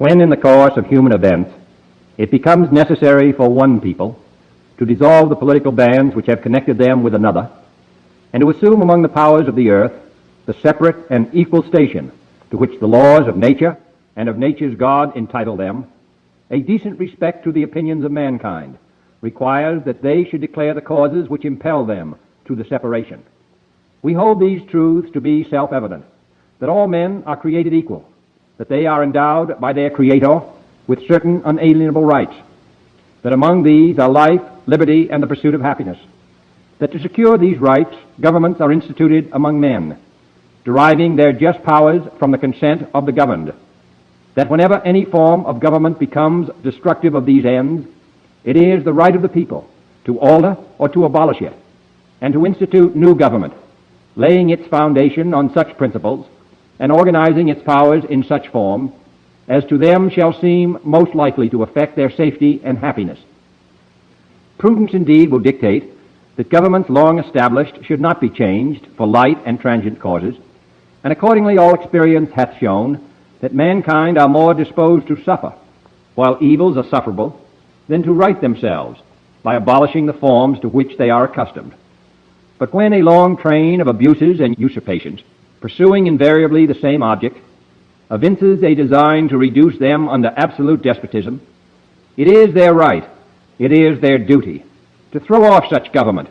When in the course of human events it becomes necessary for one people to dissolve the political bands which have connected them with another, and to assume among the powers of the earth the separate and equal station to which the laws of nature and of nature's God entitle them, a decent respect to the opinions of mankind requires that they should declare the causes which impel them to the separation. We hold these truths to be self-evident, that all men are created equal, that they are endowed by their Creator with certain unalienable rights, that among these are life, liberty, and the pursuit of happiness, that to secure these rights, governments are instituted among men, deriving their just powers from the consent of the governed, that whenever any form of government becomes destructive of these ends, it is the right of the people to alter or to abolish it, and to institute new government, laying its foundation on such principles and organizing its powers in such form as to them shall seem most likely to affect their safety and happiness. Prudence indeed will dictate that governments long established should not be changed for light and transient causes, and accordingly all experience hath shown that mankind are more disposed to suffer, while evils are sufferable, than to right themselves by abolishing the forms to which they are accustomed. But when a long train of abuses and usurpations, pursuing invariably the same object, evinces a design to reduce them under absolute despotism, it is their right, it is their duty, to throw off such government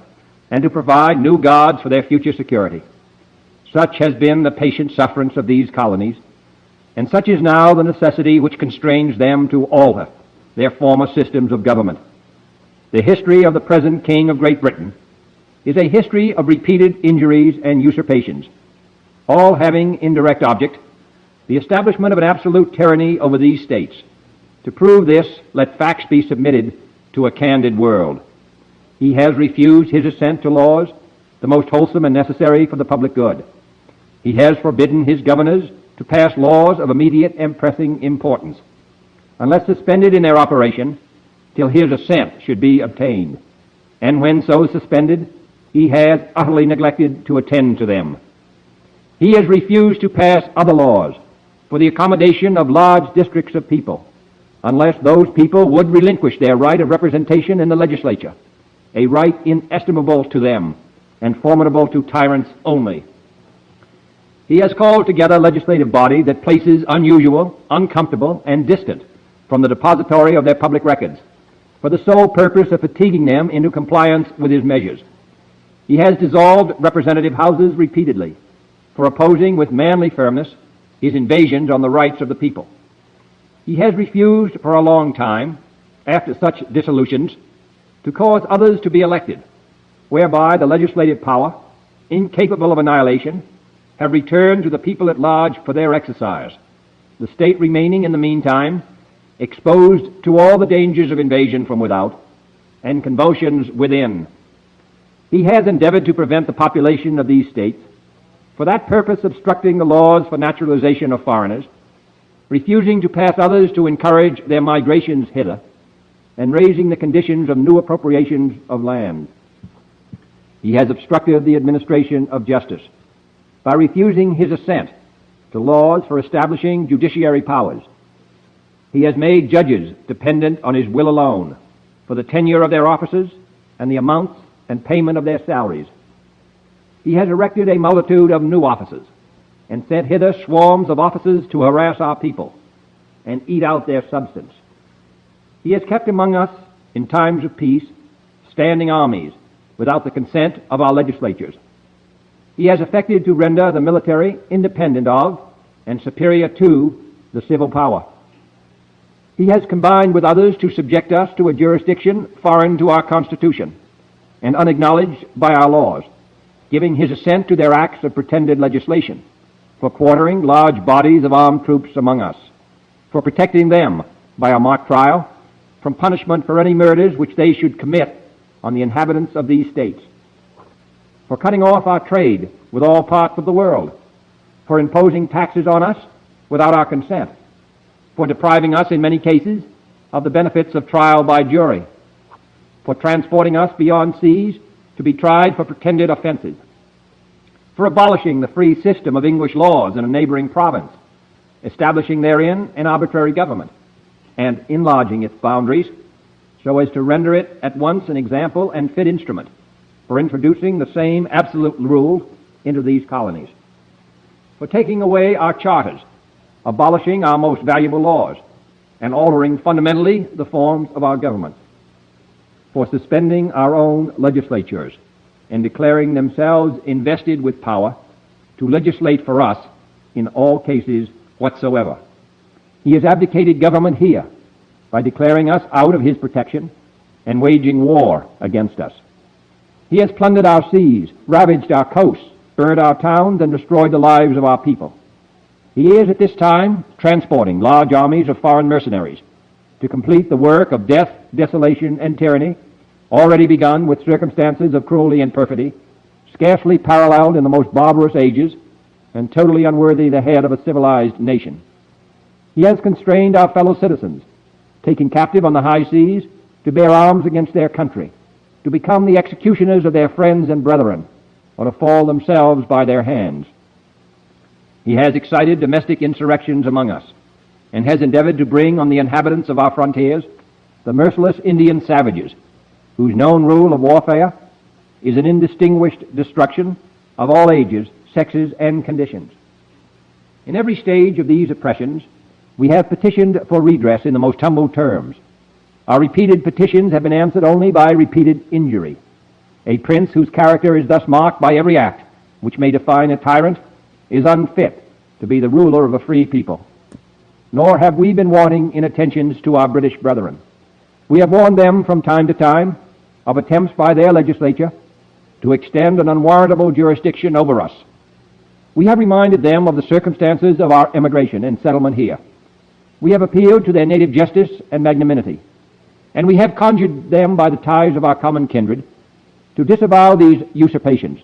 and to provide new gods for their future security. Such has been the patient sufferance of these colonies, and such is now the necessity which constrains them to alter their former systems of government. The history of the present King of Great Britain is a history of repeated injuries and usurpations, all having indirect object the establishment of an absolute tyranny over these states. To prove this, let facts be submitted to a candid world. He has refused his assent to laws, the most wholesome and necessary for the public good. He has forbidden his governors to pass laws of immediate and pressing importance, unless suspended in their operation till his assent should be obtained. And when so suspended, he has utterly neglected to attend to them. He has refused to pass other laws for the accommodation of large districts of people, unless those people would relinquish their right of representation in the legislature, a right inestimable to them and formidable to tyrants only. He has called together a legislative body that places unusual, uncomfortable, and distant from the depository of their public records, for the sole purpose of fatiguing them into compliance with his measures. He has dissolved representative houses repeatedly for opposing with manly firmness his invasions on the rights of the people. He has refused for a long time, after such dissolutions, to cause others to be elected, whereby the legislative power, incapable of annihilation, have returned to the people at large for their exercise, the state remaining in the meantime exposed to all the dangers of invasion from without and convulsions within. He has endeavored to prevent the population of these states, for that purpose obstructing the laws for naturalization of foreigners, refusing to pass others to encourage their migrations hither, and raising the conditions of new appropriations of land. He has obstructed the administration of justice by refusing his assent to laws for establishing judiciary powers. He has made judges dependent on his will alone for the tenure of their offices and the amounts and payment of their salaries. He has erected a multitude of new offices and sent hither swarms of officers to harass our people and eat out their substance. He has kept among us, in times of peace, standing armies without the consent of our legislatures. He has effected to render the military independent of and superior to the civil power. He has combined with others to subject us to a jurisdiction foreign to our Constitution and unacknowledged by our laws, giving his assent to their acts of pretended legislation, for quartering large bodies of armed troops among us, for protecting them by a mock trial from punishment for any murders which they should commit on the inhabitants of these states, for cutting off our trade with all parts of the world, for imposing taxes on us without our consent, for depriving us in many cases of the benefits of trial by jury, for transporting us beyond seas to be tried for pretended offenses, for abolishing the free system of English laws in a neighboring province, establishing therein an arbitrary government, and enlarging its boundaries so as to render it at once an example and fit instrument for introducing the same absolute rules into these colonies, for taking away our charters, abolishing our most valuable laws, and altering fundamentally the forms of our government, for suspending our own legislatures and declaring themselves invested with power to legislate for us in all cases whatsoever. He has abdicated government here by declaring us out of his protection and waging war against us. He has plundered our seas, ravaged our coasts, burned our towns, and destroyed the lives of our people. He is at this time transporting large armies of foreign mercenaries to complete the work of death, desolation, and tyranny, already begun with circumstances of cruelty and perfidy, scarcely paralleled in the most barbarous ages, and totally unworthy the head of a civilized nation. He has constrained our fellow citizens, taken captive on the high seas, to bear arms against their country, to become the executioners of their friends and brethren, or to fall themselves by their hands. He has excited domestic insurrections among us, and has endeavored to bring on the inhabitants of our frontiers the merciless Indian savages, whose known rule of warfare is an indistinguished destruction of all ages, sexes, and conditions. In every stage of these oppressions, we have petitioned for redress in the most humble terms. Our repeated petitions have been answered only by repeated injury. A prince whose character is thus marked by every act which may define a tyrant is unfit to be the ruler of a free people. Nor have we been wanting in attentions to our British brethren. We have warned them from time to time of attempts by their legislature to extend an unwarrantable jurisdiction over us. We have reminded them of the circumstances of our emigration and settlement here. We have appealed to their native justice and magnanimity, and we have conjured them by the ties of our common kindred to disavow these usurpations,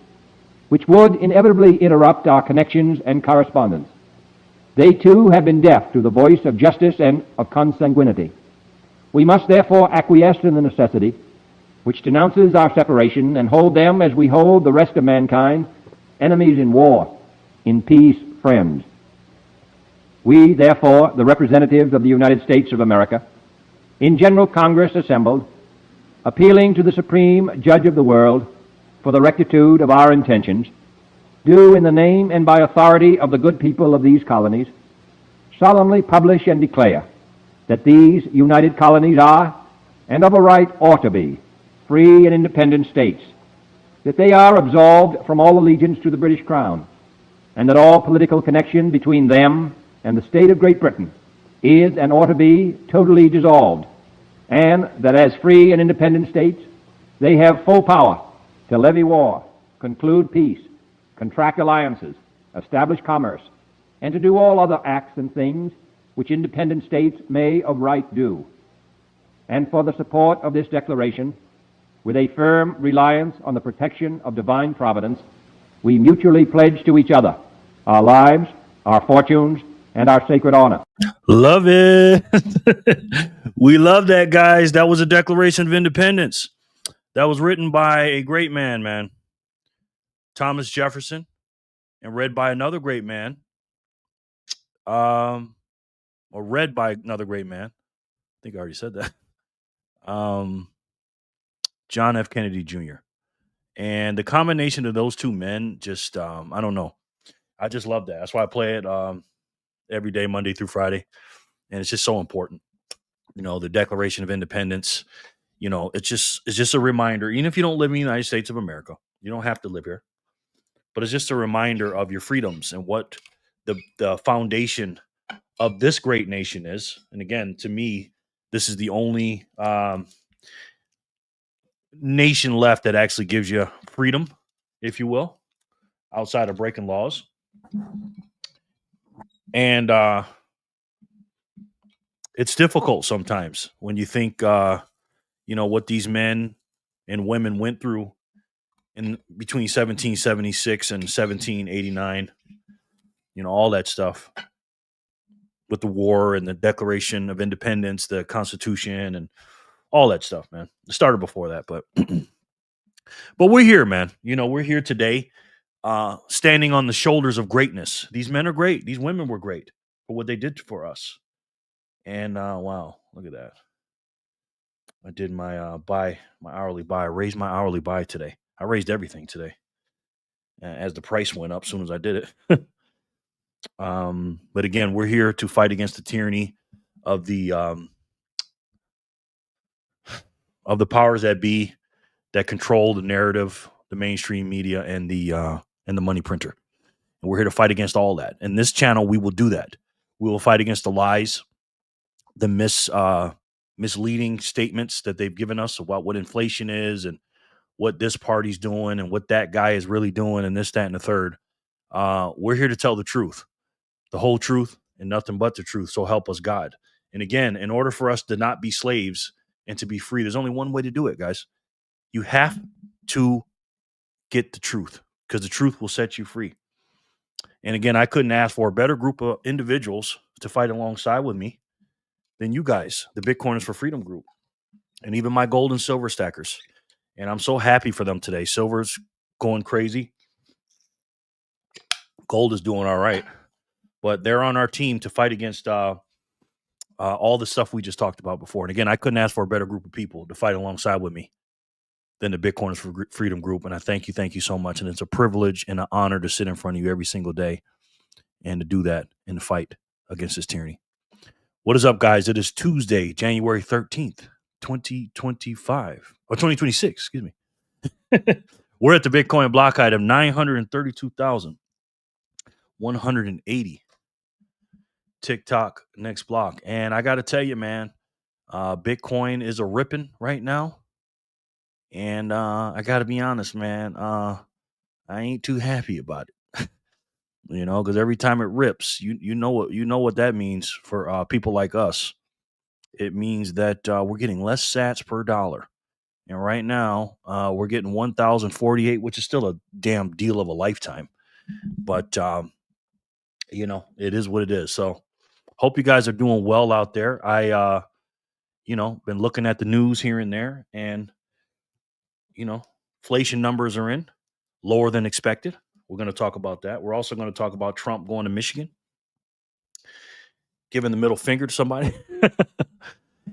which would inevitably interrupt our connections and correspondence. They too have been deaf to the voice of justice and of consanguinity. We must therefore acquiesce in the necessity which denounces our separation, and hold them as we hold the rest of mankind, enemies in war, in peace friends. We, therefore, the representatives of the United States of America, in General Congress assembled, appealing to the Supreme Judge of the world for the rectitude of our intentions, do, in the name and by authority of the good people of these colonies, solemnly publish and declare that these united colonies are, and of a right ought to be, free and independent states, that they are absolved from all allegiance to the British Crown, and that all political connection between them and the state of Great Britain is and ought to be totally dissolved, and that as free and independent states, they have full power to levy war, conclude peace, contract alliances, establish commerce, and to do all other acts and things which independent states may of right do. And for the support of this declaration, with a firm reliance on the protection of divine providence, we mutually pledge to each other our lives, our fortunes, and our sacred honor. Love it. We love that, guys. That was a Declaration of Independence. That was written by a great man, Thomas Jefferson, and read by another great man, or read by another great man. I think I already said that. John F. Kennedy Jr. And the combination of those two men, just I don't know. I just love that. That's why I play it every day, Monday through Friday, and it's just so important. You know, the Declaration of Independence. You know, it's just a reminder. Even if you don't live in the United States of America, you don't have to live here, but it's just a reminder of your freedoms and what the foundation of this great nation is. And again, to me, this is the only nation left that actually gives you freedom, if you will, outside of breaking laws. And it's difficult sometimes when you think, what these men and women went through in between 1776 and 1789, all that stuff with the war and the Declaration of Independence, the Constitution, and all that stuff, man. It started before that, but we're here, man. We're here today, standing on the shoulders of greatness. These men are great. These women were great. for what they did for us. And wow, look at that. I did my my hourly buy. I raised my hourly buy today. I raised everything today as the price went up as soon as I did it. But again, we're here to fight against the tyranny of the powers that be that control the narrative, the mainstream media, and the money printer. And we're here to fight against all that. In this channel, we will do that. We will fight against the lies, the misleading statements that they've given us about what inflation is and what this party's doing and what that guy is really doing and this, that, and the third. We're here to tell the truth, the whole truth, and nothing but the truth. So help us God. And again, in order for us to not be slaves and to be free, there's only one way to do it, guys. You have to get the truth, because the truth will set you free. And again, I couldn't ask for a better group of individuals to fight alongside with me than you guys, the Bitcoiners for Freedom group, and even my gold and silver stackers. And I'm so happy for them today. Silver's going crazy. Gold is doing all right. But they're on our team to fight against all the stuff we just talked about before. And again, I couldn't ask for a better group of people to fight alongside with me than the Bitcoiners for Freedom group. And I thank you so much. And it's a privilege and an honor to sit in front of you every single day and to do that in the fight against this tyranny. What is up, guys? It is Tuesday, January 13th, 2025, or 2026, excuse me. We're at the Bitcoin block item 932,180. TikTok next block. And I got to tell you, man, Bitcoin is a ripping right now. And I got to be honest, man, I ain't too happy about it. You know, because every time it rips, you know what that means for people like us. It means that we're getting less sats per dollar. And right now, we're getting 1,048, which is still a damn deal of a lifetime. But, you know, it is what it is. So hope you guys are doing well out there. I, been looking at the news here and there, and, inflation numbers are in lower than expected. We're going to talk about that. We're also going to talk about Trump going to Michigan, giving the middle finger to somebody.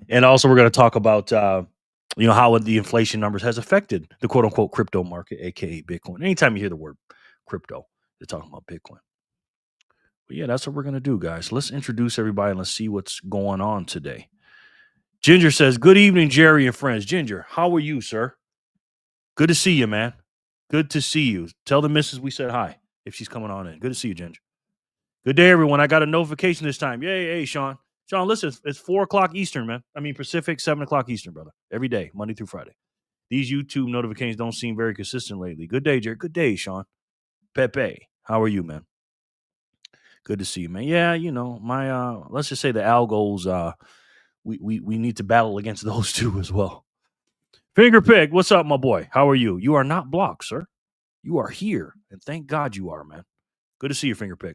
And also we're going to talk about, how the inflation numbers has affected the quote unquote crypto market, AKA Bitcoin. Anytime you hear the word crypto, they're talking about Bitcoin. But yeah, that's what we're going to do, guys. Let's introduce everybody and let's see what's going on today. Ginger says, good evening, Jerry and friends. Ginger, how are you, sir? Good to see you, man. Good to see you. Tell the missus we said hi if she's coming on in. Good to see you, Ginger. Good day, everyone. I got a notification this time. Yay, hey, Sean. Sean, listen, it's 4 o'clock Eastern, man. I mean, Pacific, 7 o'clock Eastern, brother. Every day, Monday through Friday. These YouTube notifications don't seem very consistent lately. Good day, Jerry. Good day, Sean. Pepe, how are you, man? Good to see you, man. Yeah, my let's just say the algos, we need to battle against those two as well. Finger Pig, what's up, my boy? How are you? You are not blocked, sir. You are here, and thank God you are, man. Good to see you, Finger Pig.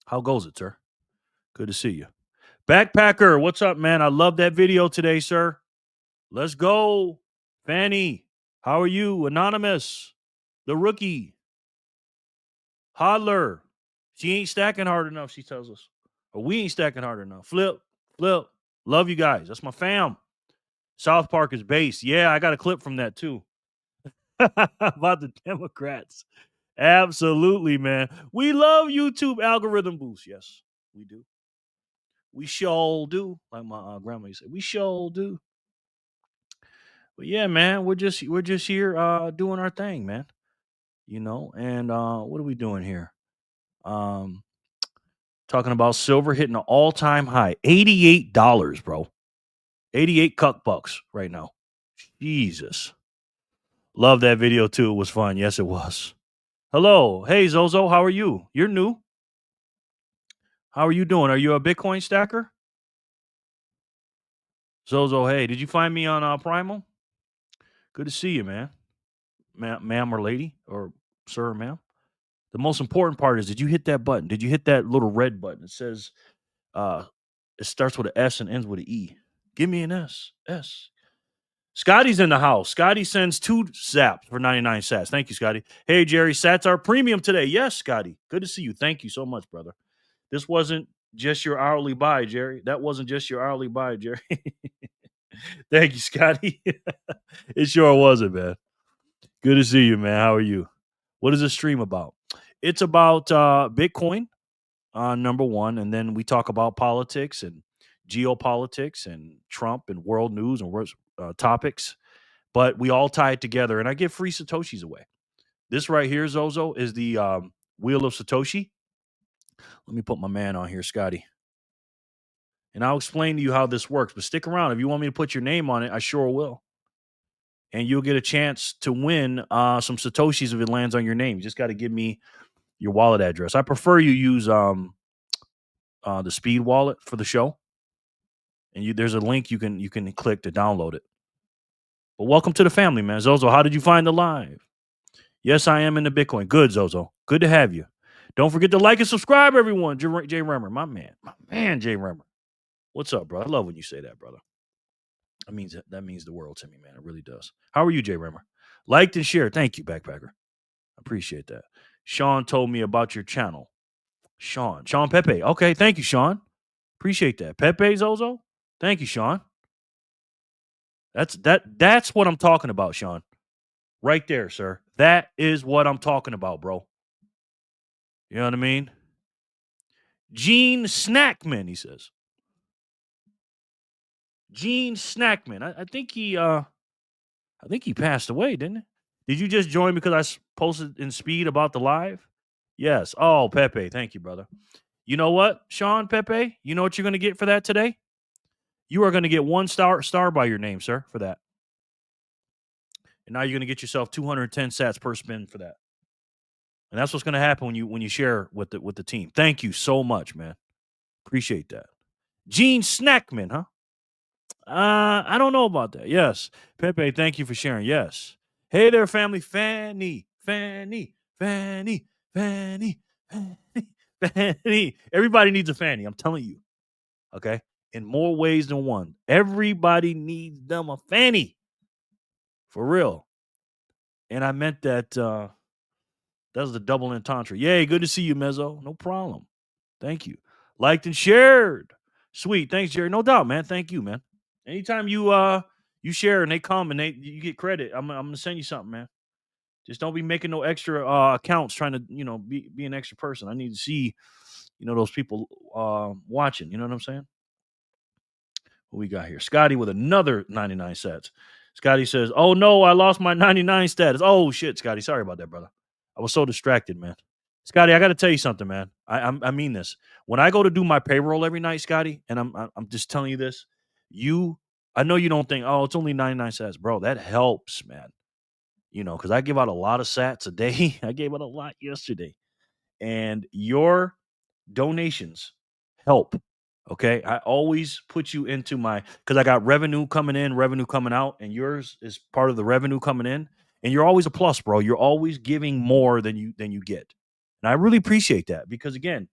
How goes it, sir? Good to see you. Backpacker, what's up, man? I love that video today, sir. Let's go. Fanny, how are you? Anonymous, the rookie. Hodler, she ain't stacking hard enough, she tells us. Or we ain't stacking hard enough. Flip. Love you guys. That's my fam. South Park is based. Yeah, I got a clip from that too. About the Democrats. Absolutely, man. We love YouTube algorithm boost. Yes, we do. We sure do. Like my grandma used to say, we sure do. But yeah, man, we're just here doing our thing, man. And what are we doing here? Talking about silver hitting an all-time high. $88, bro. 88 cuck bucks right now. Jesus. Love that video too. It was fun. Yes, it was. Hello. Hey, Zozo. How are you? You're new. How are you doing? Are you a Bitcoin stacker? Zozo, hey, did you find me on Primal? Good to see you, man. Ma'am or lady or sir or ma'am. The most important part is, did you hit that button? Did you hit that little red button? It says, it starts with an S and ends with an E. Give me an S. Scotty's in the house. Scotty sends 2 zaps for 99 sats. Thank you, Scotty. Hey, Jerry, sats are premium today. Yes, Scotty. Good to see you. Thank you so much, brother. This wasn't just your hourly buy, Jerry. That wasn't just your hourly buy, Jerry. Thank you, Scotty. It sure wasn't, man. Good to see you, man. How are you? What is this stream about? It's about Bitcoin, number one, and then we talk about politics and geopolitics and Trump and world news and topics. But we all tie it together, and I give free Satoshis away. This right here, Zozo, is the Wheel of Satoshi. Let me put my man on here, Scotty. And I'll explain to you how this works. But stick around. If you want me to put your name on it, I sure will. And you'll get a chance to win some Satoshis if it lands on your name. You just got to give me your wallet address. I prefer you use the Speed wallet for the show. And there's a link you can click to download it. But welcome to the family, man. Zozo, how did you find the live? Yes, I am into Bitcoin. Good, Zozo. Good to have you. Don't forget to like and subscribe, everyone. Jay Remmer, my man, Jay Remmer. What's up, bro? I love when you say that, brother. That means the world to me, man. It really does. How are you, Jay Remmer? Liked and shared. Thank you, Backpacker. I appreciate that. Sean told me about your channel. Sean Pepe. Okay, thank you, Sean. Appreciate that. Pepe Zozo. Thank you, Sean. That's what I'm talking about, Sean. Right there, sir. That is what I'm talking about, bro. You know what I mean? Gene Snackman, he says. Gene Snackman. I think he passed away, didn't he? Did you just join because I posted in Speed about the live? Yes. Oh, Pepe. Thank you, brother. You know what, Sean Pepe? You know what you're going to get for that today? You are going to get 1 star by your name, sir, for that. And now you're going to get yourself 210 sats per spin for that. And that's what's going to happen when you share with the team. Thank you so much, man. Appreciate that. Gene Snackman, huh? I don't know about that. Yes. Pepe, thank you for sharing. Yes. Hey there, family. Fanny. Everybody needs a Fanny. I'm telling you. Okay. In more ways than one. Everybody needs them a Fanny. For real. And I meant that that was the double entendre. Yay, good to see you, Mezzo. No problem. Thank you. Liked and shared. Sweet. Thanks, Jerry. No doubt, man. Thank you, man. Anytime you share and they come and you get credit, I'm gonna send you something, man. Just don't be making no extra accounts trying to, be an extra person. I need to see, those people watching. You know what I'm saying? What we got here? Scotty with another 99 sets. Scotty says, "Oh no, I lost my 99 status." Oh shit, Scotty. Sorry about that, brother. I was so distracted, man. Scotty, I got to tell you something, man. I mean this. When I go to do my payroll every night, Scotty, and I'm just telling you this, I know you don't think, oh, it's only 99 sats, bro. That helps, man. Because I give out a lot of sats a day. I gave out a lot yesterday, and your donations help. Okay, I always put you into because I got revenue coming in, revenue coming out, and yours is part of the revenue coming in. And you're always a plus, bro. You're always giving more than you get. And I really appreciate that because, again,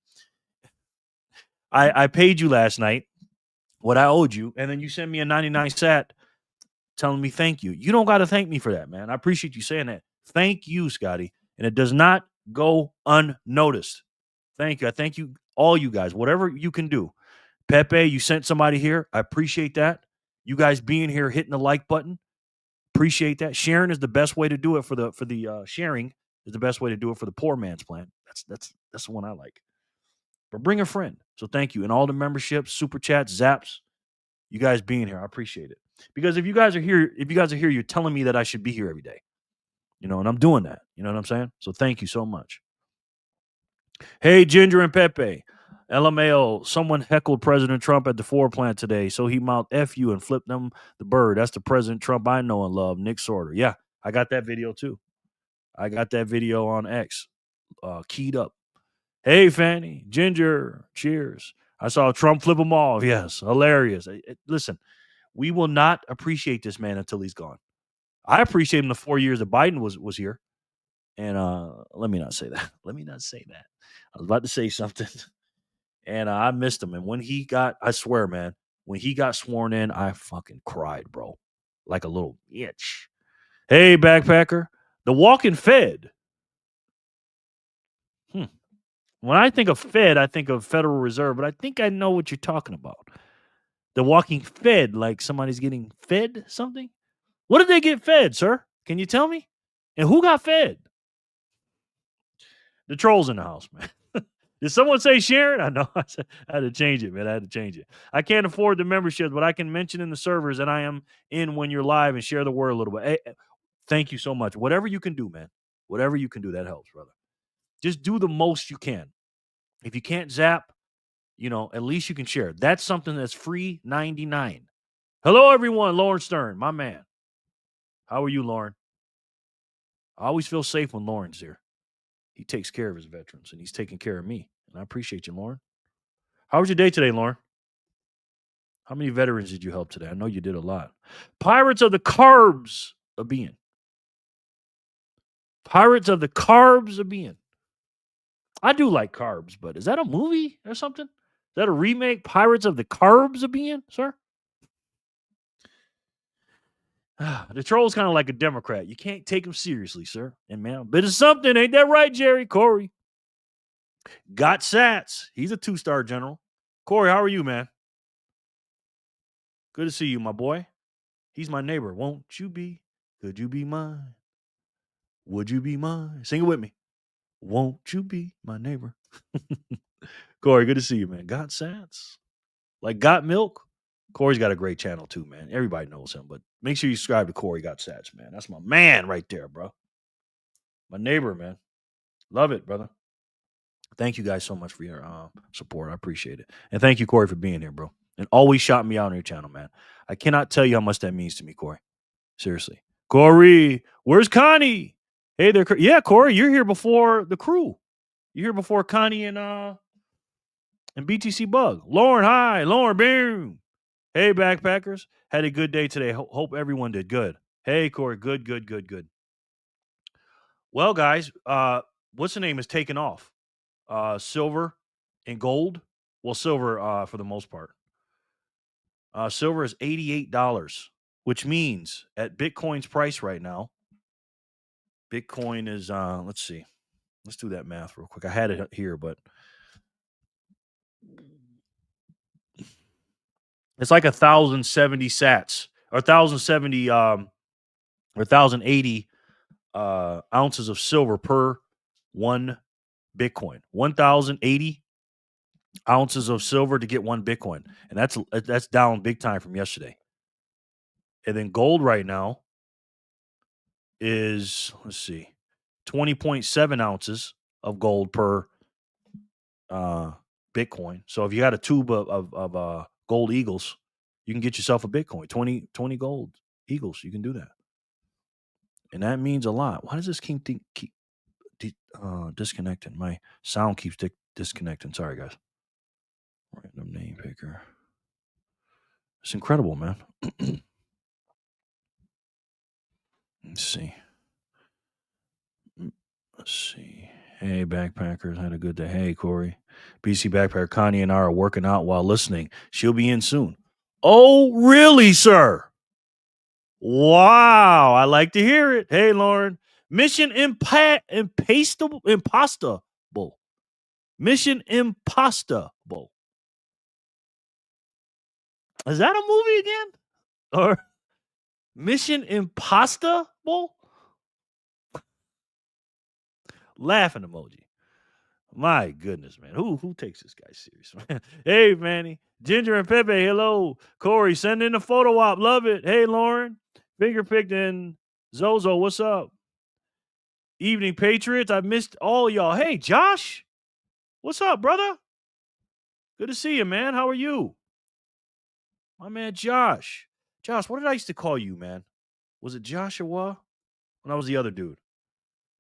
I paid you last night what I owed you, and then you sent me a 99 sat telling me thank you. You don't got to thank me for that, man. I appreciate you saying that. Thank you, Scotty. And it does not go unnoticed. Thank you. I thank you, all you guys, whatever you can do. Pepe, you sent somebody here. I appreciate that. You guys being here, hitting the like button. Appreciate that. Sharing is the best way to do it for the sharing is the best way to do it for the poor man's plan. That's the one I like. But bring a friend. So thank you. And all the memberships, super chats, zaps, you guys being here. I appreciate it. Because if you guys are here, you're telling me that I should be here every day. And I'm doing that. You know what I'm saying? So thank you so much. Hey, Ginger and Pepe. LMAO, someone heckled President Trump at the Ford plant today, so he mouthed F you and flipped them the bird. That's the President Trump I know and love, Nick Sorter. Yeah, I got that video too. I got that video on X, keyed up. Hey, Fanny, Ginger, cheers. I saw Trump flip them off. Yes, hilarious. Listen, we will not appreciate this man until he's gone. I appreciate him the 4 years that Biden was here. And let me not say that. I was about to say something. And I missed him. And when I swear, man, when he got sworn in, I fucking cried, bro. Like a little bitch. Hey, Backpacker. The Walking Fed. When I think of Fed, I think of Federal Reserve, but I think I know what you're talking about. The walking fed, like somebody's getting fed something. What did they get fed, sir? Can you tell me? And who got fed? The trolls in the house, man. Did someone say Sharon? I know. I had to change it, man. I had to change it. I can't afford the memberships, but I can mention in the servers that I am in when you're live and share the word a little bit. Hey, thank you so much. Whatever you can do, man. Whatever you can do, that helps, brother. Just do the most you can. If you can't zap, at least you can share. That's something that's free 99. Hello, everyone. Lauren Stern, my man. How are you, Lauren? I always feel safe when Lauren's here. He takes care of his veterans, and he's taking care of me. And I appreciate you, Lauren. How was your day today, Lauren? How many veterans did you help today? I know you did a lot. Pirates of the Carbs of Being. Pirates of the Carbs of Being. I do like carbs, but is that a movie or something? Is that a remake? Pirates of the Carbs of Being, sir? The troll's kind of like a Democrat. You can't take him seriously, sir. And man, but it's something. Ain't that right, Jerry? Corey. Got Sats. He's a 2-star general. Corey, how are you, man? Good to see you, my boy. He's my neighbor. Won't you be? Could you be mine? Would you be mine? Sing it with me. Won't you be my neighbor? Corey, good to see you, man. Got Sats? Like Got Milk? Corey's got a great channel too, man. Everybody knows him, but make sure you subscribe to Corey Got Sats, man. That's my man right there, bro. My neighbor, man. Love it, brother. Thank you guys so much for your support. I appreciate it. And thank you, Corey, for being here, bro. And always shout me out on your channel, man. I cannot tell you how much that means to me, Corey. Seriously. Corey, where's Connie? Hey there. Yeah, Corey, you're here before the crew. You're here before Connie and BTC Bug. Lauren, hi. Lauren, boom. Hey, backpackers. Had a good day today. Hope everyone did good. Hey, Corey. Good. Well, guys, what's the name is taking off? Silver and gold. Well, silver for the most part. Silver is $88, which means at Bitcoin's price right now, Bitcoin is let's see. Let's do that math real quick. I had it here, but it's like 1,070 sats or 1,070 or 1,080 ounces of silver per one Bitcoin. 1,080 ounces of silver to get one Bitcoin, and that's down big time from yesterday. And then gold right now is 20.7 ounces of gold per Bitcoin. So if you got a tube of gold eagles, you can get yourself a Bitcoin. 20 gold eagles. You can do that, and that means a lot. Why does this keep disconnecting? My sound keeps disconnecting. Sorry, guys. Random name picker. It's incredible, man. Let's see. Hey, backpackers. Had a good day. Hey, Corey. BC Backpacker Connie and I are working out while listening. She'll be in soon. Oh, really, sir? Wow. I like to hear it. Hey, Lauren. Mission Impossible. Mission Impossible. Is that a movie again? Or Mission Impossible? Laughing emoji. My goodness, man. Who takes this guy serious, man? Hey, Manny. Ginger and Pepe, hello. Corey, send in a photo op. Love it. Hey, Lauren. Finger picked and Zozo, what's up? Evening Patriots. I missed all y'all. Hey, Josh. What's up, brother? Good to see you, man. How are you? My man, Josh. Josh, what did I used to call you, man? Was it Joshua? When I was the other dude.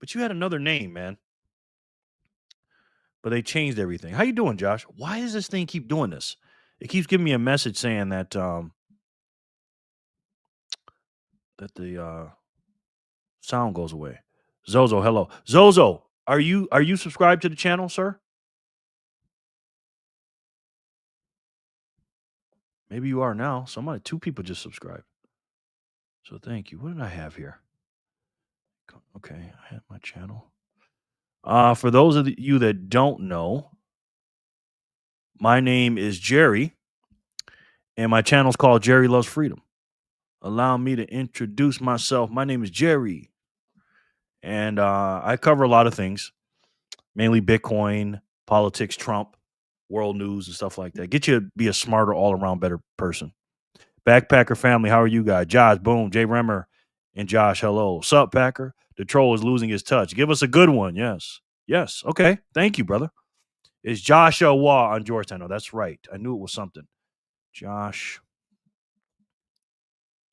But you had another name, man. But they changed everything. How you doing, Josh? Why does this thing keep doing this? It keeps giving me a message saying that the sound goes away. Zozo, hello. Zozo, are you subscribed to the channel, sir? Maybe you are now. Two people just subscribed. So thank you. What did I have here? Okay, I have my channel. For those of you that don't know, my name is Jerry, and my channel's called Jerry Loves Freedom. Allow me to introduce myself. My name is Jerry, and I cover a lot of things, mainly Bitcoin, politics, Trump, world news, and stuff like that. Get you to be a smarter, all-around better person. Backpacker family, how are you guys? Josh, boom, Jay Remmer, and Josh, hello. Sup, Packer? The troll is losing his touch. Give us a good one. Yes. Yes. Okay. Thank you, brother. It's Joshua on Georgetown. No, that's right. I knew it was something. Josh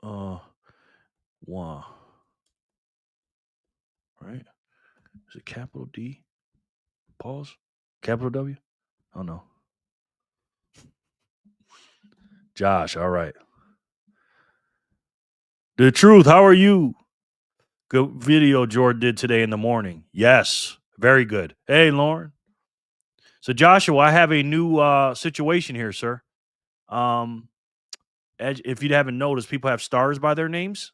Wah. Right? Is it capital D? Pause? Capital W? Oh no. Josh, all right. The truth, how are you? Good video Jordan did today in the morning. Yes. Very good. Hey, Lauren. So Joshua, I have a new situation here, sir. If you haven't noticed, people have stars by their names,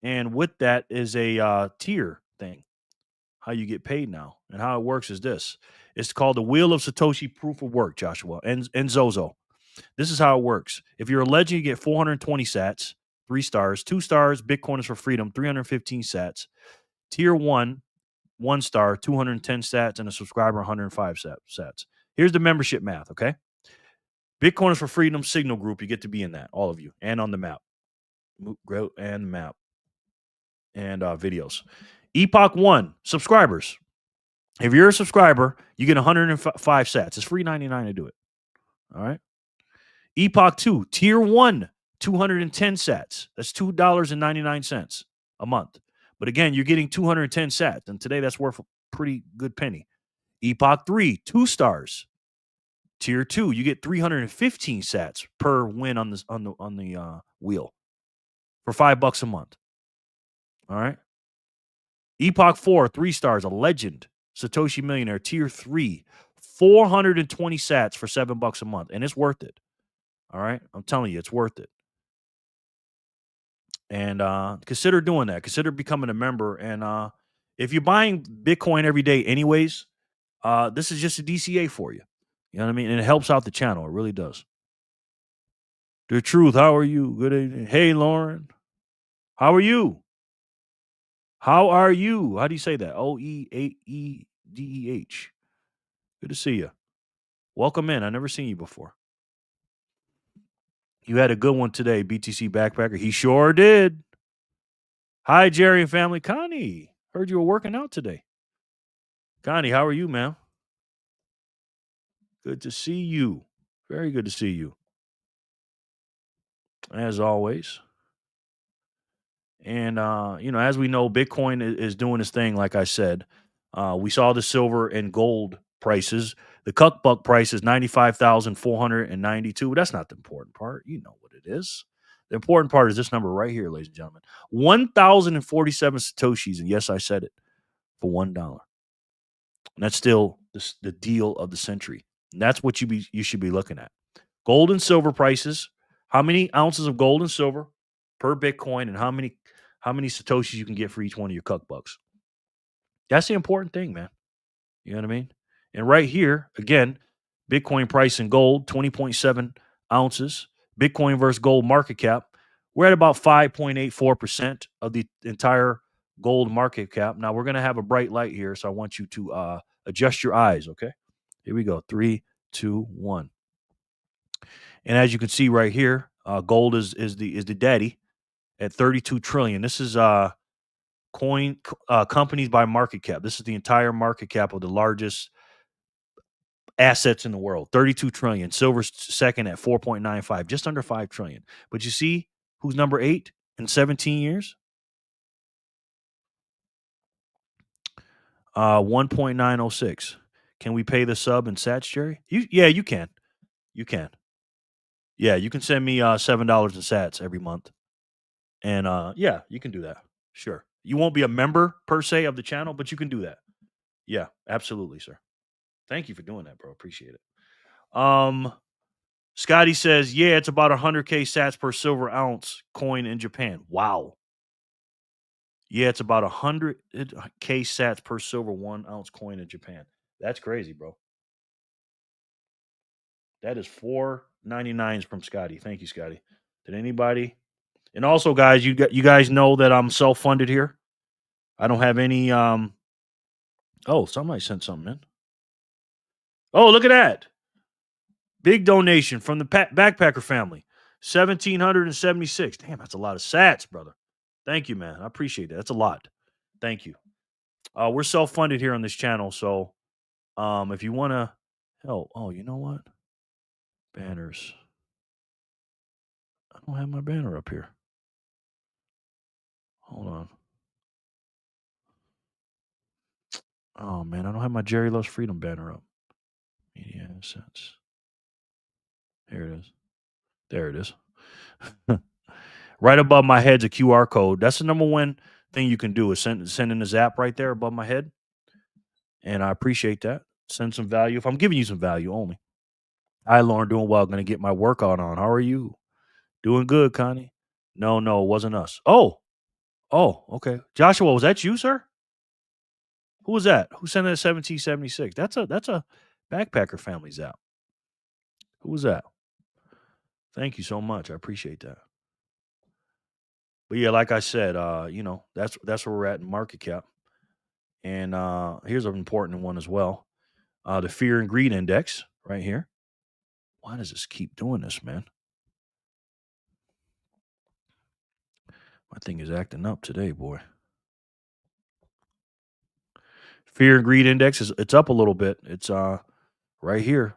and with that is a tier thing. How you get paid now, and how it works is this: it's called the Wheel of Satoshi Proof of Work, Joshua and Zozo. This is how it works. If you're a legend, you get 420 sats, 3 stars, 2 stars. Bitcoin is for freedom, 315 sats. Tier 1 star, 210 sats, and a subscriber, 105 sats. Here's the membership math, okay? Bitcoin is for freedom signal group. You get to be in that, all of you, and on the map. And map. And videos. Epoch 1, subscribers. If you're a subscriber, you get 105 sats. It's free 99 to do it. All right. Epoch 2, tier 1, 210 sats. That's $2.99 a month. But again, you're getting 210 sats, and today that's worth a pretty good penny. Epoch 3, 2 stars. Tier 2, you get 315 sats per win on the wheel for $5 a month. All right. Epoch 4, 3 stars, a legend, Satoshi Millionaire, tier 3, 420 sats for $7 a month, and it's worth it. All right, I'm telling you, it's worth it. And consider doing that. Consider becoming a member. And if you're buying Bitcoin every day, anyways, this is just a DCA for you. You know what I mean? And it helps out the channel. It really does. The truth. How are you? Good evening. Hey, Lauren. How are you? How are you? How do you say that? OEAEDEH. Good to see you. Welcome in. I've never seen you before. You had a good one today, BTC Backpacker. He sure did. Hi, Jerry and family. Connie, heard you were working out today. Connie, how are you, ma'am? Good to see you. Very good to see you. As always. And, as we know, Bitcoin is doing its thing, like I said. We saw the silver and gold prices. The cuck buck price is 95,492. But that's not the important part. You know what it is. The important part is this number right here, ladies and gentlemen. 1,047 Satoshis. And yes, I said it, for $1. And that's still the deal of the century. And that's what you should be looking at. Gold and silver prices. How many ounces of gold and silver per Bitcoin, and how many Satoshis you can get for each one of your cuck bucks. That's the important thing, man. You know what I mean? And right here, again, Bitcoin price and gold, 20.7 ounces. Bitcoin versus gold market cap. We're at about 5.84% of the entire gold market cap. Now, we're going to have a bright light here, so I want you to adjust your eyes, okay? Here we go. 3, 2, 1. And as you can see right here, gold is the daddy at 32 trillion. This is companies by market cap. This is the entire market cap of the largest assets in the world. 32 trillion. Silver's second at 4.95, just under 5 trillion. But you see who's number 8 in 17 years? 1.906. Can we pay the sub in sats, Jerry? Yeah, you can. You can. Yeah, you can send me $7 in sats every month. And yeah, you can do that. Sure. You won't be a member per se of the channel, but you can do that. Yeah, absolutely, sir. Thank you for doing that, bro. Appreciate it. Scotty says, yeah, it's about 100K sats per silver ounce coin in Japan. Wow. Yeah, it's about 100K sats per silver 1 ounce coin in Japan. That's crazy, bro. That is 4.99s from Scotty. Thank you, Scotty. Did anybody? And also, guys, you guys know that I'm self funded here. I don't have any. Oh, somebody sent something in. Oh, look at that! Big donation from the backpacker family. 1,776. Damn, that's a lot of sats, brother. Thank you, man. I appreciate that. That's a lot. Thank you. We're self funded here on this channel, so if you want to help, oh, you know what? Banners. I don't have my banner up here. Hold on. Oh man, I don't have my Jerry Loves Freedom banner up. Media assets. Here it is. There it is. Right above my head's a QR code. That's the number one thing you can do is send in a zap right there above my head. And I appreciate that. Send some value. If I'm giving you some value only. Hi, Lauren, doing well. Going to get my workout on. How are you? Doing good, Connie. No, it wasn't us. Oh, okay. Joshua, was that you, sir? Who was that? Who sent that 1776? That's a backpacker family zap. Who was that? Thank you so much. I appreciate that. But yeah, like I said, that's where we're at in market cap. And here's an important one as well. The fear and greed index right here. Why does this keep doing this, man? My thing is acting up today, boy. Fear and greed index it's up a little bit. It's right here.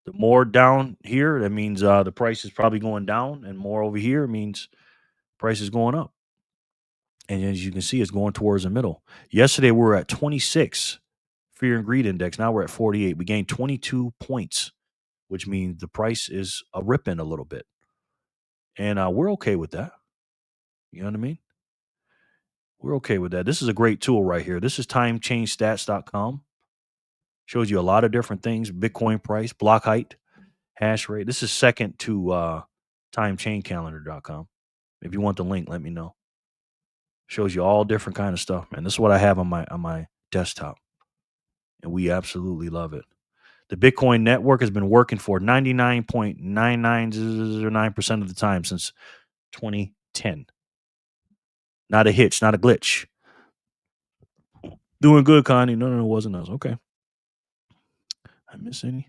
The more down here, that means the price is probably going down, and more over here means price is going up. And as you can see, it's going towards the middle. Yesterday we were at 26 fear and greed index. Now we're at 48. We gained 22 points, which means the price is ripping a little bit. And we're okay with that. You know what I mean? We're okay with that. This is a great tool right here. This is timechainstats.com. Shows you a lot of different things. Bitcoin price, block height, hash rate. This is second to timechaincalendar.com. If you want the link, let me know. Shows you all different kind of stuff, man. This is what I have on my desktop. And we absolutely love it. The Bitcoin network has been working for 99.9909% of the time since 2010. Not a hitch, not a glitch. Doing good, Connie. No, it wasn't us. Okay. I miss any?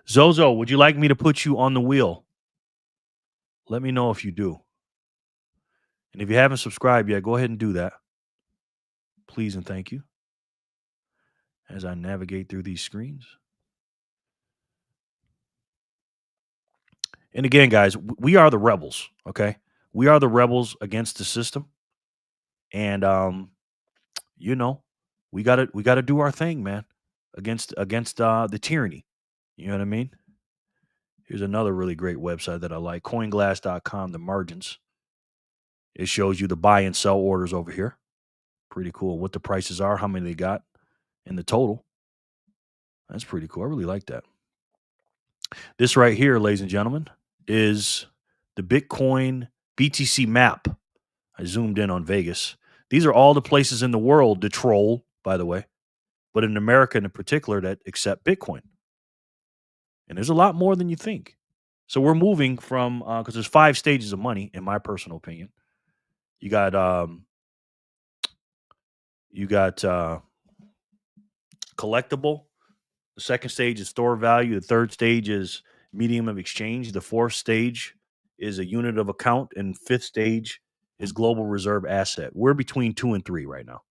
Zozo, would you like me to put you on the wheel? Let me know if you do. And if you haven't subscribed yet, go ahead and do that. Please and thank you. As I navigate through these screens. And again, guys, we are the rebels, okay? We are the rebels against the system. And we gotta do our thing, man, against the tyranny. You know what I mean? Here's another really great website that I like, coinglass.com, the margins. It shows you the buy and sell orders over here. Pretty cool. What the prices are, how many they got, and the total. That's pretty cool. I really like that. This right here, ladies and gentlemen, is the Bitcoin BTC map. I zoomed in on Vegas. These are all the places in the world to troll, by the way, but in America in particular that accept Bitcoin. And there's a lot more than you think. So we're moving from, because there's 5 stages of money, in my personal opinion. You got collectible. The second stage is store value. The third stage is medium of exchange. The fourth stage is a unit of account. And fifth stage is global reserve asset. We're between 2 and 3 right now.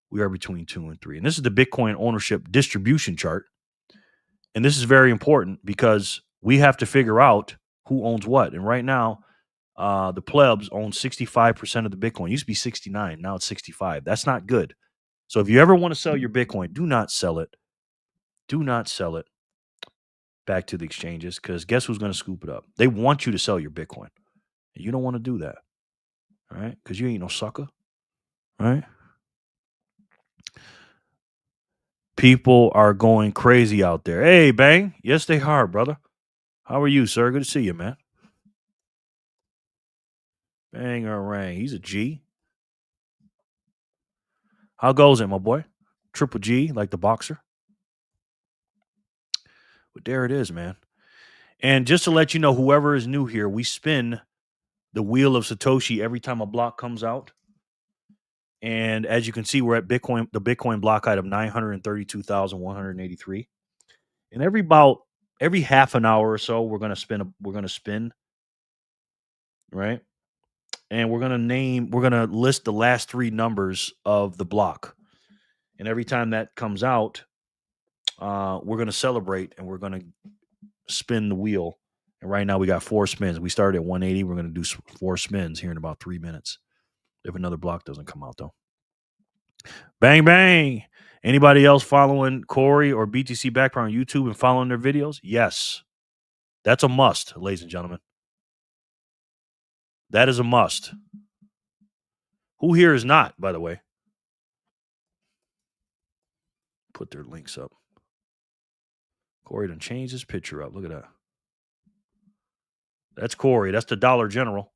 We are between 2 and 3. And this is the Bitcoin ownership distribution chart. And this is very important because we have to figure out who owns what. And right now, the plebs own 65% of the Bitcoin. It used to be 69. Now it's 65. That's not good. So if you ever want to sell your Bitcoin, do not sell it. Do not sell it back to the exchanges, because guess who's going to scoop it up? They want you to sell your Bitcoin. You don't want to do that. All right? Because you ain't no sucker. All right? People are going crazy out there. Hey, Bang. Yes, they are, brother. How are you, sir? Good to see you, man. Bang or rang. He's a G. How goes it, my boy? Triple G, like the boxer. But there it is, man. And just to let you know, whoever is new here, we spin the wheel of Satoshi every time a block comes out. And as you can see, we're at the Bitcoin block height of 932,183. And every half an hour or so, we're gonna spin, right? And we're gonna list the last three numbers of the block. And every time that comes out, we're gonna celebrate and we're gonna spin the wheel. And right now we got 4 spins. We started at 180. We're gonna do 4 spins here in about 3 minutes. If another block doesn't come out though. Bang bang. Anybody else following Corey or BTC Background on YouTube and following their videos? Yes. That's a must, ladies and gentlemen. That is a must. Who here is not, by the way? Put their links up. Corey done changed his picture up. Look at that. That's Corey. That's the Dollar General.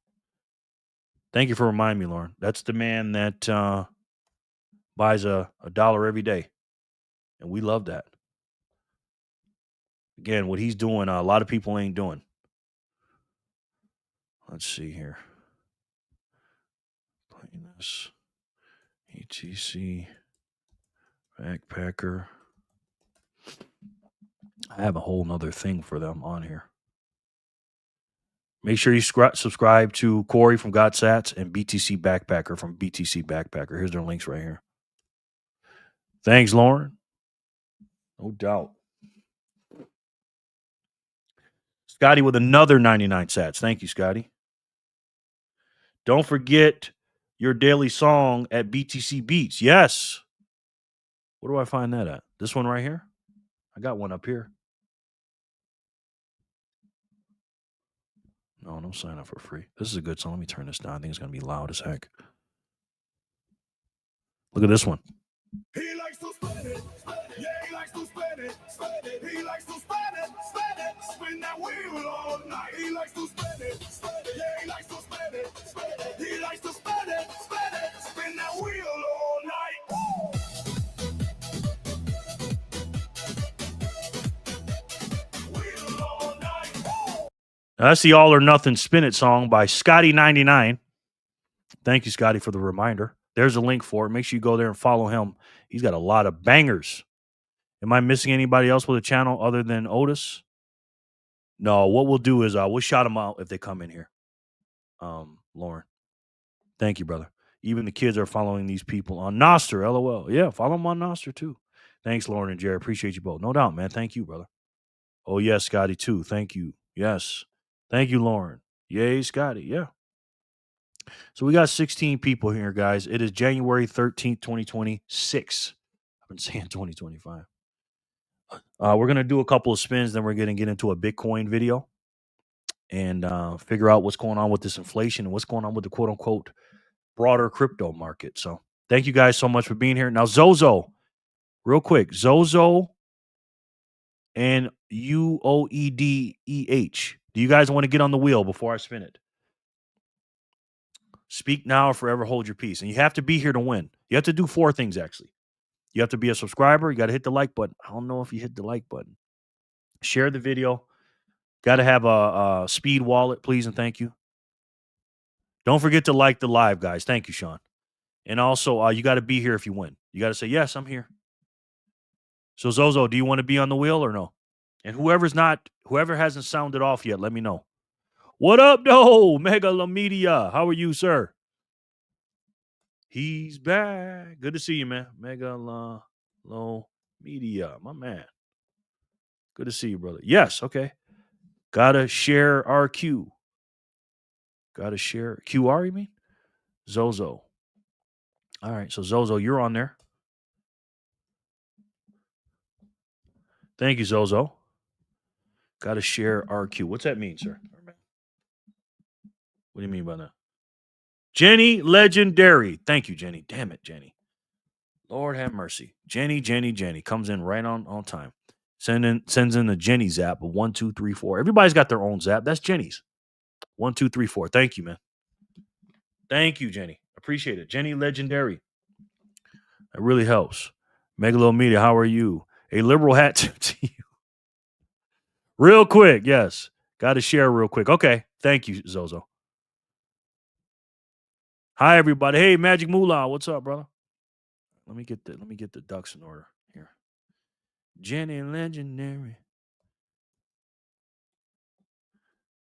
Thank you for reminding me, Lauren. That's the man that buys a dollar every day. And we love that. Again, what he's doing, a lot of people ain't doing. Let's see here. Playing this. ETC. Backpacker. I have a whole nother thing for them on here. Make sure you subscribe to Corey from GotSats and BTC Backpacker from BTC Backpacker. Here's their links right here. Thanks, Lauren. No doubt. Scotty with another 99 sats. Thank you, Scotty. Don't forget your daily song at BTC Beats. Yes. Where do I find that at? This one right here? I got one up here. No sign up for free. This is a good song. Let me turn this down. I think it's going to be loud as heck. Look at this one. He likes to spin it. Yeah, he likes to spin it. He likes to spin it. Spin that wheel all night. He likes to spin it. Yeah, he likes to spin it. He likes to spin it. Spin that wheel all night. Wheel all night. Now, that's the All or Nothing Spin It song by Scotty99. Thank you, Scotty, for the reminder. There's a link for it. Make sure you go there and follow him. He's got a lot of bangers. Am I missing anybody else with a channel other than Otis? No, what we'll do is we'll shout them out if they come in here. Lauren. Thank you, brother. Even the kids are following these people on Nostr, LOL. Yeah, follow them on Nostr too. Thanks, Lauren and Jerry. Appreciate you both. No doubt, man. Thank you, brother. Oh, yes, Scotty, too. Thank you. Yes. Thank you, Lauren. Yay, Scotty. Yeah. So we got 16 people here, guys. It is January 13th, 2026. I've been saying 2025. We're going to do a couple of spins, then we're going to get into a Bitcoin video and figure out what's going on with this inflation and what's going on with the quote-unquote broader crypto market. So thank you guys so much for being here. Now, Zozo, real quick. Zozo and UOEDEH. Do you guys want to get on the wheel before I spin it? Speak now or forever hold your peace. And you have to be here to win. You have to do 4 things, actually. You have to be a subscriber. You got to hit the like button. I don't know if you hit the like button. Share the video. Got to have a speed wallet, please and thank you. Don't forget to like the live, guys. Thank you, Sean. And also, you got to be here if you win. You got to say, yes, I'm here. So, Zozo, do you want to be on the wheel or no? And whoever hasn't sounded off yet, let me know. What up, though? Megalomedia. How are you, sir? He's back. Good to see you, man. Megalomedia, my man. Good to see you, brother. Yes, okay. Gotta share RQ. Gotta share QR, you mean? Zozo. All right, so Zozo, you're on there. Thank you, Zozo. Gotta share RQ. What's that mean, sir? What do you mean by that? Jenny Legendary. Thank you, Jenny. Damn it, Jenny. Lord have mercy. Jenny comes in right on time. Sends in the Jenny zap of 1, 2, 3, 4. Everybody's got their own zap. That's Jenny's. 1, 2, 3, 4. Thank you, man. Thank you, Jenny. Appreciate it. Jenny Legendary. That really helps. Megalo Media, how are you? A liberal hat tip to you. Real quick, yes. Got to share real quick. Okay. Thank you, Zozo. Hi, everybody. Hey, Magic Moolah. What's up, brother? Let me get the ducks in order here. Jenny Legendary.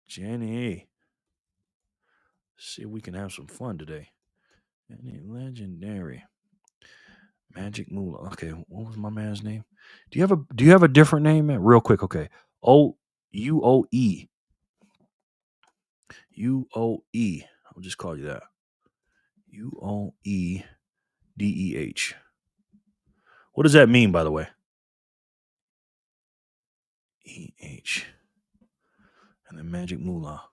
Jenny. See if we can have some fun today. Jenny Legendary. Magic Moolah. Okay, what was my man's name? Do you have a different name, man? Real quick, okay. UOE. UOE. I'll just call you that. UOEDEH. What does that mean, by the way? EH. And then Magic Moolah.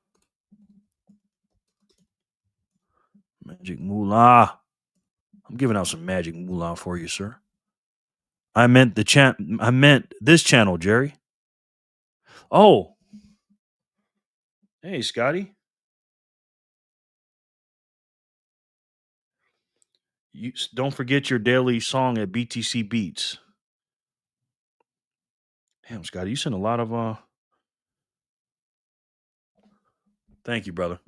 Magic Moolah. I'm giving out some Magic Moolah for you, sir. I meant this channel, Jerry. Oh. Hey, Scotty. You don't forget your daily song at BTC Beats. Damn, Scotty, you sent a lot of Thank you, brother.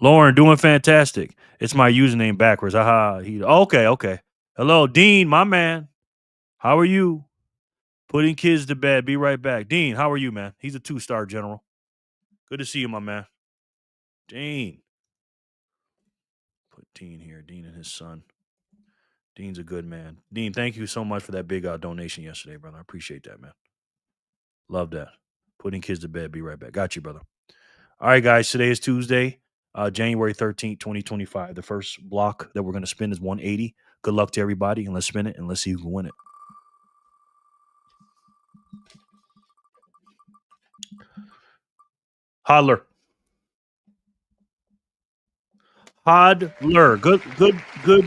Lauren, doing fantastic. It's my username backwards. Aha. Okay. Hello, Dean, my man. How are you? Putting kids to bed. Be right back. Dean, how are you, man? He's a 2-star general. Good to see you, my man. Dean. Put Dean here. Dean and his son. Dean's a good man. Dean, thank you so much for that big donation yesterday, brother. I appreciate that, man. Love that. Putting kids to bed. Be right back. Got you, brother. All right, guys. Today is Tuesday, January 13th, 2025. The first block that we're going to spin is 180. Good luck to everybody, and let's spin it, and let's see who can win it. Hodler. Good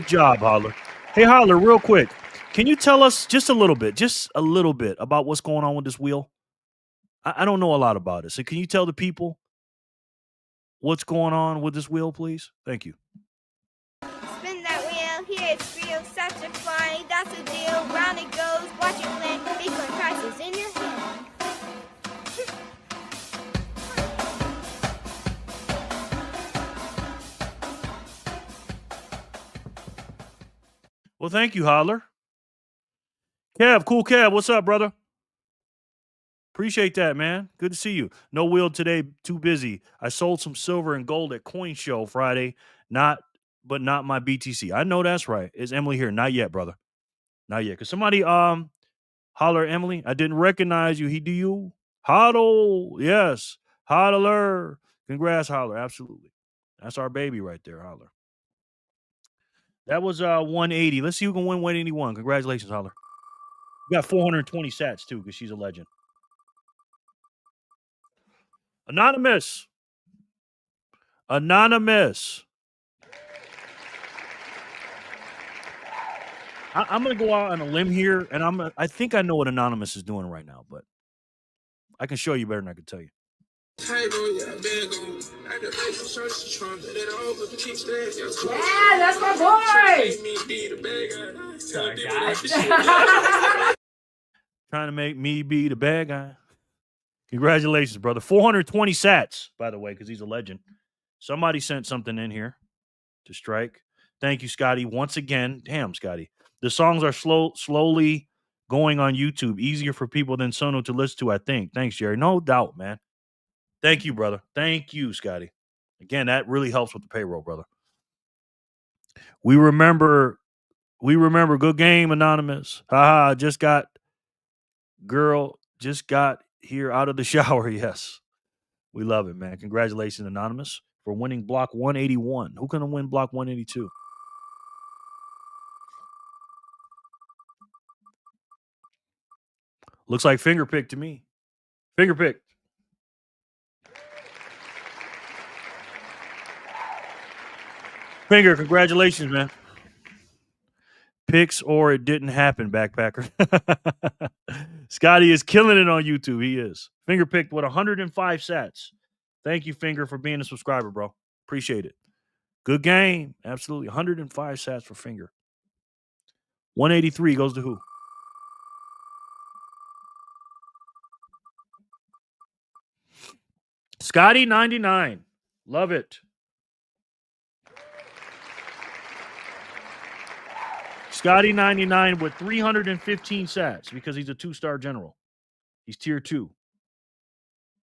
job, Hodler. Hey, Hodler, real quick. Can you tell us just a little bit about what's going on with this wheel? I don't know a lot about it. So can you tell the people what's going on with this wheel, please? Thank you. Spin that wheel, here it's real, such a fun, that's a deal. Round it goes, watch it land, Bitcoin prices in your hand. Well, thank you, Hodler. Kev, cool Kev, what's up, brother? Appreciate that, man. Good to see you. No wheel today, too busy. I sold some silver and gold at Coin Show Friday, but not my BTC. I know that's right. Is Emily here? Not yet, brother. Not yet. Cause somebody holler, Emily. I didn't recognize you. Do you? Hodl. Yes. Hodler. Congrats, Holler. Absolutely. That's our baby right there, Holler. That was 180. Let's see who can win 181. Congratulations, Holler. You got 420 sats too, because she's a legend. Anonymous. I'm gonna go out on a limb here, and I think I know what Anonymous is doing right now, but I can show you better than I can tell you. Yeah, that's my boy. Sorry, guys. Trying to make me be the bad guy. Congratulations, brother. 420 sats, by the way, because he's a legend. Somebody sent something in here to strike. Thank you, Scotty. Once again, damn, Scotty. The songs are slowly going on YouTube. Easier for people than Sono to listen to, I think. Thanks, Jerry. No doubt, man. Thank you, brother. Thank you, Scotty. Again, that really helps with the payroll, brother. We remember. Good game, Anonymous. Haha, just got here out of the shower. Yes. We love it, man. Congratulations, Anonymous, for winning block 181. Who can win block 182? Looks like finger pick to me. Finger pick. Finger, congratulations, man. Picks or it didn't happen, backpacker. Scotty is killing it on YouTube. He is. Finger picked with 105 sats. Thank you, Finger, for being a subscriber, bro. Appreciate it. Good game. Absolutely. 105 sats for Finger. 183 goes to who? Scotty 99. Love it. Scotty 99 with 315 sats because he's a 2-star general. He's tier 2.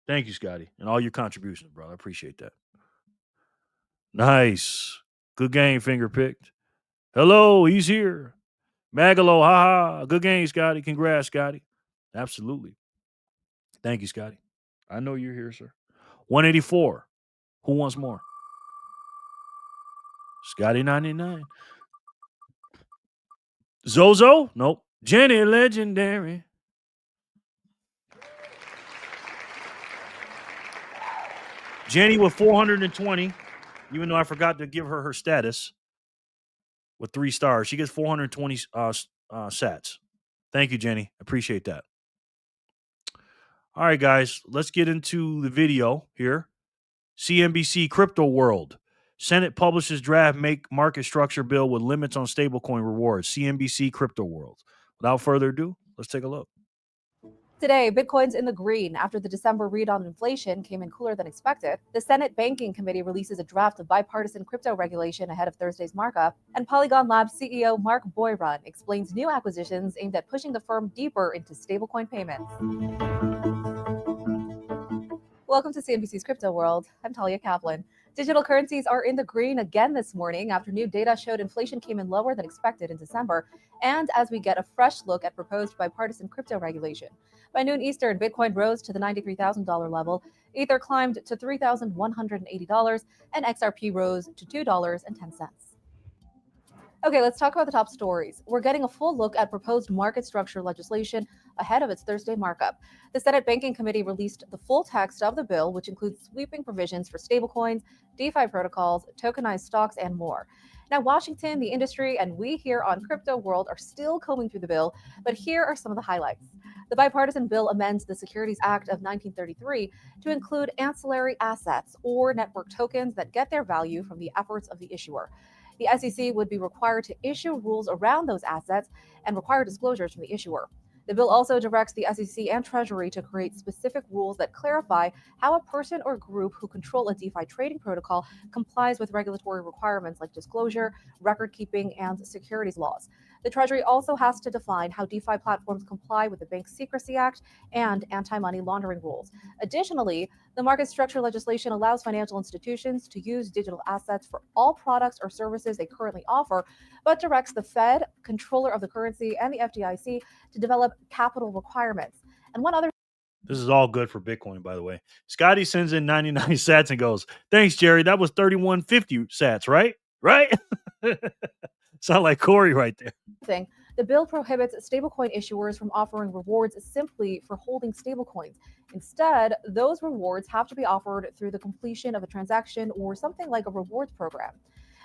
Thank you, Scotty, and all your contributions, bro. I appreciate that. Nice. Good game, finger picked. Hello, he's here. Magalo, haha. Good game, Scotty. Congrats, Scotty. Absolutely. Thank you, Scotty. I know you're here, sir. 184. Who wants more? Scotty 99. Zozo? Nope. Jenny Legendary. Jenny with 420, even though I forgot to give her status with 3 stars. She gets 420 sats. Thank you, Jenny. Appreciate that. All right, guys, let's get into the video here. CNBC Crypto World. Senate publishes draft make market structure bill with limits on stablecoin rewards. CNBC Crypto World. Without further ado, let's take a look. Today, Bitcoin's in the green after the December read on inflation came in cooler than expected. The Senate Banking Committee releases a draft of bipartisan crypto regulation ahead of Thursday's markup, and Polygon Labs CEO Mark Boyrun explains new acquisitions aimed at pushing the firm deeper into stablecoin payments. Welcome to CNBC's Crypto World. I'm Talia Kaplan. Digital currencies are in the green again this morning after new data showed inflation came in lower than expected in December, and as we get a fresh look at proposed bipartisan crypto regulation. By noon Eastern, Bitcoin rose to the $93,000 level, Ether climbed to $3,180, and XRP rose to $2.10. Okay, let's talk about the top stories. We're getting a full look at proposed market structure legislation ahead of its Thursday markup. The Senate Banking Committee released the full text of the bill, which includes sweeping provisions for stablecoins, DeFi protocols, tokenized stocks, and more. Now, Washington, the industry, and we here on Crypto World are still combing through the bill, but here are some of the highlights. The bipartisan bill amends the Securities Act of 1933 to include ancillary assets or network tokens that get their value from the efforts of the issuer. The SEC would be required to issue rules around those assets and require disclosures from the issuer. The bill also directs the SEC and Treasury to create specific rules that clarify how a person or group who control a DeFi trading protocol complies with regulatory requirements like disclosure, record keeping, and securities laws. The Treasury also has to define how DeFi platforms comply with the Bank Secrecy Act and anti-money laundering rules. Additionally, the market structure legislation allows financial institutions to use digital assets for all products or services they currently offer, but directs the Fed, controller of the currency, and the FDIC to develop capital requirements. And one other. This is all good for Bitcoin, by the way. Scotty sends in 99 sats and goes, "Thanks, Jerry. That was 3150 sats, right? Right?" Sound like Corey right there. Thing. The bill prohibits stablecoin issuers from offering rewards simply for holding stablecoins. Instead, those rewards have to be offered through the completion of a transaction or something like a rewards program.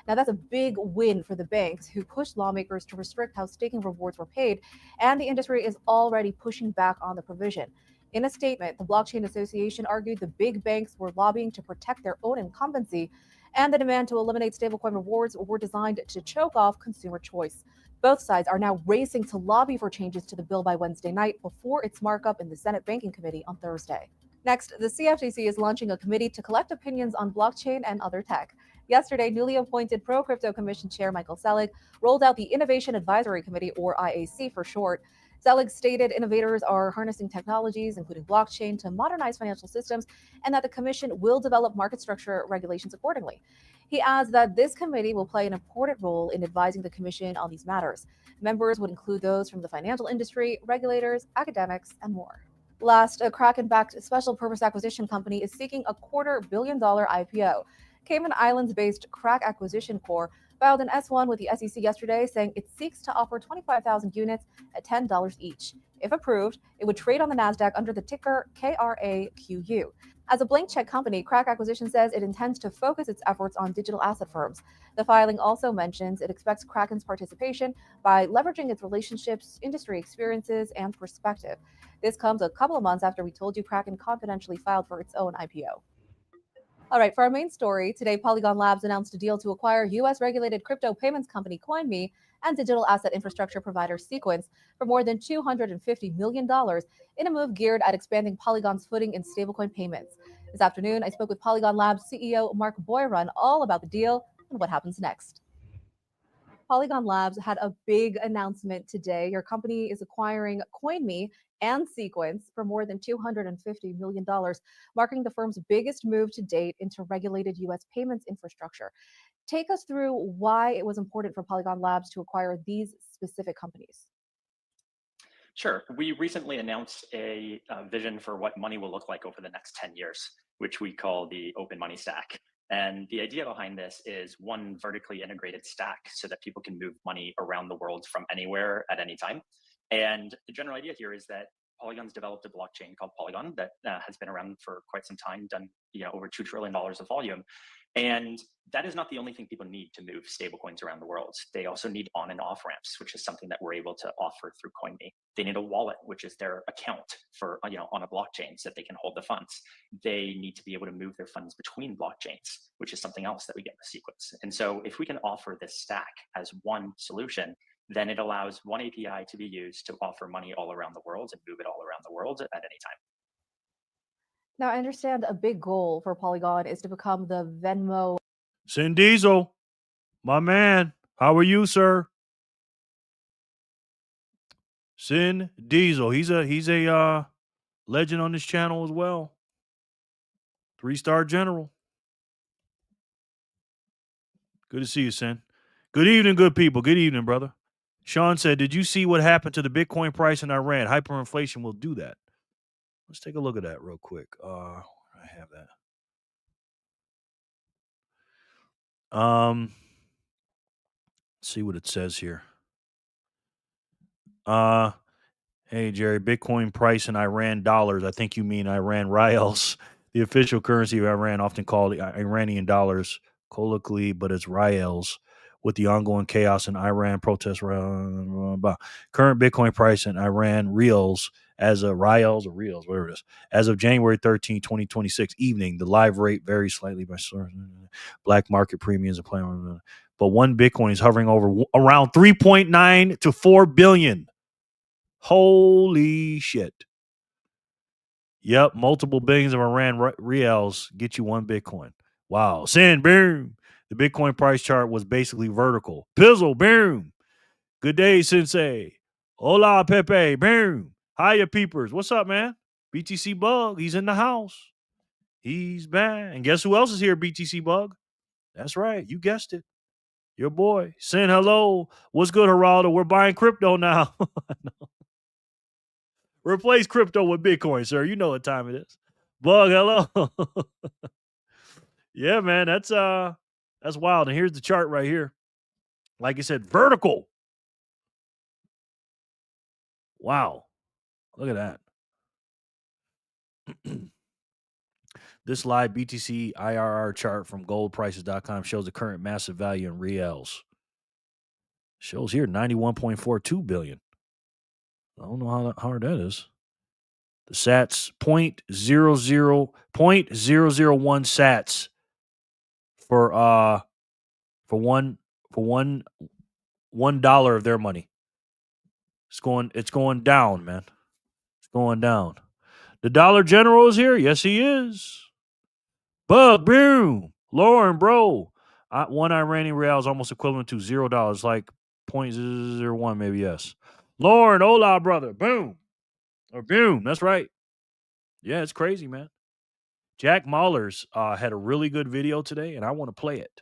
Now, that's a big win for the banks who pushed lawmakers to restrict how staking rewards were paid, and the industry is already pushing back on the provision. In a statement, the Blockchain Association argued the big banks were lobbying to protect their own incumbency, and the demand to eliminate stablecoin rewards were designed to choke off consumer choice. Both sides are now racing to lobby for changes to the bill by Wednesday night before its markup in the Senate Banking Committee on Thursday. Next, the CFTC is launching a committee to collect opinions on blockchain and other tech. Yesterday, newly appointed Pro-Crypto Commission Chair Michael Selig rolled out the Innovation Advisory Committee, or IAC for short. Selig stated innovators are harnessing technologies, including blockchain, to modernize financial systems, and that the commission will develop market structure regulations accordingly. He adds that this committee will play an important role in advising the commission on these matters. Members would include those from the financial industry, regulators, academics, and more. Last, a Kraken-backed special purpose acquisition company is seeking a $250 million IPO. Cayman Islands-based Crack Acquisition Corp filed an S-1 with the SEC yesterday, saying it seeks to offer 25,000 units at $10 each. If approved, it would trade on the NASDAQ under the ticker KRAQU. As a blank check company, Crack Acquisition says it intends to focus its efforts on digital asset firms. The filing also mentions it expects Kraken's participation by leveraging its relationships, industry experiences, and perspective. This comes a couple of months after we told you Kraken confidentially filed for its own IPO. All right, for our main story, today Polygon Labs announced a deal to acquire U.S. regulated crypto payments company CoinMe and digital asset infrastructure provider Sequence for more than $250 million in a move geared at expanding Polygon's footing in stablecoin payments. This afternoon, I spoke with Polygon Labs CEO Mark Boyron all about the deal and what happens next. Polygon Labs had a big announcement today. Your company is acquiring CoinMe and Sequence for more than $250 million, marking the firm's biggest move to date into regulated U.S. payments infrastructure. Take us through why it was important for Polygon Labs to acquire these specific companies. Sure. We recently announced a vision for what money will look like over the next 10 years, which we call the open money stack. And the idea behind this is one vertically integrated stack so that people can move money around the world from anywhere at any time. And the general idea here is that Polygon's developed a blockchain called Polygon that has been around for quite some time, done over $2 trillion of volume. And that is not the only thing people need to move stablecoins around the world. They also need on and off ramps, which is something that we're able to offer through CoinMe. They need a wallet, which is their account for on a blockchain so that they can hold the funds. They need to be able to move their funds between blockchains, which is something else that we get with Sequence. And so if we can offer this stack as one solution, then it allows one API to be used to offer money all around the world and move it all around the world at any time. Now, I understand a big goal for Polygon is to become the Venmo. Sin Diesel, my man, how are you, sir? Sin Diesel, he's a legend on this channel as well. 3-star general. Good to see you, Sin. Good evening, good people. Good evening, brother. Sean said, did you see what happened to the Bitcoin price in Iran? Hyperinflation will do that. Let's take a look at that real quick. I have that. Let's see what it says here. Hey, Jerry, Bitcoin price in Iran dollars. I think you mean Iran rials, the official currency of Iran, often called the Iranian dollars colloquially, but it's rials. With the ongoing chaos in Iran protests, current Bitcoin price in Iran reals as of rials or reals, whatever it is, as of January 13, 2026 evening, the live rate varies slightly by source. Black market premiums are playing, but one Bitcoin is hovering over around 3.9 to 4 billion. Holy shit. Yep, multiple billions of Iran reals get you one Bitcoin. Wow. Sin, boom. The Bitcoin price chart was basically vertical. Pizzle, boom. Good day, Sensei. Hola, Pepe, boom. Hiya, peepers. What's up, man? BTC Bug, he's in the house. He's back. And guess who else is here, BTC Bug? That's right. You guessed it. Your boy. Sin, hello. What's good, Geraldo? We're buying crypto now. Replace crypto with Bitcoin, sir. You know what time it is. Bug, hello. Yeah, man, that's wild. And here's the chart right here. Like I said, vertical. Wow. Look at that. This live BTC IRR chart from goldprices.com shows the current massive value in reals. Shows here 91.42 billion. I don't know how hard that is. The sats 0.001 sats for $1 of their money. It's going down, man. It's going down. The Dollar General is here. Yes, he is. Bug, boom. Lauren, bro. One Iranian real is almost equivalent to $0, like 0.001, maybe, yes. Lauren, hola, brother. Boom. Or boom. That's right. Yeah, it's crazy, man. Jack Mahler's had a really good video today, and I want to play it.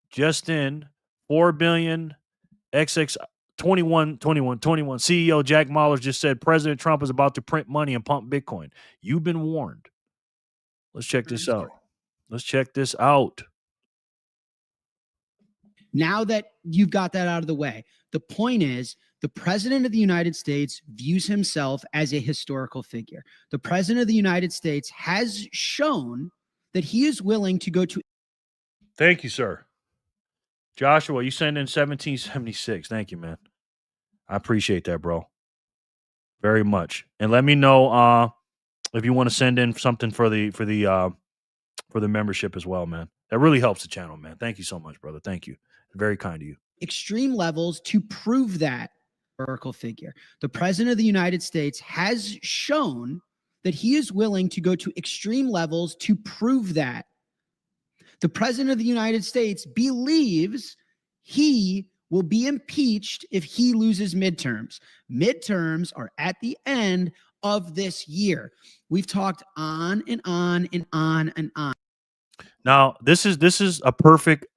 Just in 4 billion XX 21 CEO Jack Mahler just said President Trump is about to print money and pump Bitcoin. You've been warned. Let's check this out. Let's check this out. Now that you've got that out of the way, the point is the president of the United States views himself as a historical figure. The president of the United States has shown that he is willing to go to. Thank you, sir. Joshua, you sent in 1776. Thank you, man. I appreciate that, bro. Very much. And let me know if you want to send in something for the membership as well, man. That really helps the channel, man. Thank you so much, brother. Thank you. Very kind of you. Extreme levels to prove that historical figure. The president of the United States has shown that he is willing to go to extreme levels to prove that. The president of the United States believes he will be impeached if he loses midterms. Midterms are at the end of this year. We've talked on and on and on and on. Now, this is a perfect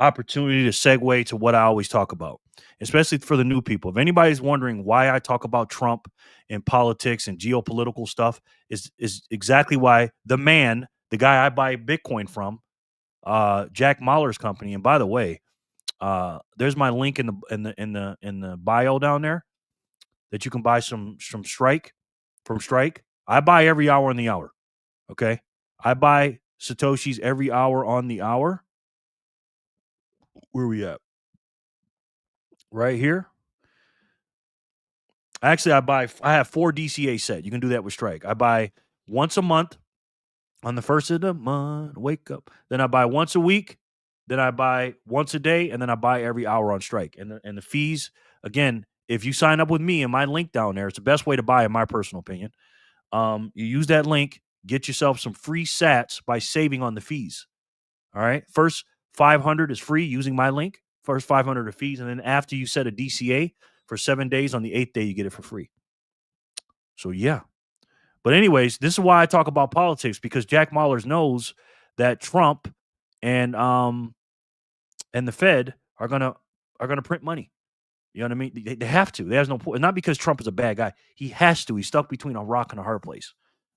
opportunity to segue to what I always talk about, especially for the new people. If anybody's wondering why I talk about Trump and politics and geopolitical stuff, is exactly why the guy I buy Bitcoin from, Jack Mahler's company. And by the way, there's my link in the bio down there that you can buy some Strike from Strike. I buy every hour on the hour. Okay, I buy Satoshis every hour on the hour. Where are we at? Right here. Actually, I have 4 DCA set. You can do that with Strike. I buy once a month on the first of the month. Wake up. Then I buy once a week. Then I buy once a day, and then I buy every hour on Strike. And the fees, again, if you sign up with me and my link down there, it's the best way to buy, in my personal opinion. You use that link, get yourself some free sats by saving on the fees. All right. First 500 is free using my link. First 500 are fees, and then after you set a DCA for 7 days, on the 8th day you get it for free. So yeah. But anyways, this is why I talk about politics, because Jack Mahler knows that Trump and the Fed are gonna print money. You know what I mean? They have to. There's no point. Not because Trump is a bad guy. He has to. He's stuck between a rock and a hard place.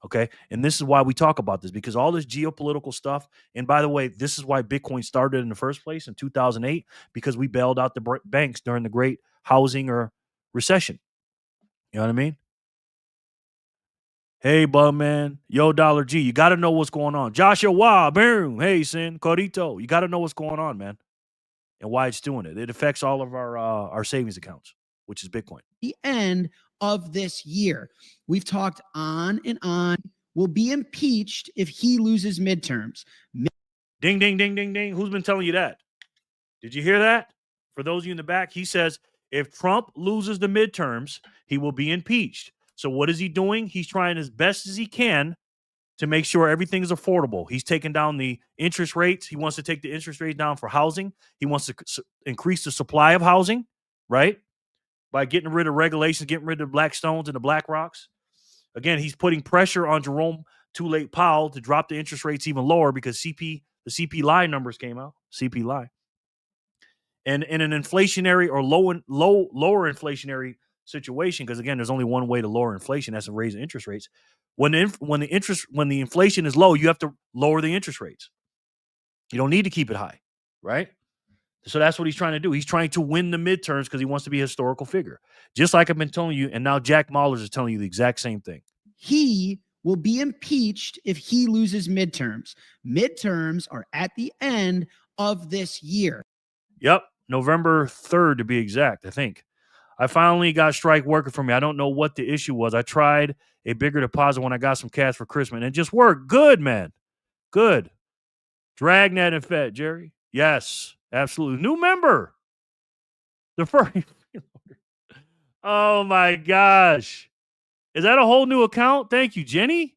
Okay. And this is why we talk about this, because all this geopolitical stuff. And by the way, this is why Bitcoin started in the first place in 2008, because we bailed out the banks during the great housing or recession. You know what I mean? Hey, bud, man. Yo, Dollar G. You got to know what's going on. Joshua, boom. Hey, Sin, Corito. You got to know what's going on, man, and why it's doing it. It affects all of our savings accounts, which is Bitcoin. The end of this year. We've talked on and on. Will be impeached if he loses midterms. Ding, ding, ding, ding, ding. Who's been telling you that? Did you hear that? For those of you in the back, he says if Trump loses the midterms, he will be impeached. So what is he doing? He's trying as best as he can to make sure everything is affordable. He's taking down the interest rates. He wants to take the interest rate down for housing. He wants to increase the supply of housing, right? By getting rid of regulations, getting rid of the Blackstones and the BlackRocks. Again, he's putting pressure on Jerome Too Late Powell to drop the interest rates even lower, because the CPI numbers came out. CPI. And in an inflationary or lower inflationary situation, because again, there's only one way to lower inflation, that's to raise the interest rates. When the inflation is low, you have to lower the interest rates. You don't need to keep it high, right? So that's what he's trying to do. He's trying to win the midterms because he wants to be a historical figure. Just like I've been telling you, and now Jack Mahler is telling you the exact same thing. He will be impeached if he loses midterms. Midterms are at the end of this year. Yep, November 3rd to be exact, I think. I finally got Strike working for me. I don't know what the issue was. I tried a bigger deposit when I got some cash for Christmas, and it just worked. Good, man. Good. Dragnet and Fed, Jerry. Yes, absolutely. New member. The first. Oh my gosh. Is that a whole new account? Thank you, Jenny.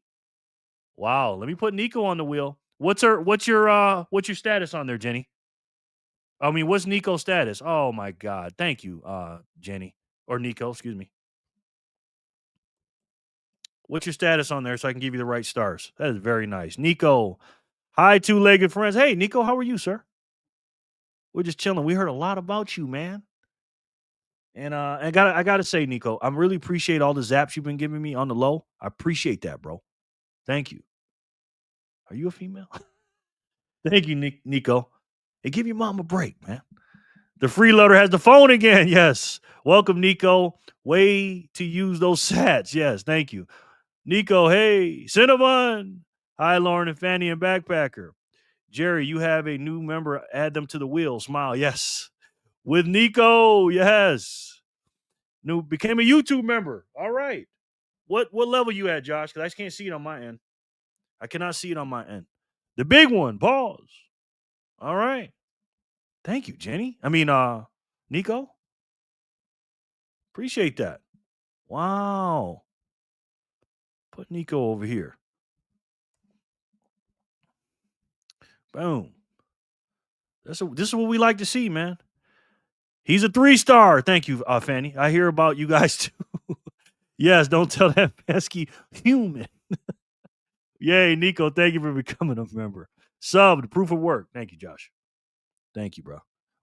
Wow. Let me put Nico on the wheel. What's your status on there, Jenny? I mean, what's Nico's status? Oh my God. Thank you, Jenny. Or Nico, excuse me. What's your status on there so I can give you the right stars? That is very nice. Nico. Hi, two-legged friends. Hey, Nico, how are you, sir? We're just chilling. We heard a lot about you, man. And I gotta say, Nico, I really appreciate all the zaps you've been giving me on the low. I appreciate that, bro. Thank you. Are you a female? Thank you, Nico. Hey, give your mom a break, man. The freeloader has the phone again. Yes. Welcome, Nico. Way to use those sats. Yes, thank you. Nico, hey, Cinnabon. Hi, Lauren and Fanny and Backpacker. Jerry, you have a new member. Add them to the wheel. Smile. Yes. With Nico. Yes. Became a YouTube member. All right. What level you at, Josh? Because I can't see it on my end. I cannot see it on my end. The big one. Pause. All right. Thank you, Jenny. I mean, Nico. Appreciate that. Wow. Put Nico over here. Boom. This is what we like to see, man. He's a 3-star. Thank you, Fanny. I hear about you guys too. Yes, don't tell that pesky human. Yay, Nico. Thank you for becoming a member. Sub, the proof of work. Thank you, Josh. Thank you, bro.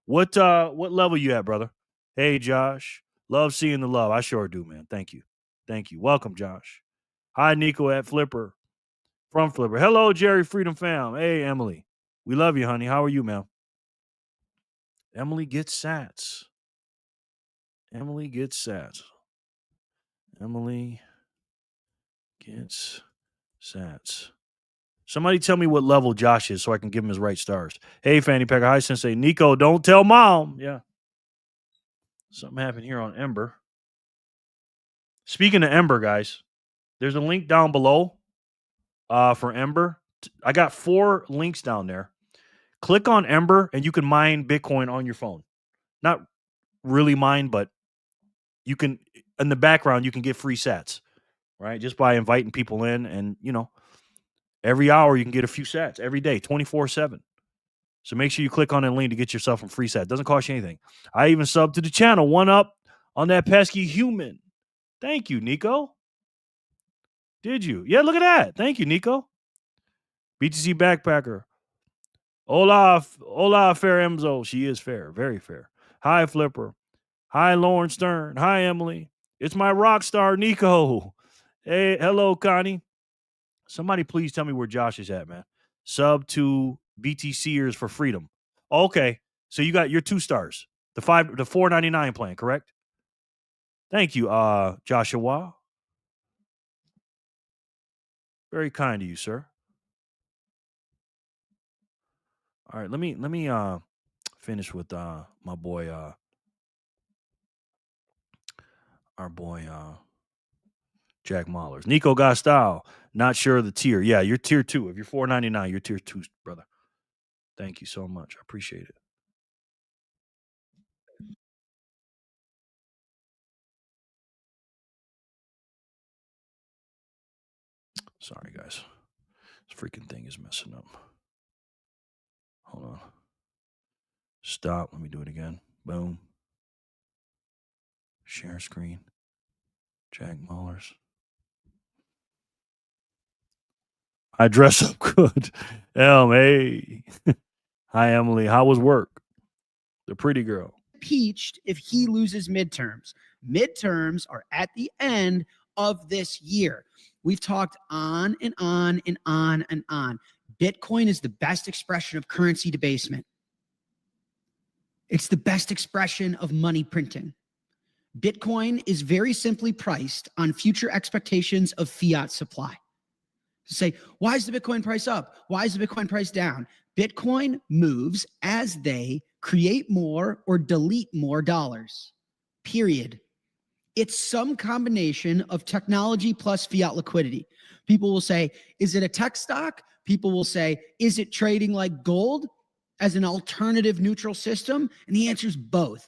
What level you at, brother? Hey, Josh. Love seeing the love. I sure do, man. Thank you. Thank you. Welcome, Josh. Hi, Nico at Flipper. From Flipper. Hello, Jerry Freedom fam. Hey, Emily. We love you, honey. How are you, man? Emily gets sats. Emily gets sats. Emily gets sats. Somebody tell me what level Josh is so I can give him his right stars. Hey, Fanny Packer. Hi, Sensei. Nico, don't tell mom. Yeah. Something happened here on Ember. Speaking of Ember, guys, there's a link down below for Ember. I got 4 links down there. Click on Ember and you can mine Bitcoin on your phone. Not really mine, but you can, in the background, you can get free sats, right? Just by inviting people in and, every hour you can get a few sats every day, 24/7. So make sure you click on that link to get yourself some free sats. Doesn't cost you anything. I even subbed to the channel. 1 up on that pesky human. Thank you, Nico. Did you? Yeah, look at that. Thank you, Nico. BTC Backpacker. Hola, fair Emzo. She is fair. Very fair. Hi, Flipper. Hi, Lauren Stern. Hi, Emily. It's my rock star, Nico. Hey, hello, Connie. Somebody please tell me where Josh is at, man. Sub to BTCers for freedom. Okay. So you got your 2 stars. The $4.99 plan, correct? Thank you, Joshua. Very kind of you, sir. All right, let me finish with my boy our boy Jack Mahlers. Nico got style. Not sure of the tier. Yeah, you're tier 2. If you're $4.99, you're tier 2, brother. Thank you so much. I appreciate it. Sorry, guys. This freaking thing is messing up. Hold on. Stop. Let me do it again. Boom. Share screen. Jack Mahlers. I dress up good. Hey. Hi, Emily. How was work? The pretty girl. Impeached if he loses midterms. Midterms are at the end of this year. We've talked on and on and on and on. Bitcoin is the best expression of currency debasement. It's the best expression of money printing. Bitcoin is very simply priced on future expectations of fiat supply. To say, why is the Bitcoin price up? Why is the Bitcoin price down? Bitcoin moves as they create more or delete more dollars, period. It's some combination of technology plus fiat liquidity. People will say, is it a tech stock? People will say, is it trading like gold as an alternative neutral system? And the answer is both.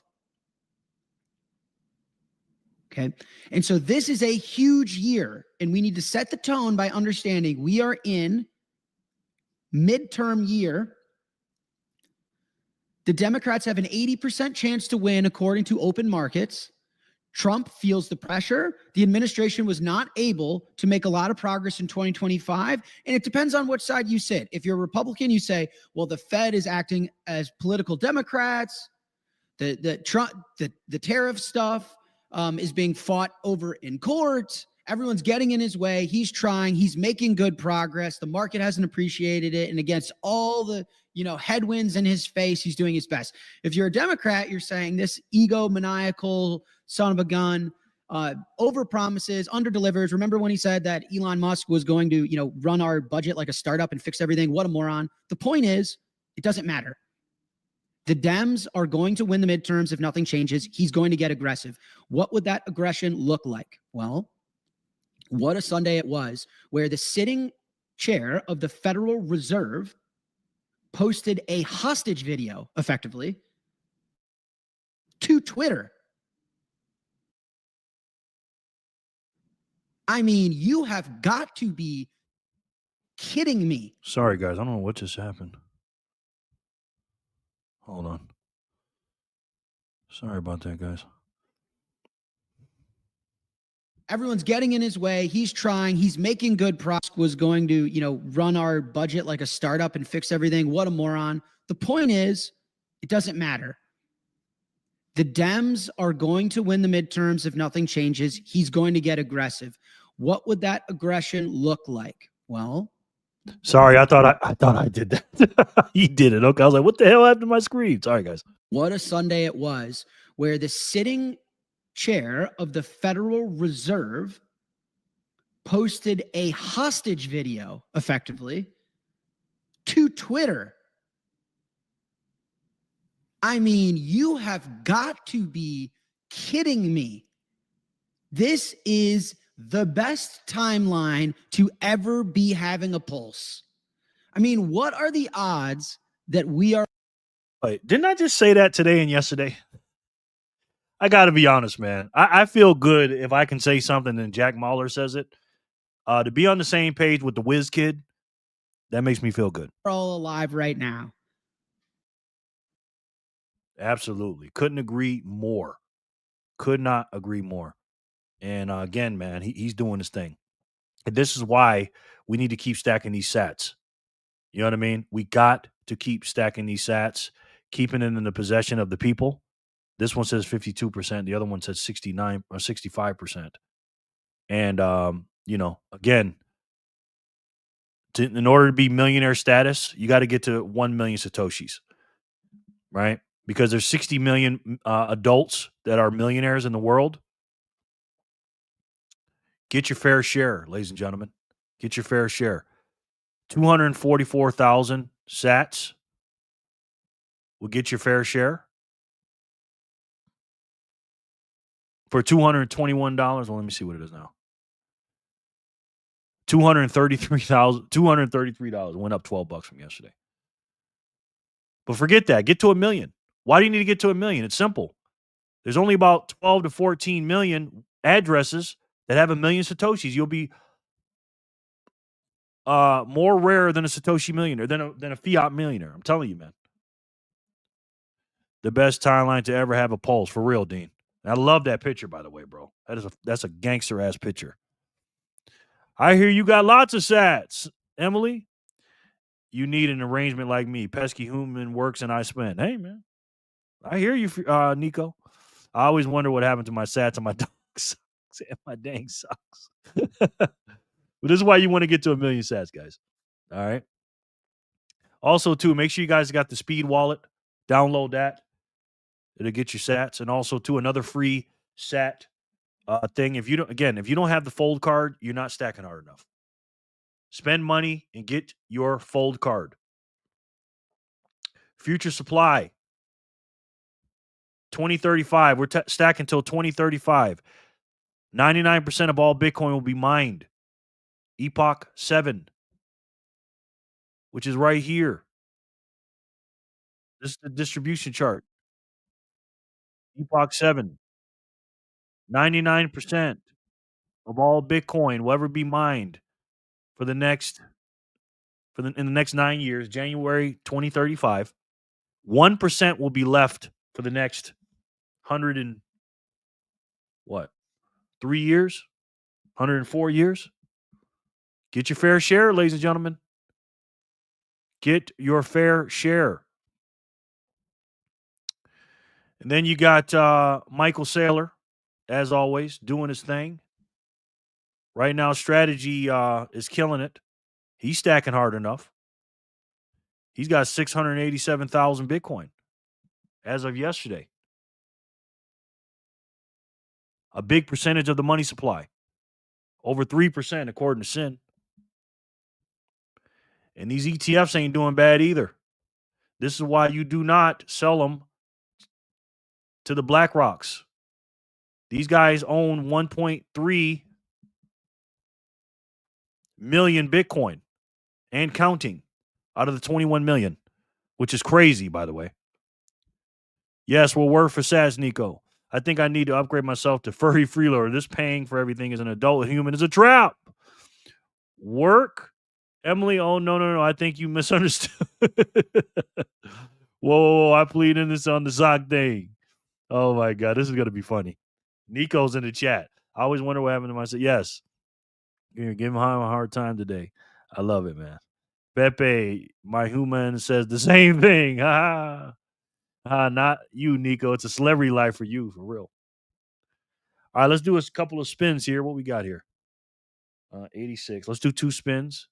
Okay. And so this is a huge year, and we need to set the tone by understanding we are in midterm year. The Democrats have an 80% chance to win according to open markets. Trump feels the pressure. The administration was not able to make a lot of progress in 2025. And it depends on which side you sit. If you're a Republican, you say, well, the Fed is acting as political Democrats. The tariff stuff is being fought over in court. Everyone's getting in his way. He's trying. He's making good progress. The market hasn't appreciated it. And against all the, headwinds in his face, he's doing his best. If you're a Democrat, you're saying this egomaniacal son of a gun over-promises, under-delivers. Remember when he said that Elon Musk was going to, run our budget like a startup and fix everything? What a moron. The point is, it doesn't matter. The Dems are going to win the midterms if nothing changes. He's going to get aggressive. What would that aggression look like? Well, What a Sunday it was, where the sitting chair of the Federal Reserve posted a hostage video, effectively, to Twitter. I mean, you have got to be kidding me. Sorry, guys. I don't know what just happened. Hold on. Sorry about that, guys. Everyone's getting in his way. He's trying. He's making good progress. Was going to, run our budget like a startup and fix everything. What a moron. The point is, it doesn't matter. The Dems are going to win the midterms if nothing changes. He's going to get aggressive. What would that aggression look like? Well, sorry, I thought I did that. He did it. Okay, I was like, what the hell happened to my screen? Sorry, guys. What a Sunday it was, where the sitting chair of the Federal Reserve posted a hostage video, effectively, to Twitter. I mean, you have got to be kidding me. This is the best timeline to ever be having a pulse. I mean, what are the odds that we are? Wait, didn't I just say that today and yesterday? I got to be honest, man. I feel good if I can say something and Jack Mahler says it. To be on the same page with the Whiz Kid, that makes me feel good. All alive right now. Absolutely. Couldn't agree more. Could not agree more. And again, man, he's doing his thing. And this is why we need to keep stacking these sats. You know what I mean? We got to keep stacking these sats, keeping it in the possession of the people. This one says 52%. The other one says 69 or 65%. And, again, in order to be millionaire status, you got to get to 1 million Satoshis, right? Because there's 60 million adults that are millionaires in the world. Get your fair share, ladies and gentlemen. Get your fair share. 244,000 sats will get your fair share. For $221, well, let me see what it is now. $233 went up $12 from yesterday. But forget that. Get to 1 million. Why do you need to get to 1 million? It's simple. There's only about 12 to 14 million addresses that have 1 million Satoshis. You'll be more rare than a Satoshi millionaire, than a fiat millionaire. I'm telling you, man. The best timeline to ever have a pulse. For real, Dean. And I love that picture, by the way, bro. That's a gangster ass picture. I hear you got lots of sats, Emily. You need an arrangement like me. Pesky human works and I spend. Hey, man. I hear you, Nico. I always wonder what happened to my sats and my dog socks and my dang socks. But this is why you want to get to 1 million sats, guys. All right. Also, too, make sure you guys got the Speed Wallet. Download that. It'll get your sats. And also, too, another free sat thing. If you don't have the fold card, you're not stacking hard enough. Spend money and get your fold card. Future supply. 2035. We're stacking until 2035. 99% of all Bitcoin will be mined. Epoch 7, which is right here. This is the distribution chart. Epoch 7. 99% of all Bitcoin will ever be mined in the next 9 years, January 2035. 1% will be left for the next 3 years? 104 years? Get your fair share, ladies and gentlemen. Get your fair share. And then you got Michael Saylor, as always, doing his thing. Right now, Strategy is killing it. He's stacking hard enough. He's got 687,000 Bitcoin as of yesterday. A big percentage of the money supply. Over 3%, according to Sin. And these ETFs ain't doing bad either. This is why you do not sell them to the BlackRocks. These guys own 1.3 million Bitcoin and counting out of the 21 million, which is crazy, by the way. Yes, we'll work for SAS, Nico. I think I need to upgrade myself to furry freeloader. This paying for everything as an adult human is a trap. Work? Emily, oh, no. I think you misunderstood. Whoa, I plead in this on the sock thing. Oh, my God. This is going to be funny. Nico's in the chat. I always wonder what happened to myself. Yes. You're giving him a hard time today. I love it, man. Pepe, my human, says the same thing. Not you, Nico. It's a celebrity life for you, for real. All right, let's do a couple of spins here. What we got here? 86. Let's do 2 spins.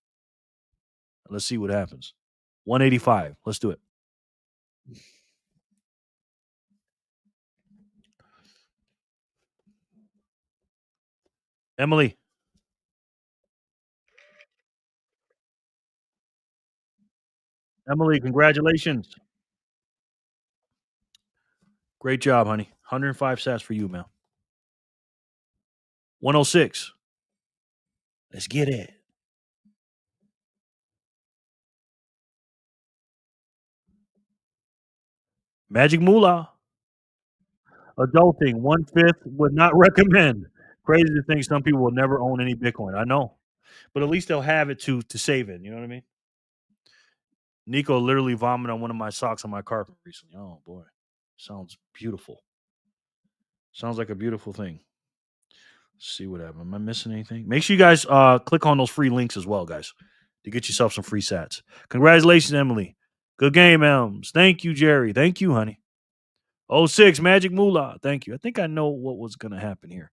Let's see what happens. 185. Let's do it. Emily. Emily, congratulations. Great job, honey. 105 sats for you, man. 106. Let's get it. Magic Moolah. Adulting, 1/5 would not recommend. Crazy to think some people will never own any Bitcoin. I know. But at least they'll have it to save it. You know what I mean? Nico literally vomited on one of my socks on my carpet recently. Oh, boy. Sounds beautiful. Sounds like a beautiful thing. Let's see what happened. Am I missing anything? Make sure you guys click on those free links as well, guys, to get yourself some free sats. Congratulations, Emily. Good game, Elms. Thank you, Jerry. Thank you, honey. 06, Magic Moolah. Thank you. I think I know what was going to happen here.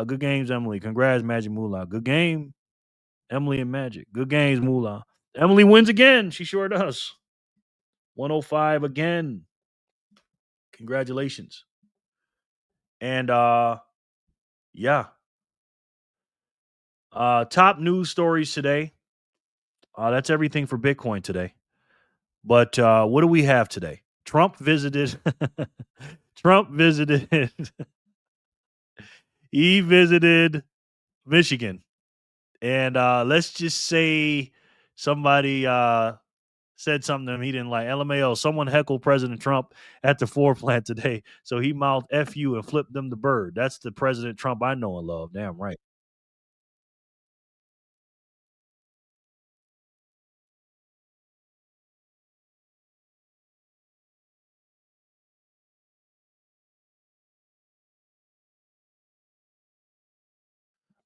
Good games, Emily. Congrats, Magic Moolah. Good game, Emily and Magic. Good games, Moolah. Emily wins again. She sure does. 105 again. Congratulations. And yeah. Top news stories today. That's everything for Bitcoin today. But what do we have today? Trump visited. He visited Michigan. And let's just say somebody said something to him he didn't like. LMAO, someone heckled President Trump at the Ford plant today. So he mouthed F you and flipped them the bird. That's the President Trump I know and love. Damn right.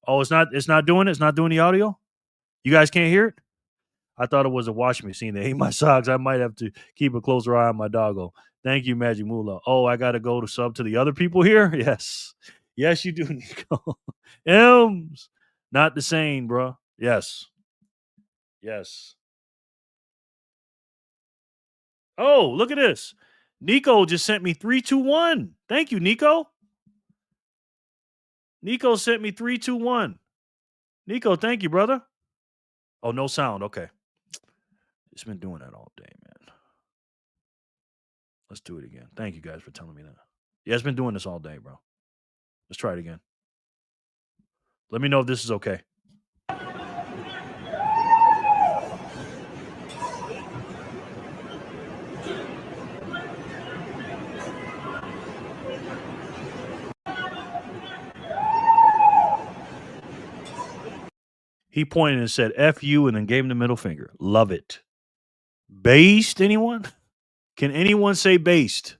Oh, it's not doing it? It's not doing the audio? You guys can't hear it? I thought it was a washing machine that ate my socks. I might have to keep a closer eye on my doggo. Thank you, Magic Moolah. Oh, I got to go to sub to the other people here? Yes. Yes, you do, Nico. M's. Not the same, bro. Yes. Yes. Oh, look at this. Nico just sent me 321. Thank you, Nico. Nico sent me 321. Nico, thank you, brother. Oh, no sound. Okay. It's been doing that all day, man. Let's do it again. Thank you guys for telling me that. Yeah, it's been doing this all day, bro. Let's try it again. Let me know if this is okay. He pointed and said, F you, and then gave him the middle finger. Love it. Based, anyone? Can anyone say based?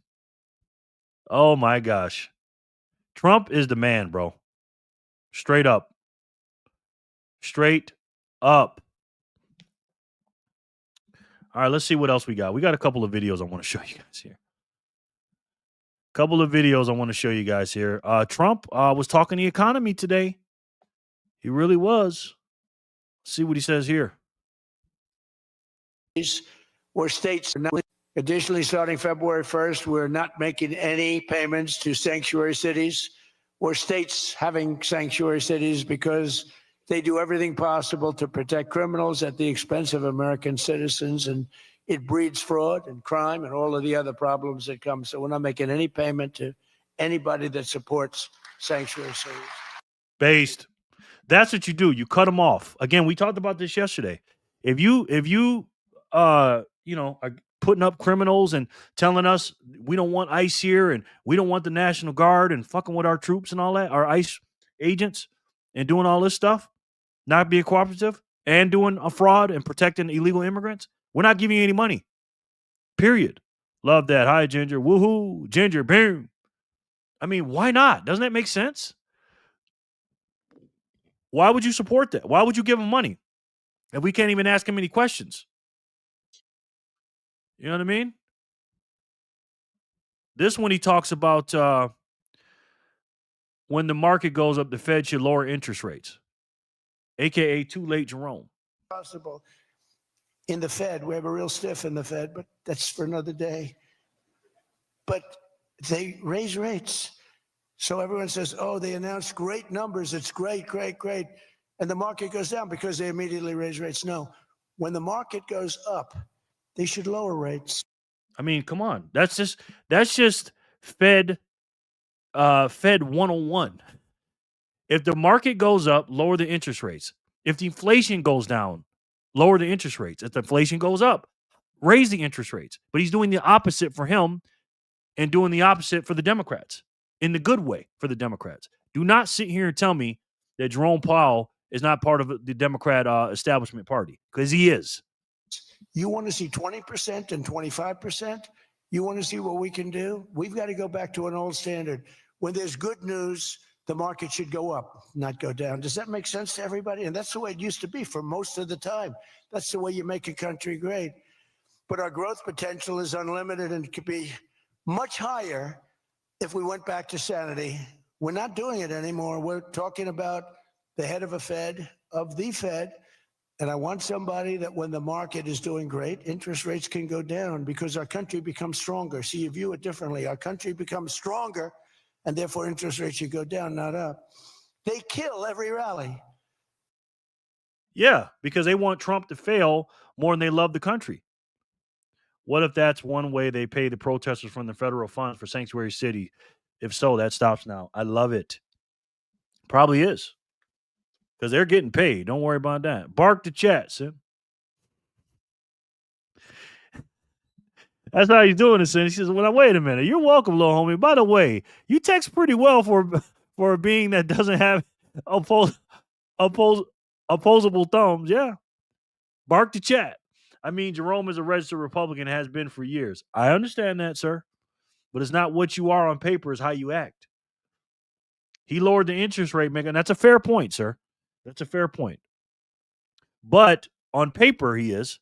Oh, my gosh. Trump is the man, bro. Straight up. Straight up. All right, let's see what else we got. We got a couple of videos I want to show you guys here. Trump was talking the economy today. He really was. Let's see what he says here. Where states are not. Additionally, starting February 1st, we're not making any payments to sanctuary cities or states having sanctuary cities because they do everything possible to protect criminals at the expense of American citizens, and it breeds fraud and crime and all of the other problems that come. So we're not making any payment to anybody that supports sanctuary cities. Based. That's what you do. You cut them off. Again, we talked about this yesterday. If you are putting up criminals and telling us we don't want ICE here and we don't want the National Guard and fucking with our troops and all that, our ICE agents, and doing all this stuff, not being cooperative and doing a fraud and protecting illegal immigrants, we're not giving you any money. Period. Love that. Hi, Ginger. Woohoo. Ginger. Boom. I mean, why not? Doesn't that make sense? Why would you support that? Why would you give him money if we can't even ask him any questions? You know what I mean? This one he talks about when the market goes up, the Fed should lower interest rates, a.k.a. too late, Jerome. Possible. In the Fed, we have a real stiff in the Fed, but that's for another day. But they raise rates. So everyone says, oh, they announced great numbers. It's great, great, great. And the market goes down because they immediately raise rates. No, when the market goes up, they should lower rates. I mean, come on. That's just Fed 101. If the market goes up, lower the interest rates. If the inflation goes down, lower the interest rates. If the inflation goes up, raise the interest rates. But he's doing the opposite for him and doing the opposite for the Democrats, in the good way for the Democrats. Do not sit here and tell me that Jerome Powell is not part of the Democrat establishment party, because he is. You want to see 20% and 25%? You want to see what we can do? We've got to go back to an old standard. When there's good news, the market should go up, not go down. Does that make sense to everybody? And that's the way it used to be for most of the time. That's the way you make a country great. But our growth potential is unlimited and could be much higher if we went back to sanity. We're not doing it anymore. We're talking about the head of the Fed, and I want somebody that when the market is doing great, interest rates can go down because our country becomes stronger. See, you view it differently. Our country becomes stronger, and therefore interest rates should go down, not up. They kill every rally. Yeah, because they want Trump to fail more than they love the country. What if that's one way they pay the protesters from the federal funds for Sanctuary City? If so, that stops now. I love it. Probably is. Because they're getting paid. Don't worry about that. Bark the chat, son. That's how he's doing it, son. He says, well, wait a minute. You're welcome, little homie. By the way, you text pretty well for a being that doesn't have opposable thumbs. Yeah. Bark the chat. I mean, Jerome is a registered Republican, has been for years. I understand that, sir. But it's not what you are on paper, it's how you act. He lowered the interest rate, Megan. That's a fair point, sir. That's a fair point. But on paper, he is.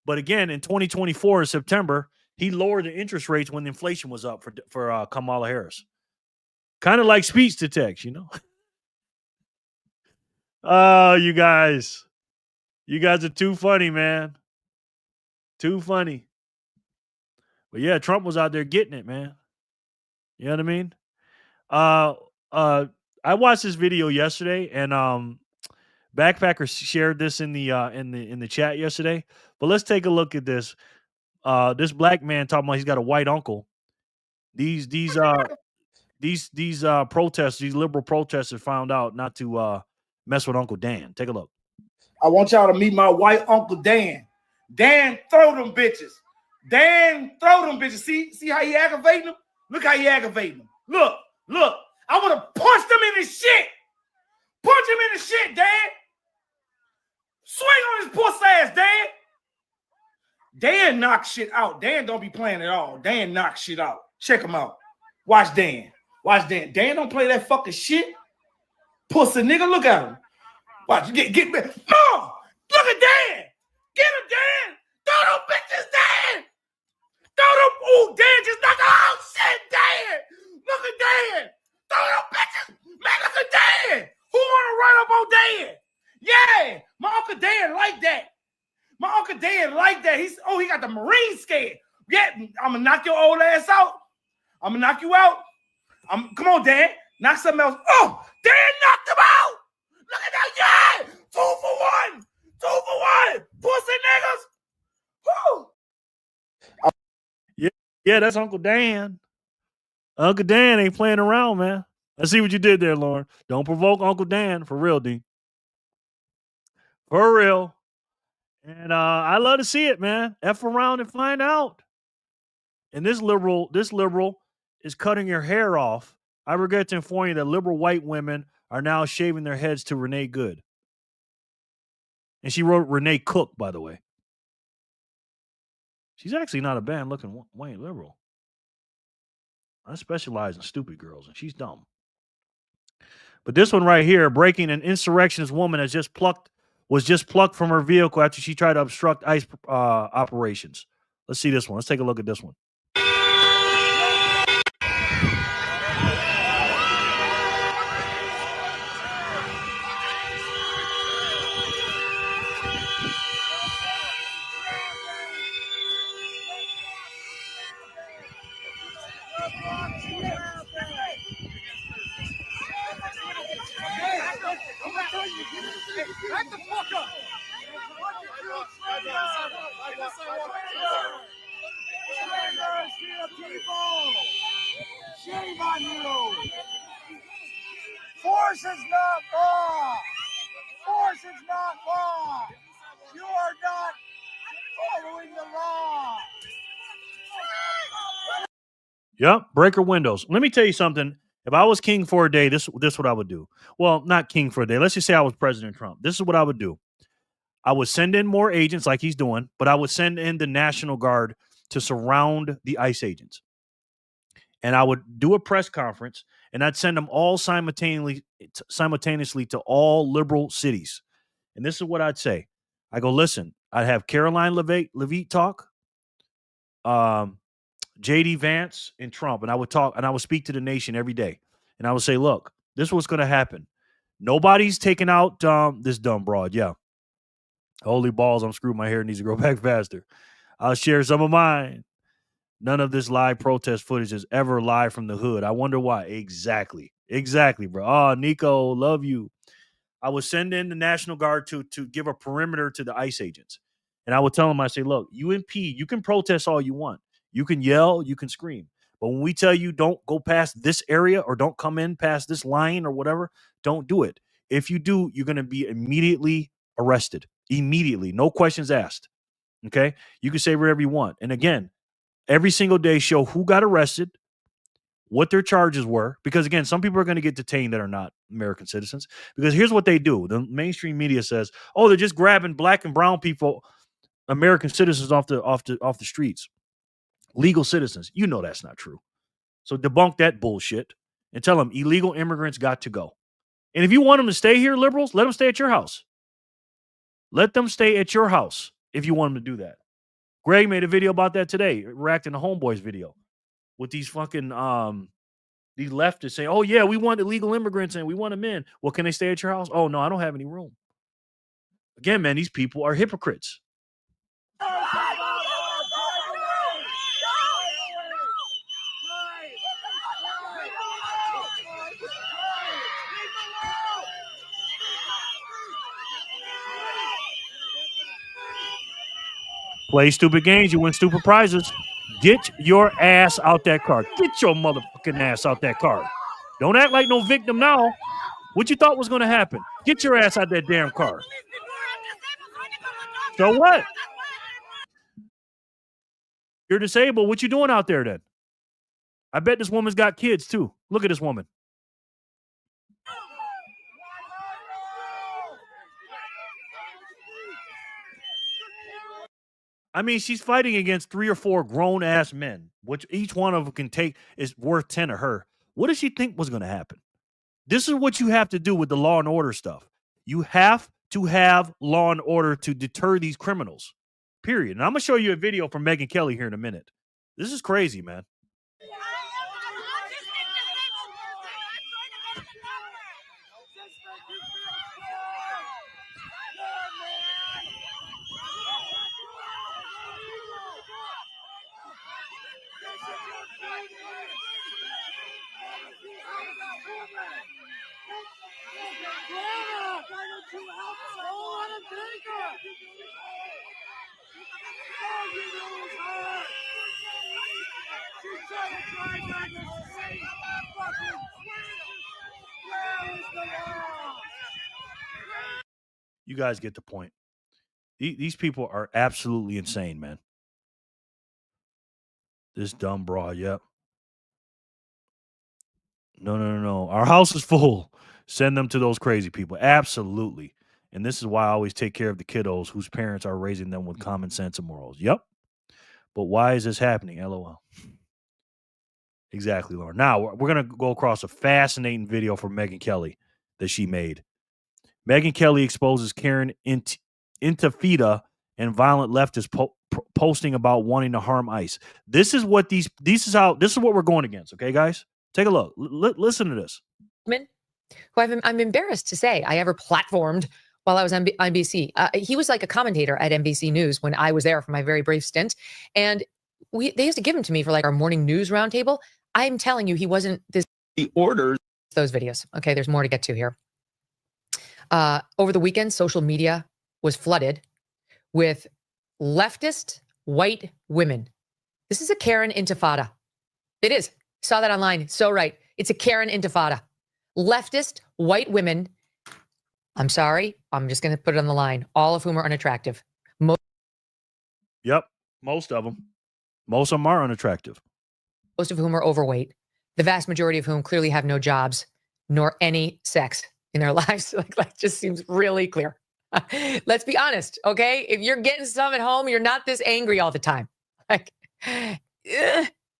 But again, in 2024, in September, he lowered the interest rates when the inflation was up for Kamala Harris. Kind of like speech to text, you know? Oh, you guys. You guys are too funny, man. Too funny. But yeah, Trump was out there getting it, man. You know what I mean? I watched this video yesterday, and Backpacker shared this in the chat yesterday. But let's take a look at this. This black man talking about he's got a white uncle. These protesters, these liberal protesters, found out not to mess with Uncle Dan. Take a look. I want y'all to meet my white Uncle Dan. Dan throw them bitches. Dan throw them bitches. See how he aggravating them? Look how he aggravating them. Look. I would have punched him in his shit. Punch him in his shit, Dan. Swing on his puss ass, Dan. Dan knocks shit out. Dan don't be playing at all. Dan knocks shit out. Check him out. Watch Dan. Dan don't play that fucking shit. Pussy nigga, look at him. Watch, get back. No! Look at Dan! Get him, Dan! Throw them bitches, Dan! Throw them. Ooh, Dan just knocked out. Oh, shit, Dan! Look at Dan! Throw them bitches! Man, look at Dan! Who wanna run up on Dan? Yeah! My Uncle Dan like that. My Uncle Dan like that. He got the Marine scared. Yeah, I'm gonna knock your old ass out. I'm gonna knock you out. Come on, Dan. Knock something else. Oh, Dan knocked him out. Look at that. Yeah. 2 for 1. 2 for 1. Pussy niggas. Woo. Yeah, that's Uncle Dan. Uncle Dan ain't playing around, man. I see what you did there, Lauren. Don't provoke Uncle Dan, for real, D. For real. And I love to see it, man. F around and find out. And this liberal is cutting her hair off. I regret to inform you that liberal white women are now shaving their heads to Renee Good. And she wrote Renee Cook, by the way. She's actually not a bad looking white liberal. I specialize in stupid girls, and she's dumb. But this one right here, breaking an insurrectionist woman was just plucked from her vehicle after she tried to obstruct ICE operations. Let's see this one. Let's take a look at this one. Back the fuck up! Shame on you! Force is not law! Force is not law! You are not following the law! Yep, break her windows. Let me tell you something. If I was king for a day, this what I would do. Well, not king for a day. Let's just say I was President Trump. This is what I would do. I would send in more agents like he's doing, but I would send in the National Guard to surround the ICE agents. And I would do a press conference, and I'd send them all simultaneously to all liberal cities. And this is what I'd say. I go, listen, I'd have Caroline Levitt talk, JD Vance and Trump, and I would talk and I would speak to the nation every day. And I would say, look, this is what's going to happen. Nobody's taking out this dumb broad. Yeah. Holy balls, I'm screwed. My hair needs to grow back faster. I'll share some of mine. None of this live protest footage is ever live from the hood. I wonder why. Exactly, bro. Oh, Nico, love you. I would send in the National Guard to give a perimeter to the ICE agents. And I would tell them, I say, look, you impede. You can protest all you want. You can yell, you can scream. But when we tell you don't go past this area or don't come in past this line or whatever, don't do it. If you do, you're going to be immediately arrested. Immediately. No questions asked. Okay? You can say whatever you want. And again, every single day show who got arrested, what their charges were. Because again, some people are going to get detained that are not American citizens. Because here's what they do. The mainstream media says, oh, they're just grabbing black and brown people, American citizens off the streets. Legal citizens. You know that's not true. So debunk that bullshit and tell them illegal immigrants got to go. And if you want them to stay here, liberals, let them stay at your house. Let them stay at your house if you want them to do that. Greg made a video about that today, reacting to Homeboy's video with these fucking these leftists saying, oh yeah, we want illegal immigrants and we want them in. Well, can they stay at your house? Oh no, I don't have any room. Again, man, these people are hypocrites. Play stupid games, you win stupid prizes. Get your ass out that car. Get your motherfucking ass out that car. Don't act like no victim now. What you thought was going to happen? Get your ass out that damn car. So what? You're disabled. What you doing out there then? I bet this woman's got kids too. Look at this woman. I mean, she's fighting against 3 or 4 grown-ass men, which each one of them can take is worth 10 of her. What does she think was going to happen? This is what you have to do with the law and order stuff. You have to have law and order to deter these criminals, period. And I'm going to show you a video from Megyn Kelly here in a minute. This is crazy, man. You guys get the point. These people are absolutely insane, man. This dumb broad, yep. No. Our house is full. Send them to those crazy people. Absolutely. And this is why I always take care of the kiddos whose parents are raising them with common sense and morals. Yep. But why is this happening? LOL. Exactly, Lauren. Now, we're going to go across a fascinating video from Megyn Kelly that she made. Megyn Kelly exposes Karen Intifida and violent leftists posting about wanting to harm ICE. This is what this is what we're going against. Okay, guys, take a look. Listen to this. Who I'm embarrassed to say I ever platformed while I was on NBC. He was like a commentator at NBC News when I was there for my very brief stint, and they used to give him to me for like our morning news roundtable. I'm telling you, he wasn't this. The orders. Those videos. Okay, there's more to get to here. Over the weekend, social media was flooded with leftist white women. This is a Karen intifada. It is. Saw that online. So right. It's a Karen intifada. Leftist white women. I'm sorry. I'm just going to put it on the line. All of whom are unattractive. Yep. Most of them. Most of them are unattractive. Most of whom are overweight. The vast majority of whom clearly have no jobs nor any sex in their lives. Like just seems really clear. Let's be honest, okay? If you're getting some at home, you're not this angry all the time. Like,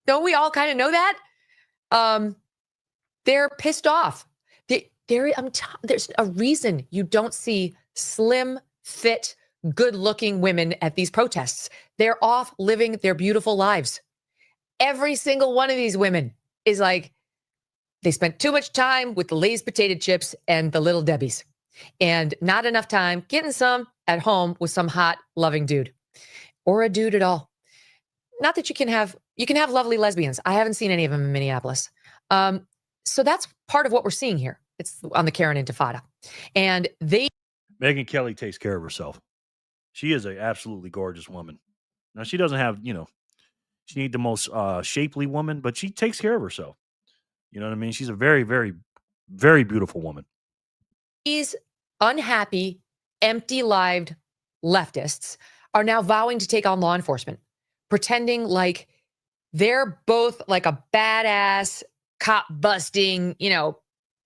don't we all kind of know that? They're pissed off. There's a reason you don't see slim, fit, good-looking women at these protests. They're off living their beautiful lives. Every single one of these women is like, they spent too much time with the Lay's potato chips and the Little Debbies, and not enough time getting some at home with some hot, loving dude, or a dude at all. Not that you can have lovely lesbians. I haven't seen any of them in Minneapolis. So that's part of what we're seeing here. It's on the Karen Intifada. And Megyn Kelly takes care of herself. She is an absolutely gorgeous woman. Now, she doesn't have, she ain't the most shapely woman, but she takes care of herself. You know what I mean? She's a very, very, very beautiful woman. These unhappy, empty-lived leftists are now vowing to take on law enforcement, pretending like they're both like a badass, cop-busting,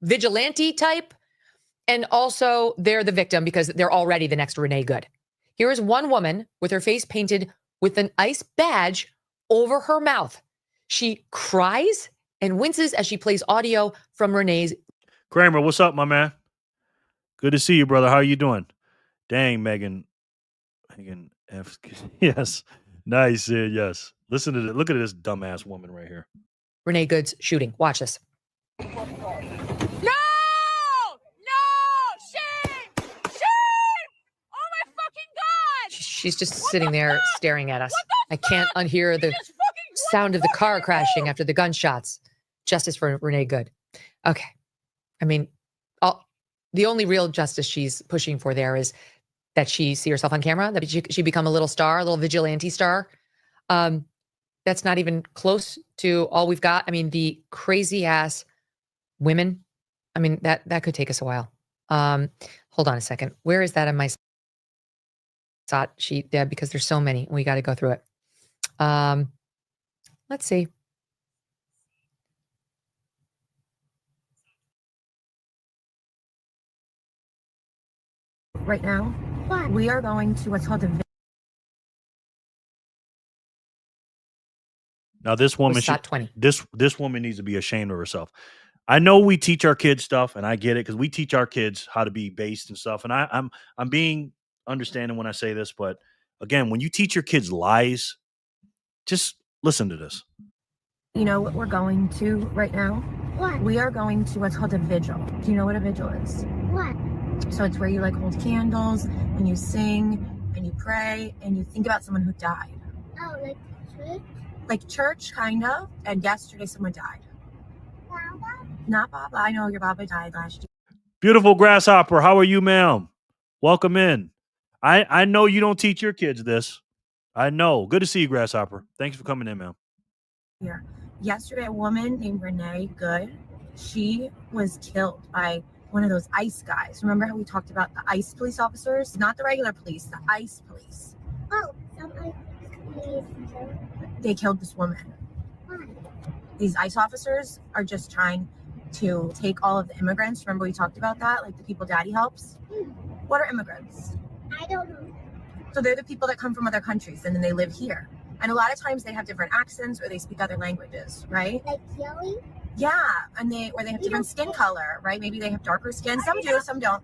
vigilante type, and also they're the victim because they're already the next Renee Good. Here is one woman with her face painted with an ICE badge over her mouth. She cries and winces as she plays audio from Renee's. Kramer, what's up, my man? Good to see you, brother. How are you doing? Dang, Megyn F. Yes. Nice. Yes. Listen to this. Look at this dumbass woman right here. Renee Good's shooting. Watch this. No! Shame! Shame! Oh my fucking God! She's just sitting there staring at us. I can't unhear the sound of the car crashing after the gunshots. Justice for Renee Good. Okay. I mean, the only real justice she's pushing for there is that she see herself on camera, that she become a little star, a little vigilante star. That's not even close to all we've got. I mean, the crazy ass women. I mean, that could take us a while. Hold on a second. Where is that in my thought sheet, Deb? Because there's so many. We got to go through it. Let's see. Right now, we are going to what's called a. Now, this woman, this woman needs to be ashamed of herself. I know we teach our kids stuff, and I get it because we teach our kids how to be based and stuff. And I'm being understanding when I say this, but again, when you teach your kids lies, just listen to this. You know what we're going to right now? What? We are going to what's called a vigil. Do you know what a vigil is? What? So it's where you like hold candles and you sing and you pray and you think about someone who died. Oh, like church? Like church, kind of. And yesterday someone died. Baba? Not Baba. I know your Baba died last year. Beautiful Grasshopper, how are you, ma'am? Welcome in. I know you don't teach your kids this. I know. Good to see you, Grasshopper. Thanks for coming in, ma'am. Yesterday, a woman named Renee Good, she was killed by one of those ICE guys. Remember how we talked about the ICE police officers? Not the regular police, the ICE police. Oh, somebody please. They killed this woman. Why? These ICE officers are just trying to take all of the immigrants. Remember we talked about that? Like the people daddy helps? What are immigrants? I don't know. So they're the people that come from other countries and then they live here. And a lot of times they have different accents or they speak other languages, right? Like yelling? Yeah, and they have different skin color, right? Maybe they have darker skin. Some do, some don't.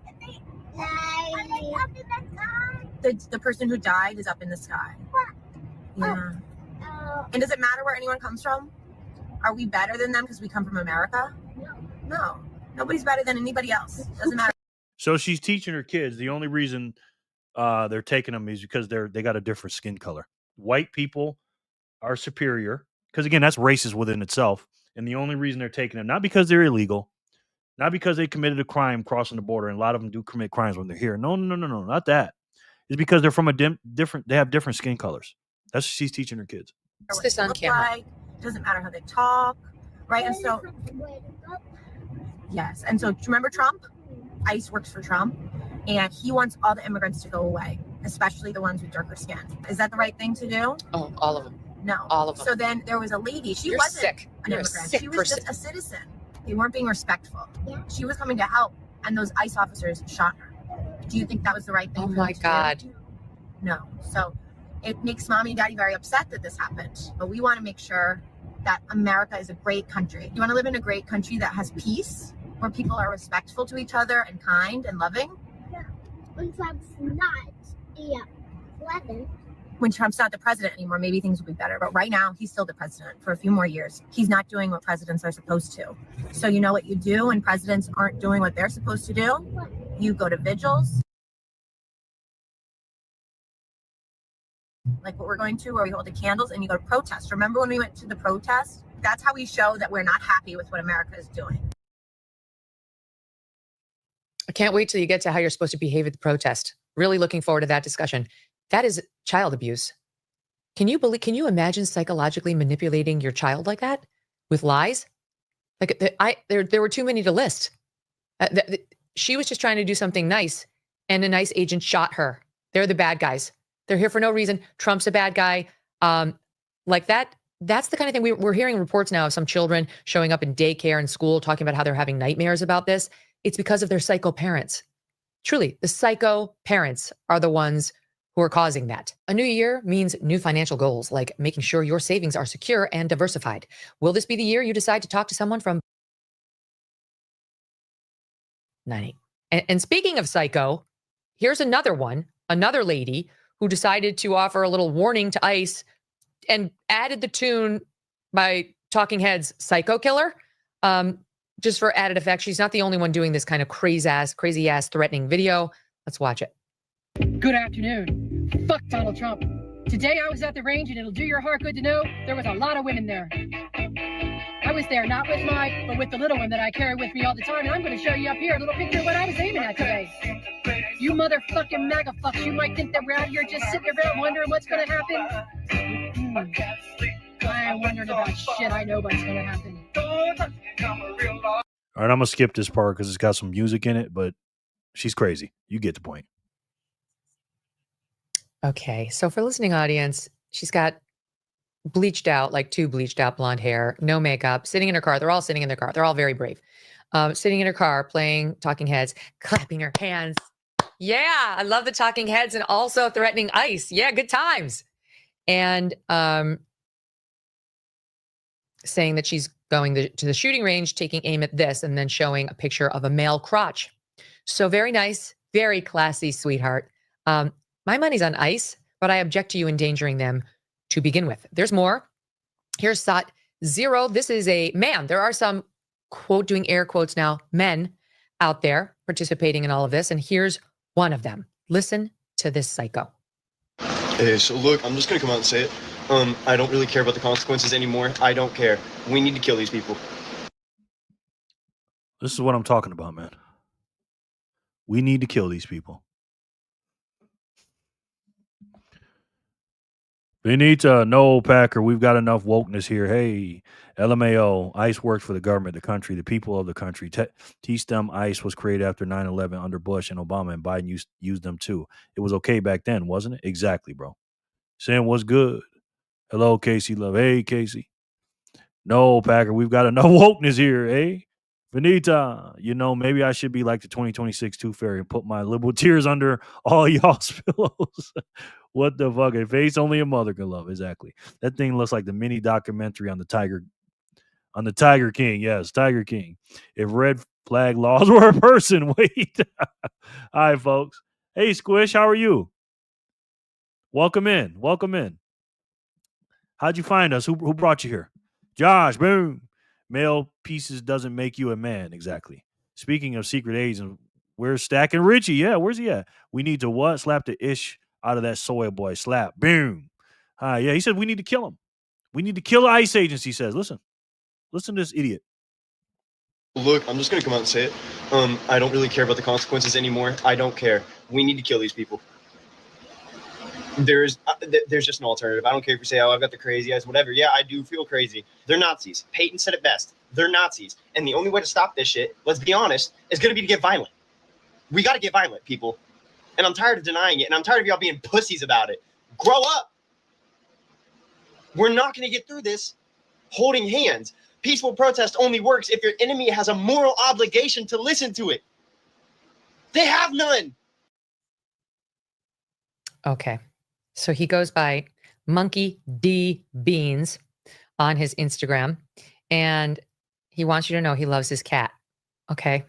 The person who died is up in the sky. Yeah. And does it matter where anyone comes from? Are we better than them because we come from America? No. Nobody's better than anybody else. Doesn't matter. So she's teaching her kids. The only reason they're taking them is because they got a different skin color. White people are superior because, again, that's racist within itself. And the only reason they're taking them, not because they're illegal, not because they committed a crime crossing the border, and a lot of them do commit crimes when they're here. No, not that. It's because they're from a different. They have different skin colors. That's what she's teaching her kids. What's this on camera? Doesn't matter how they talk, right? And so, yes. And so, remember Trump? ICE works for Trump, and he wants all the immigrants to go away, especially the ones with darker skin. Is that the right thing to do? Oh, all of them. No. All of them. So then there was a lady. She You're wasn't sick. an You're a immigrant. sick She was person. just a citizen. They weren't being respectful. Yeah. She was coming to help, and those ICE officers shot her. Do you think that was the right thing? Oh for my them to God. do? No. So it makes mommy and daddy very upset that this happened. But we want to make sure that America is a great country. You want to live in a great country that has peace, where people are respectful to each other and kind and loving? Yeah. When Trump's not the weapon. When Trump's not the president anymore, maybe things will be better. But right now, he's still the president for a few more years. He's not doing what presidents are supposed to. So you know what you do when presidents aren't doing what they're supposed to do? You go to vigils. Like what we're going to, where we hold the candles and you go to protest. Remember when we went to the protest? That's how we show that we're not happy with what America is doing. I can't wait till you get to how you're supposed to behave at the protest. Really looking forward to that discussion. That is child abuse. Can you imagine psychologically manipulating your child like that with lies? Like there were too many to list. She was just trying to do something nice, and a nice agent shot her. They're the bad guys. They're here for no reason. Trump's a bad guy. Like that. That's the kind of thing we're hearing reports now of some children showing up in daycare and school talking about how they're having nightmares about this. It's because of their psycho parents. Truly, the psycho parents are the ones who are causing that. A new year means new financial goals, like making sure your savings are secure and diversified. Will this be the year you decide to talk to someone from 90? And speaking of psycho, here's another one, another lady who decided to offer a little warning to ICE and added the tune by Talking Heads' Psycho Killer, just for added effect. She's not the only one doing this kind of crazy ass threatening video. Let's watch it. Good afternoon. Fuck Donald Trump. Today I was at the range, and it'll do your heart good to know there was a lot of women there. I was there not with Mike, but with the little one that I carry with me all the time, and I'm going to show you up here a little picture of what I was aiming at today. You motherfucking MAGA fucks, you might think that we're out here just sitting around wondering what's going to happen. I ain't wondering about shit. I know what's going to happen. All right, I'm going to skip this part because it's got some music in it, but she's crazy. You get the point. Okay, so for listening audience, she's got bleached out, like two bleached out blonde hair, no makeup, sitting in her car. They're all sitting in their car. They're all very brave. Sitting in her car, playing Talking Heads, clapping her hands. Yeah, I love the Talking Heads, and also threatening ICE. Yeah, good times. And saying that she's going to the shooting range, taking aim at this, and then showing a picture of a male crotch. So very nice, very classy, sweetheart. My money's on ICE, but I object to you endangering them to begin with. There's more. Here's Sat Zero. This is a man. There are some, quote, doing air quotes now, men out there participating in all of this. And here's one of them. Listen to this psycho. Hey, so look, I'm just going to come out and say it. I don't really care about the consequences anymore. I don't care. We need to kill these people. This is what I'm talking about, man. We need to kill these people. Benita, no, Packer, we've got enough wokeness here. Hey, LMAO, ICE works for the government, the country, the people of the country. T-STEM ICE was created after 9/11 under Bush and Obama, and Biden used them too. It was okay back then, wasn't it? Exactly, bro. Sam, what's good? Hello, Casey Love. Hey, Casey. No, Packer, we've got enough wokeness here, eh? Benita, maybe I should be like the 2026 Tooth Fairy and put my liberal tears under all y'all's pillows. What the fuck? A face only a mother can love. Exactly. That thing looks like the mini documentary on the Tiger King. Yes, Tiger King. If red flag laws were a person, wait. Hi, folks. Hey, Squish, how are you? Welcome in. Welcome in. How'd you find us? Who brought you here? Josh, boom. Male pieces doesn't make you a man. Exactly. Speaking of secret agents, where's Stack and Richie? Yeah, where's he at? We need to what? Slap the ish out of that soy boy. Slap. Boom. Yeah, he said we need to kill him. We need to kill ICE agents, he says. Listen to this idiot. Look, I'm just going to come out and say it. I don't really care about the consequences anymore. I don't care. We need to kill these people. There's just an alternative. I don't care if you say, oh, I've got the crazy eyes, whatever. Yeah, I do feel crazy. They're Nazis. Peyton said it best. They're Nazis. And the only way to stop this shit, let's be honest, is going to be to get violent. We got to get violent, people. And I'm tired of denying it. And I'm tired of y'all being pussies about it. Grow up. We're not going to get through this holding hands. Peaceful protest only works if your enemy has a moral obligation to listen to it. They have none. Okay. So he goes by Monkey D Beans on his Instagram, and he wants you to know he loves his cat. Okay.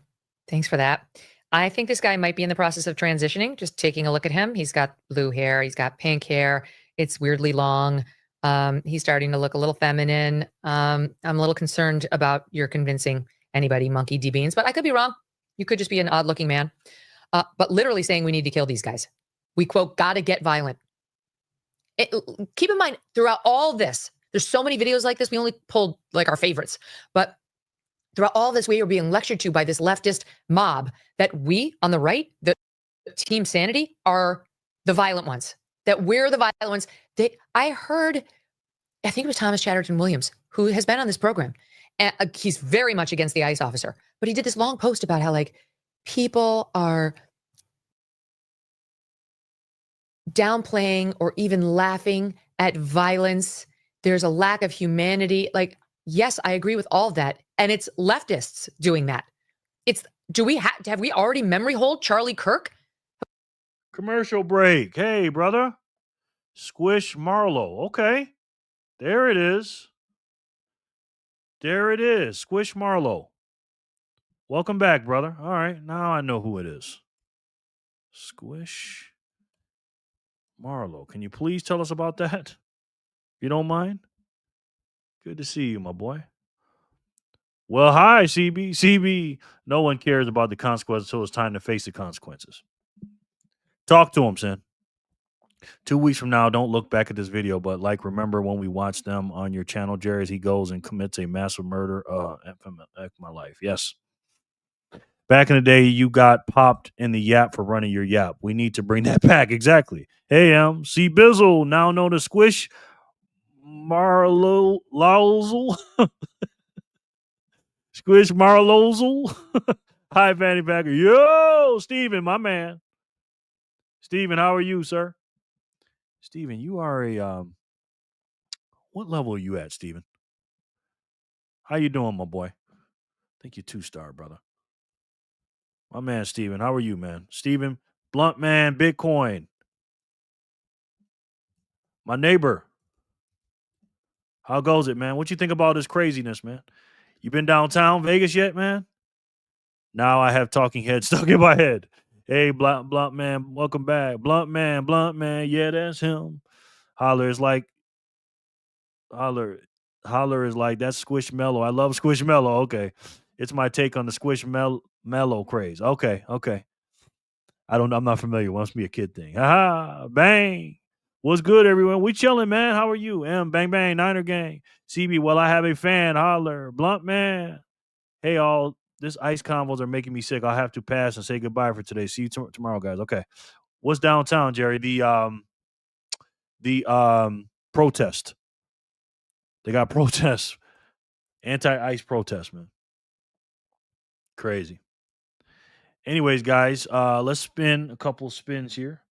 Thanks for that. I think this guy might be in the process of transitioning. Just taking a look at him. He's got blue hair. He's got pink hair. It's weirdly long. He's starting to look a little feminine. I'm a little concerned about your convincing anybody, Monkey D Beans, but I could be wrong. You could just be an odd looking man. But literally saying we need to kill these guys. We quote, gotta get violent. Keep in mind, throughout all this, there's so many videos like this. We only pulled like our favorites, but throughout all this, we are being lectured to by this leftist mob that we on the right, the Team Sanity, are the violent ones. That we're the violent ones. I heard, I think it was Thomas Chatterton Williams, who has been on this program. And he's very much against the ICE officer, but he did this long post about how like people are downplaying or even laughing at violence. There's a lack of humanity. Like, yes, I agree with all of that. And it's leftists doing that. Have we already memory hold Charlie Kirk? Commercial break. Hey, brother. Squish Marlowe. Okay. There it is. There it is. Squish Marlowe. Welcome back, brother. All right. Now I know who it is. Squish Marlowe. Can you please tell us about that? If you don't mind. Good to see you, my boy. Well, hi, CB. CB, no one cares about the consequences until it's time to face the consequences. Talk to him, Sin. 2 weeks from now, don't look back at this video, but like remember when we watched them on your channel, Jerry, as he goes and commits a massive murder. Heck, my life. Yes. Back in the day, you got popped in the yap for running your yap. We need to bring that back. Exactly. Hey, C Bizzle, now known as Squish Marlowe. Squish Marlowe. Hi, Fanny Packer. Yo, Steven, my man. Steven, how are you, sir? Steven, you are a what level are you at, Steven? How you doing, my boy? I think you're 2-star, brother. My man, Steven, how are you, man? Steven, Blunt Man, Bitcoin. My neighbor. How goes it, man? What you think about this craziness, man? You been downtown Vegas yet, man? Now I have talking heads stuck in my head. Hey, Blunt Man, welcome back. Blunt Man, yeah, that's him. Holler is like that's Squishmallow. I love Squishmallow. Okay. It's my take on the Squishmallow craze. Okay. I'm not familiar. It must be a kid thing. Haha, bang. What's good, everyone? We chilling, man. How are you? Bang, bang, Niner gang. CB, well, I have a fan. Holler. Blunt Man. Hey, all. This ice combos are making me sick. I'll have to pass and say goodbye for today. See you tomorrow, guys. Okay. What's downtown, Jerry? The protest. They got protests. Anti-ICE protest, man. Crazy. Anyways, guys, let's spin a couple of spins here.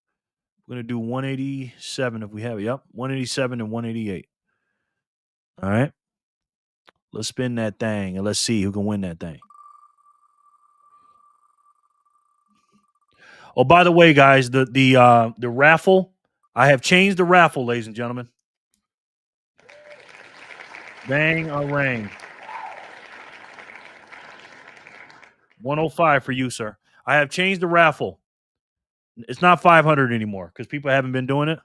We're going to do 187 if we have it. Yep, 187 and 188. All right. Let's spin that thing and let's see who can win that thing. Oh, by the way, guys, the raffle, I have changed the raffle, ladies and gentlemen. Bang or rang. 105 for you, sir. I have changed the raffle. It's not 500 anymore because people haven't been doing it.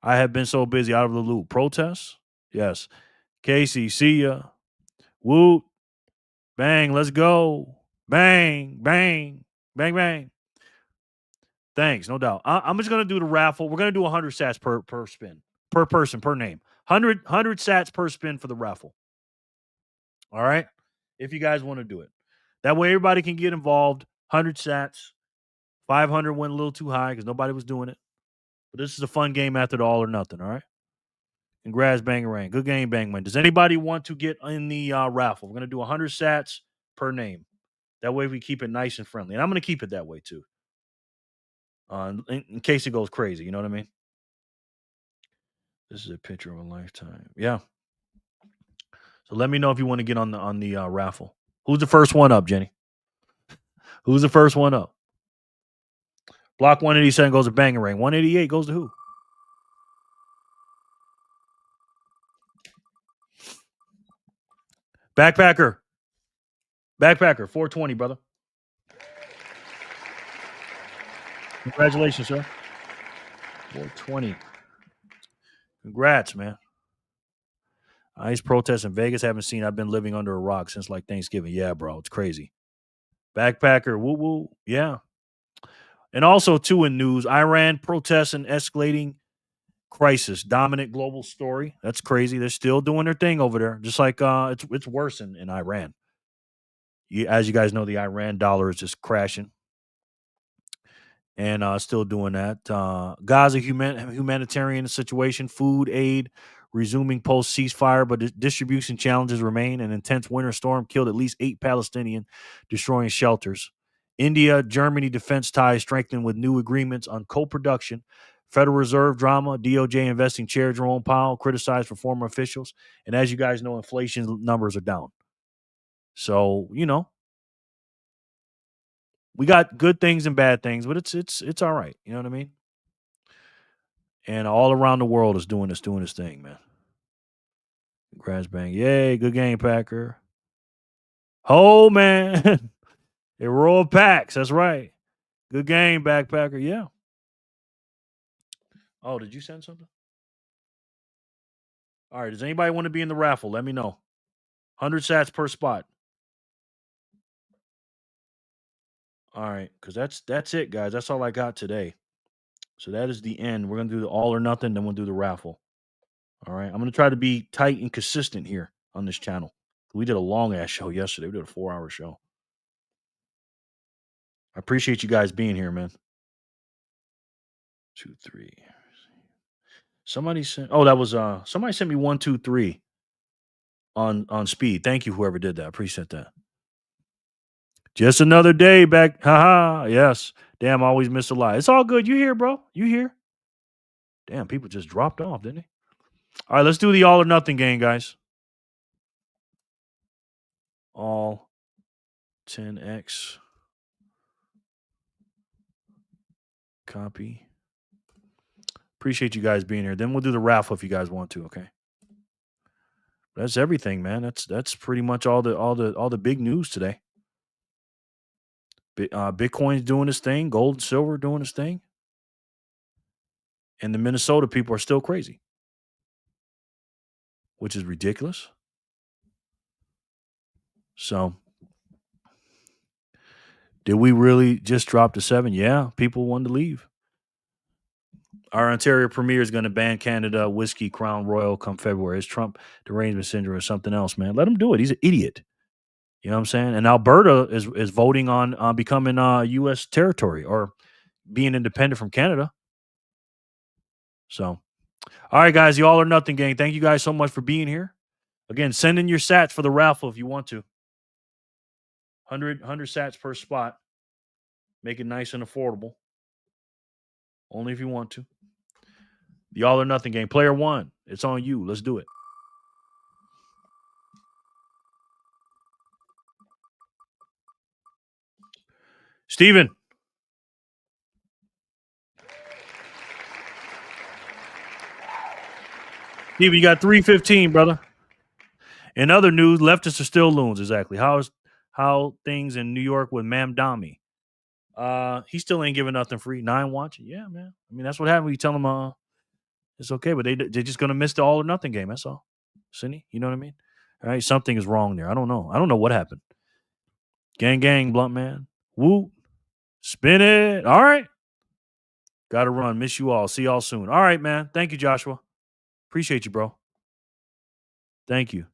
I have been so busy, out of the loop. Protests? Yes. Casey, see ya. Woot. Bang, let's go. Bang, bang, bang, bang. Thanks, no doubt. I'm just going to do the raffle. We're going to do 100 sats per spin, per person, per name. 100 sats per spin for the raffle. All right? If you guys want to do it. That way everybody can get involved. 100 sats. 500 went a little too high because nobody was doing it. But this is a fun game after the all or nothing, all right? Congrats, Bangarang. Good game, Bangman. Does anybody want to get in the raffle? We're going to do 100 sats per name. That way we keep it nice and friendly. And I'm going to keep it that way too. In case it goes crazy, you know what I mean? This is a picture of a lifetime. Yeah. So let me know if you want to get on the raffle. Who's the first one up, Jenny? Who's the first one up? Block 187 goes to Bangarang. 188 goes to who? Backpacker. 420, brother. Congratulations, sir. 420. Congrats, man. ICE protests in Vegas. Haven't seen. I've been living under a rock since like Thanksgiving. Yeah, bro. It's crazy. Backpacker. Woo woo. Yeah. And also, too, in news, Iran protests and escalating crisis. Dominant global story. That's crazy. They're still doing their thing over there. Just like it's worse in Iran. As you guys know, the Iran dollar is just crashing. And still doing that. Gaza humanitarian situation, food aid resuming post ceasefire, but distribution challenges remain. An intense winter storm killed at least 8 Palestinians, destroying shelters. India, Germany defense ties strengthened with new agreements on co-production. Federal Reserve drama, DOJ investing chair Jerome Powell criticized for former officials. And as you guys know, inflation numbers are down. So, you know, we got good things and bad things, but it's all right. You know what I mean? And all around the world is doing this thing, man. Congrats, bang. Yay, good game, Packer. Oh, man. Heroic packs. That's right. Good game, Backpacker. Yeah. Oh, did you send something? All right. Does anybody want to be in the raffle? Let me know. 100 sats per spot. All right. Because that's it, guys. That's all I got today. So that is the end. We're going to do the all or nothing, then we'll do the raffle. All right. I'm going to try to be tight and consistent here on this channel. We did a long-ass show yesterday. We did a 4-hour show. I appreciate you guys being here, man. 2, 3. Somebody sent. Oh, that was somebody sent me 1, 2, 3 on speed. Thank you, whoever did that. I appreciate that. Just another day back. Haha. Yes. Damn, I always miss a lot. It's all good. You here, bro? You here? Damn, people just dropped off, didn't they? All right, let's do the all or nothing game, guys. All 10x. Copy. Appreciate you guys being here. Then we'll do the raffle if you guys want to, okay? That's everything, man. That's pretty much all the big news today. Bitcoin's doing its thing, gold and silver doing its thing. And the Minnesota people are still crazy, which is ridiculous. So, did we really just drop to 7? Yeah, people wanted to leave. Our Ontario Premier is going to ban Canada whiskey Crown Royal come February. Is Trump derangement syndrome or something else, man? Let him do it. He's an idiot. You know what I'm saying? And Alberta is voting on becoming U.S. territory or being independent from Canada. So, all right, guys, the All or Nothing gang. Thank you guys so much for being here. Again, send in your sats for the raffle if you want to. 100 sats per spot. Make it nice and affordable. Only if you want to. The All or Nothing game. Player one. It's on you. Let's do it. Steven. Steven, you got 315, brother. In other news, leftists are still loons. Exactly. How things in New York with Mam Dami? He still ain't giving nothing free. 9 watching. Yeah, man. I mean, that's what happened when you tell them it's okay, but they're just gonna miss the All or Nothing game. That's all. Cindy, you know what I mean? All right, something is wrong there. I don't know. I don't know what happened. Gang, gang, blunt man. Woo. Spin it. All right. Gotta run. Miss you all. See y'all soon. All right, man. Thank you, Joshua. Appreciate you, bro. Thank you.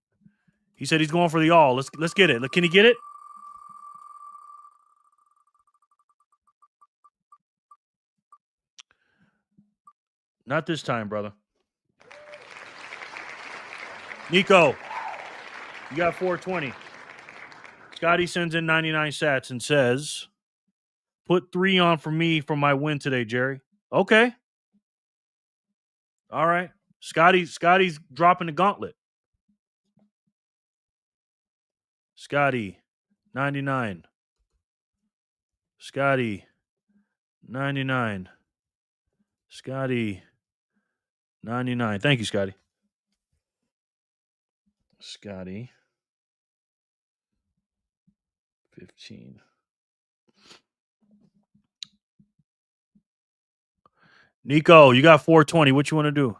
He said he's going for the all. Let's get it. Can he get it? Not this time, brother. Nico, you got 420. Scotty sends in 99 sats and says, put 3 on for me for my win today, Jerry. Okay. All right. Scotty's dropping the gauntlet. Scotty, 99. Scotty, 99. Scotty, 99. Thank you, Scotty. Scotty, 15. Nico, you got 420. What you want to do?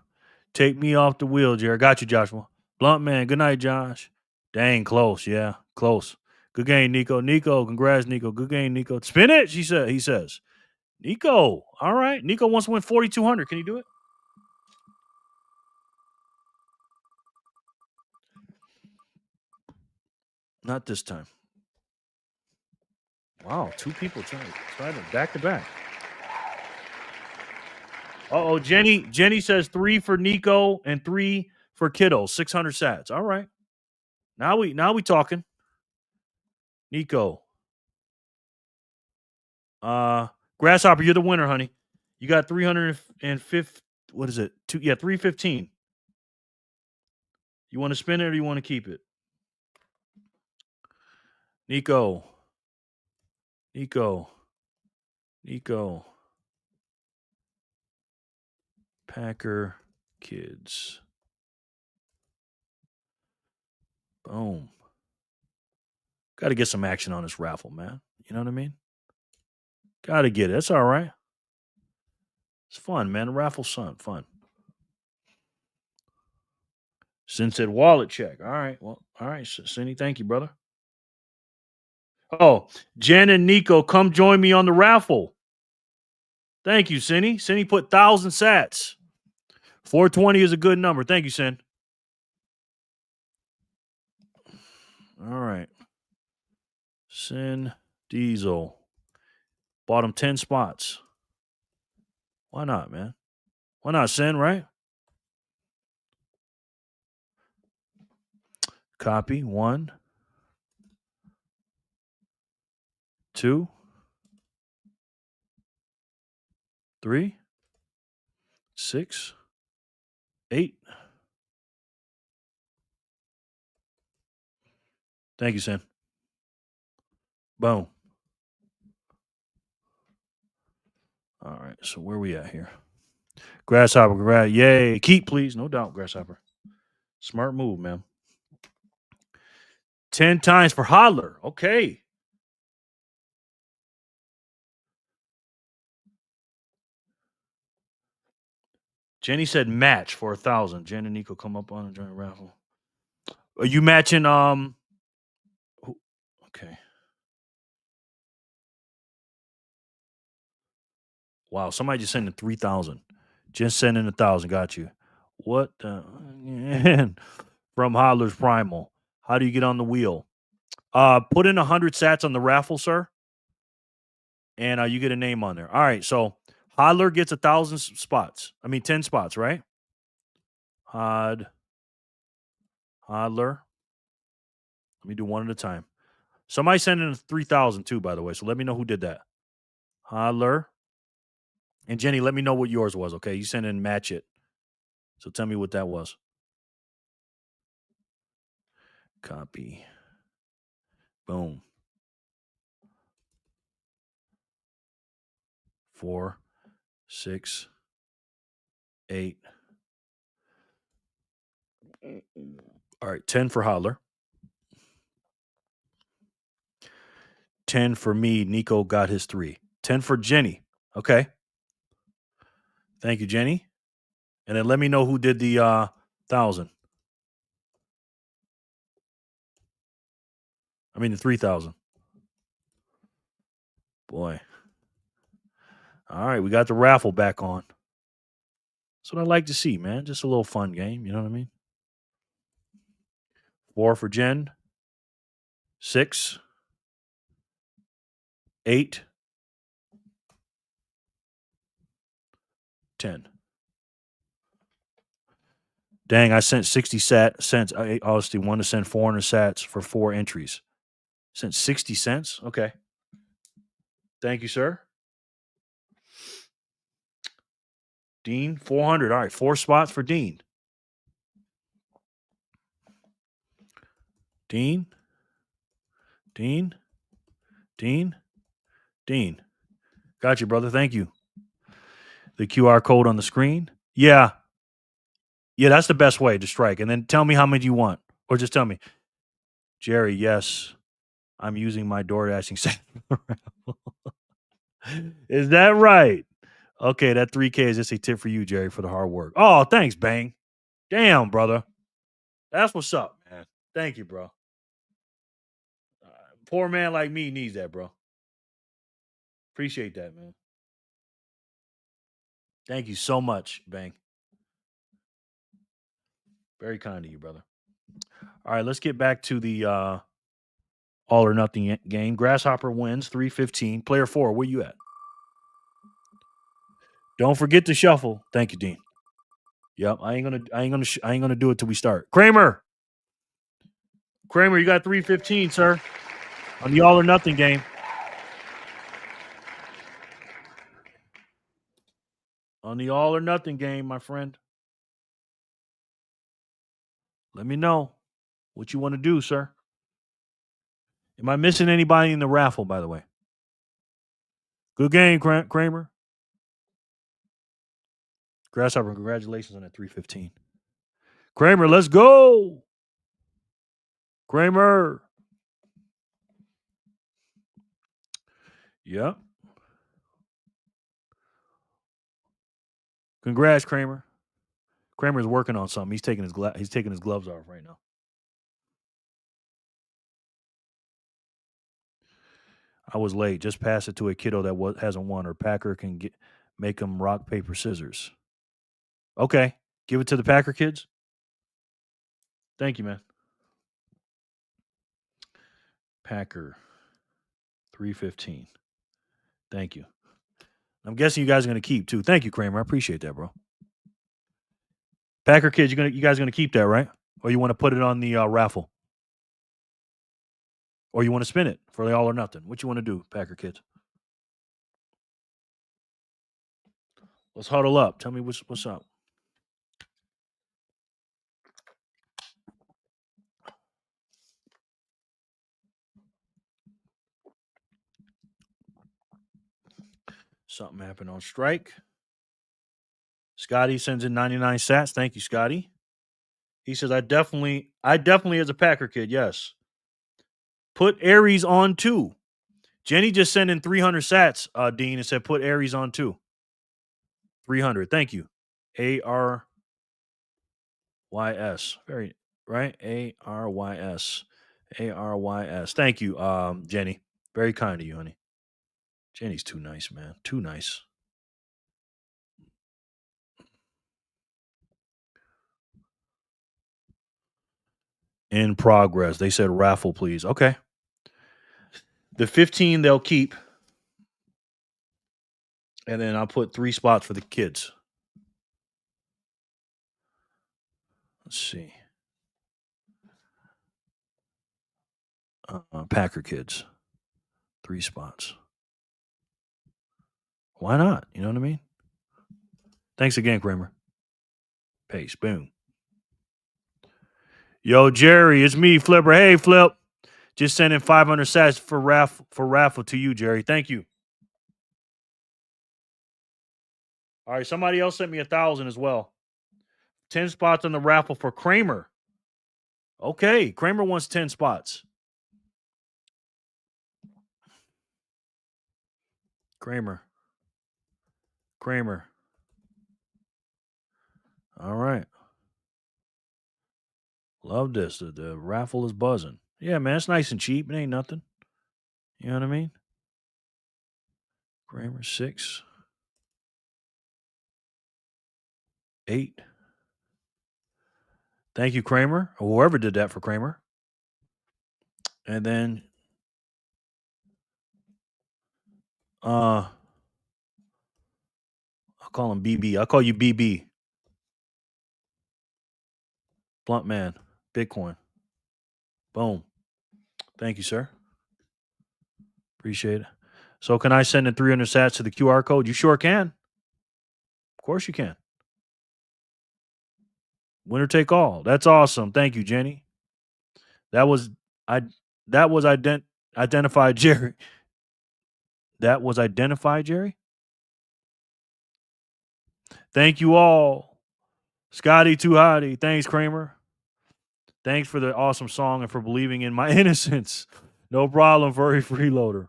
Take me off the wheel, Jerry. Got you, Joshua. Blunt man. Good night, Josh. Dang, close. Yeah, close. Good game, Nico. Nico, congrats, Nico. Good game, Nico. Spin it, he says. Nico, all right. Nico wants to win 4,200. Can you do it? Not this time. Wow, 2 people trying to back to back. Uh-oh, Jenny says 3 for Nico and 3 for Kiddo. 600 sats. All right. Now we talking. Nico. Grasshopper, you're the winner, honey. You got 350. What is it? 315. You want to spin it or you want to keep it? Nico. Packer kids. Boom. Got to get some action on this raffle, man. You know what I mean? Got to get it. That's all right. It's fun, man. The raffle's fun. Sin said wallet check. All right. Well, all right, Cindy. Thank you, brother. Oh, Jen and Nico, come join me on the raffle. Thank you, Cindy. Cindy put 1,000 sats. 420 is a good number. Thank you, Sin. All right. Sin Diesel. Bought him 10 spots. Why not, man? Why not, Sin, right? Copy. 1, 2, 3, 6, 8. Thank you, Sin. Boom. All right, so where we at here? Grasshopper, yay. Keep, please. No doubt, Grasshopper. Smart move, man. 10 times for Hodler. Okay. Jenny said match for 1,000. Jen and Nico come up on a joint raffle. Are you matching? Okay. Wow, somebody just sent in 3,000. Just send in 1,000. Got you. What the? From Hodler's Primal. How do you get on the wheel? Put in 100 sats on the raffle, sir, and you get a name on there. All right, so Hodler gets 1,000 spots. 10 spots, right? Hodler. Let me do one at a time. Somebody sent in 3,000 too, by the way. So let me know who did that. Hodler. And Jenny, let me know what yours was, okay? You sent in match it. So tell me what that was. Copy. Boom. 4, 6, 8. All right, 10 for Hodler. 10 for me. Nico got his 3. 10 for Jenny. Okay. Thank you, Jenny. And then let me know who did the 1,000. The 3,000. Boy. All right, we got the raffle back on. That's what I like to see, man. Just a little fun game. You know what I mean? 4 for Jen. 6. 8. 10. Dang, I sent 60 cents. I obviously wanted to send 400 sats for 4 entries. Sent 60 cents? Okay. Thank you, sir. Dean, 400. All right, 4 spots for Dean. Dean. Got you, brother. Thank you. The QR code on the screen. Yeah. Yeah, that's the best way to strike. And then tell me how many you want. Or just tell me. Jerry, yes. I'm using my DoorDashing. Is that right? Okay, that 3K is just a tip for you, Jerry, for the hard work. Oh, thanks, Bang. Damn, brother. That's what's up, man. Thank you, bro. Poor man like me needs that, bro. Appreciate that, man. Thank you so much, Bang. Very kind of you, brother. All right, let's get back to the all or nothing game. Grasshopper wins 315. Player 4, where you at? Don't forget to shuffle. Thank you, Dean. Yep, I ain't gonna do it till we start. Kramer, you got 315, sir, on the all or nothing game. On the all or nothing game, my friend. Let me know what you want to do, sir. Am I missing anybody in the raffle, by the way? Good game, Kramer. Grasshopper, congratulations on that 315. Kramer, let's go. Kramer. Yep. Congrats, Kramer. Kramer's working on something. He's taking his gloves off right now. I was late. Just pass it to a kiddo that hasn't won, or Packer can make them rock, paper, scissors. Okay. Give it to the Packer kids. Thank you, man. Packer 315. Thank you. I'm guessing you guys are going to keep too. Thank you, Kramer. I appreciate that, bro. Packer kids, you guys are going to keep that, right? Or you want to put it on the raffle? Or you want to spin it for the all or nothing? What you want to do, Packer kids? Let's huddle up. Tell me what's up. Something happened on strike. Scotty sends in 99 sats. Thank you, Scotty. He says, I definitely as a Packer kid, yes. Put Aries on too. Jenny just sent in 300 sats, Dean, and said put Aries on too. 300. Thank you. ARYS. Very right. ARYS. ARYS. Thank you, Jenny. Very kind of you, honey. Jenny's too nice, man. Too nice. In progress. They said raffle, please. Okay. The 15 they'll keep. And then I'll put 3 spots for the kids. Let's see. Packer kids. 3 spots. Why not? You know what I mean? Thanks again, Kramer. Pace. Boom. Yo, Jerry, it's me, Flipper. Hey, Flip. Just sending 500 sats for raffle to you, Jerry. Thank you. All right, somebody else sent me 1,000 as well. 10 spots on the raffle for Kramer. Okay, Kramer wants 10 spots. Kramer. All right. Love this. The raffle is buzzing. Yeah, man, it's nice and cheap. It ain't nothing. You know what I mean? Kramer 6, 8. Thank you, Kramer, or whoever did that for Kramer. And then I'll call him BB. I'll call you BB. Blunt Man. Bitcoin. Boom. Thank you, sir. Appreciate it. So can I send in 300 sats to the QR code? You sure can. Of course you can. Winner take all. That's awesome. Thank you, Jenny. That was identified, Jerry. That was identified, Jerry. Thank you all. Scotty Too Hottie. Thanks, Kramer. Thanks for the awesome song and for believing in my innocence. No problem, furry freeloader.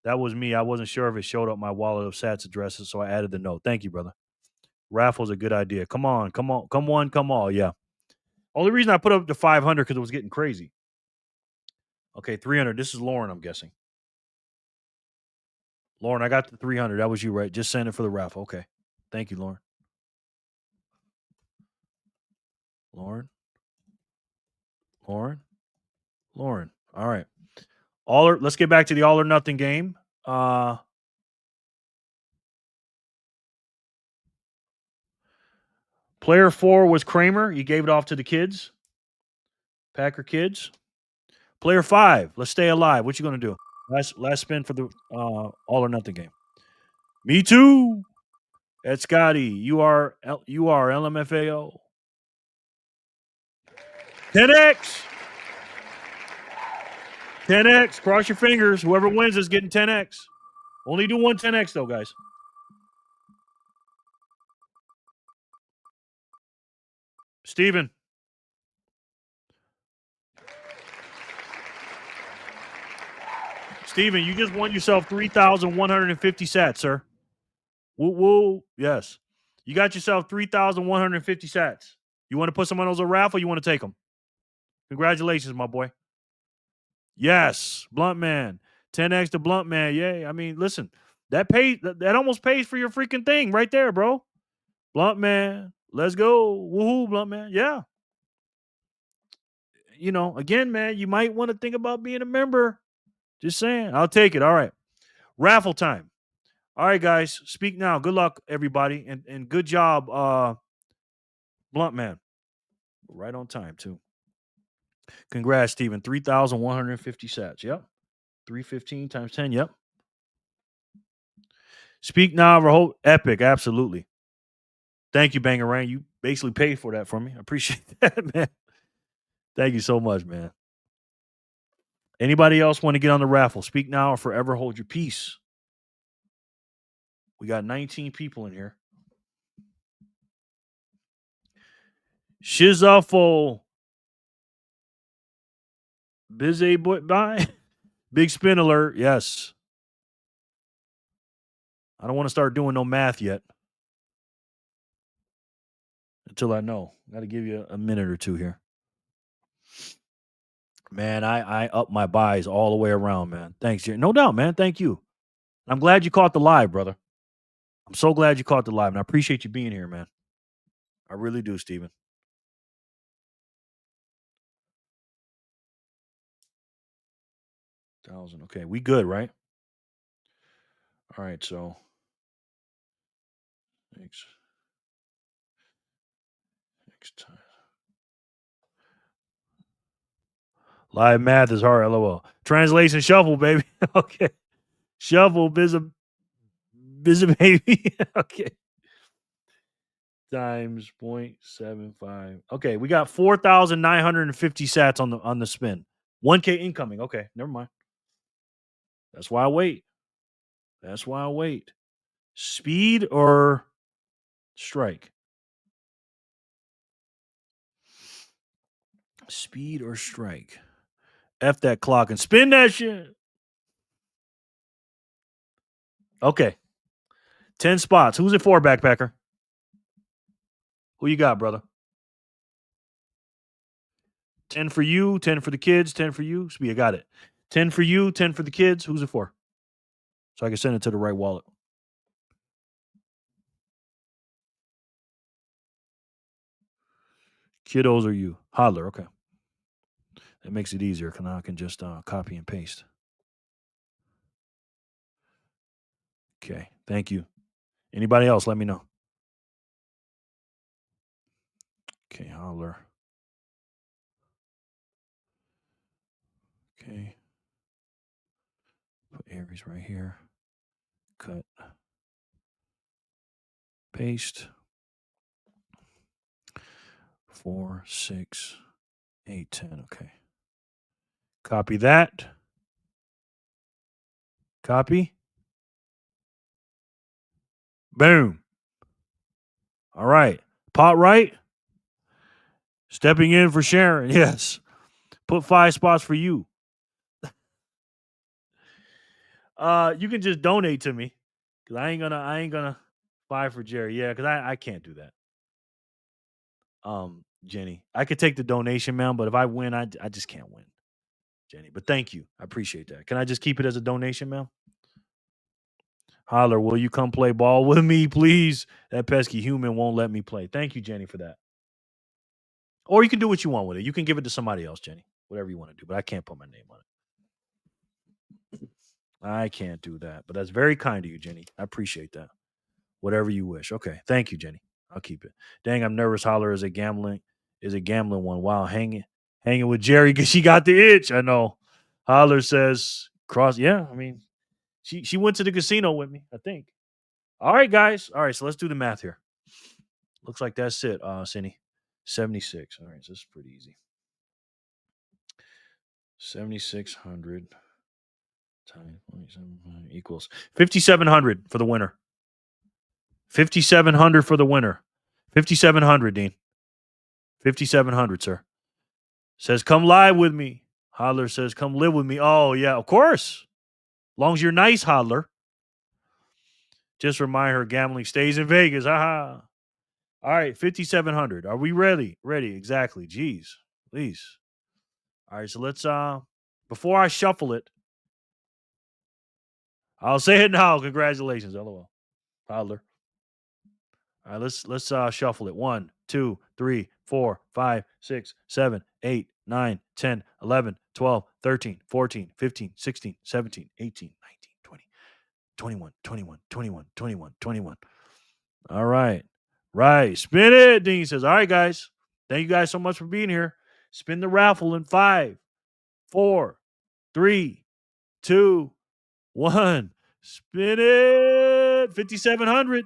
That was me. I wasn't sure if it showed up my wallet of sats addresses, so I added the note. Thank you, brother. Raffle's a good idea. Come on. Come one, come all. Yeah. Only reason I put up to 500 because it was getting crazy. Okay, 300. This is Lauren, I'm guessing. Lauren, I got the 300. That was you, right? Just send it for the raffle. Okay. Thank you, Lauren. Lauren. All right. Let's get back to the all or nothing game. Player 4 was Kramer. He gave it off to the kids. Packer kids. Player 5, let's stay alive. What you gonna do? Last spin for the all or nothing game. Me too. Ed Scotty, you are LMFAO. 10x. 10x. Cross your fingers. Whoever wins is getting 10x. Only do one 10x though, guys. Steven. Steven, you just won yourself 3,150 sats, sir. Woo woo. Yes. You got yourself 3,150 sats. You want to put some on those a raffle? You want to take them? Congratulations, my boy. Yes, Blunt Man. 10x to Blunt Man. Yay. I mean, listen, that almost pays for your freaking thing right there, bro. Blunt Man. Let's go. Woohoo, Blunt Man. Yeah. You know, again, man, you might want to think about being a member. Just saying. I'll take it. All right. Raffle time. All right, guys. Speak now. Good luck, everybody. And good job, Blunt Man. Right on time, too. Congrats, Steven. 3,150 sats. Yep. 315 times 10. Yep. Speak now, Raholt. Epic. Absolutely. Thank you, Bangarang. You basically paid for that for me. I appreciate that, man. Thank you so much, man. Anybody else want to get on the raffle? Speak now or forever hold your peace. We got 19 people in here. Shizuffle. Busy boy. Bye. Big spin alert. Yes. I don't want to start doing no math yet. Until I know. Got to give you a minute or two here. Man, I up my buys all the way around, man. Thanks, Jerry. No doubt, man. Thank you. I'm glad you caught the live, brother. I'm so glad you caught the live, and I appreciate you being here, man. I really do, Steven. $1,000. Okay, we good, right? All right, so X times. Live math is hard. LOL. Translation shuffle, baby. Okay. Shuffle, bizza baby. Okay. Times 0.75. Okay, we got 4,950 sats on the spin. 1K incoming. Okay, never mind. That's why I wait. That's why I wait. Speed or strike? Speed or strike? F that clock and spin that shit. Okay. 10 spots. Who's it for, backpacker? Who you got, brother? 10 for you, 10 for the kids, 10 for you. Speed, I got it. 10 for you, 10 for the kids. Who's it for? So I can send it to the right wallet. Kiddos or you? Hodler, okay. That makes it easier because now I can just copy and paste. Okay, thank you. Anybody else, let me know. Okay, Hodler. Okay. Put Aries right here. Cut. Paste. 4, 6, 8, 10. Okay. Copy that. Copy. Boom. All right. Pot right. Stepping in for Sharon. Yes. Put 5 spots for you. You can just donate to me. Cause I ain't gonna buy for Jerry. Yeah, because I can't do that. Jenny. I could take the donation, man, but if I win, I just can't win. Jenny. But thank you. I appreciate that. Can I just keep it as a donation, man? Holler, will you come play ball with me, please? That pesky human won't let me play. Thank you, Jenny, for that. Or you can do what you want with it. You can give it to somebody else, Jenny. Whatever you want to do. But I can't put my name on it. I can't do that. But that's very kind of you, Jenny. I appreciate that. Whatever you wish. Okay. Thank you, Jenny. I'll keep it. Dang, I'm nervous. Holler is a gambling one. Wow, hanging with Jerry because she got the itch. I know. Holler says cross. Yeah, I mean, she went to the casino with me, I think. All right, guys. All right, so let's do the math here. Looks like that's it, Cindy. 76. All right, so this is pretty easy. 7,600 times 0.75 equals 5,700 for the winner. 5,700 for the winner. 5,700, Dean. 5,700, sir. Says, come live with me. Hodler says, come live with me. Oh, yeah, of course. Long as you're nice, Hodler. Just remind her gambling stays in Vegas. Aha. All right, 5,700. Are we ready? Ready, exactly. Jeez, please. All right, so let's, before I shuffle it, I'll say it now. Congratulations, LOL. Hodler. All right, let's shuffle it. 1, 2, 3, 4, 5, 6, 7, 8, 9, 10, 11, 12, 13, 14, 15, 16, 17, 18, 19, 20, 21, 21, 21, 21, 21. All right. Right. Spin it. Dean says, all right, guys. Thank you guys so much for being here. Spin the raffle in 5, 4, 3, 2, 1. Spin it. 5,700.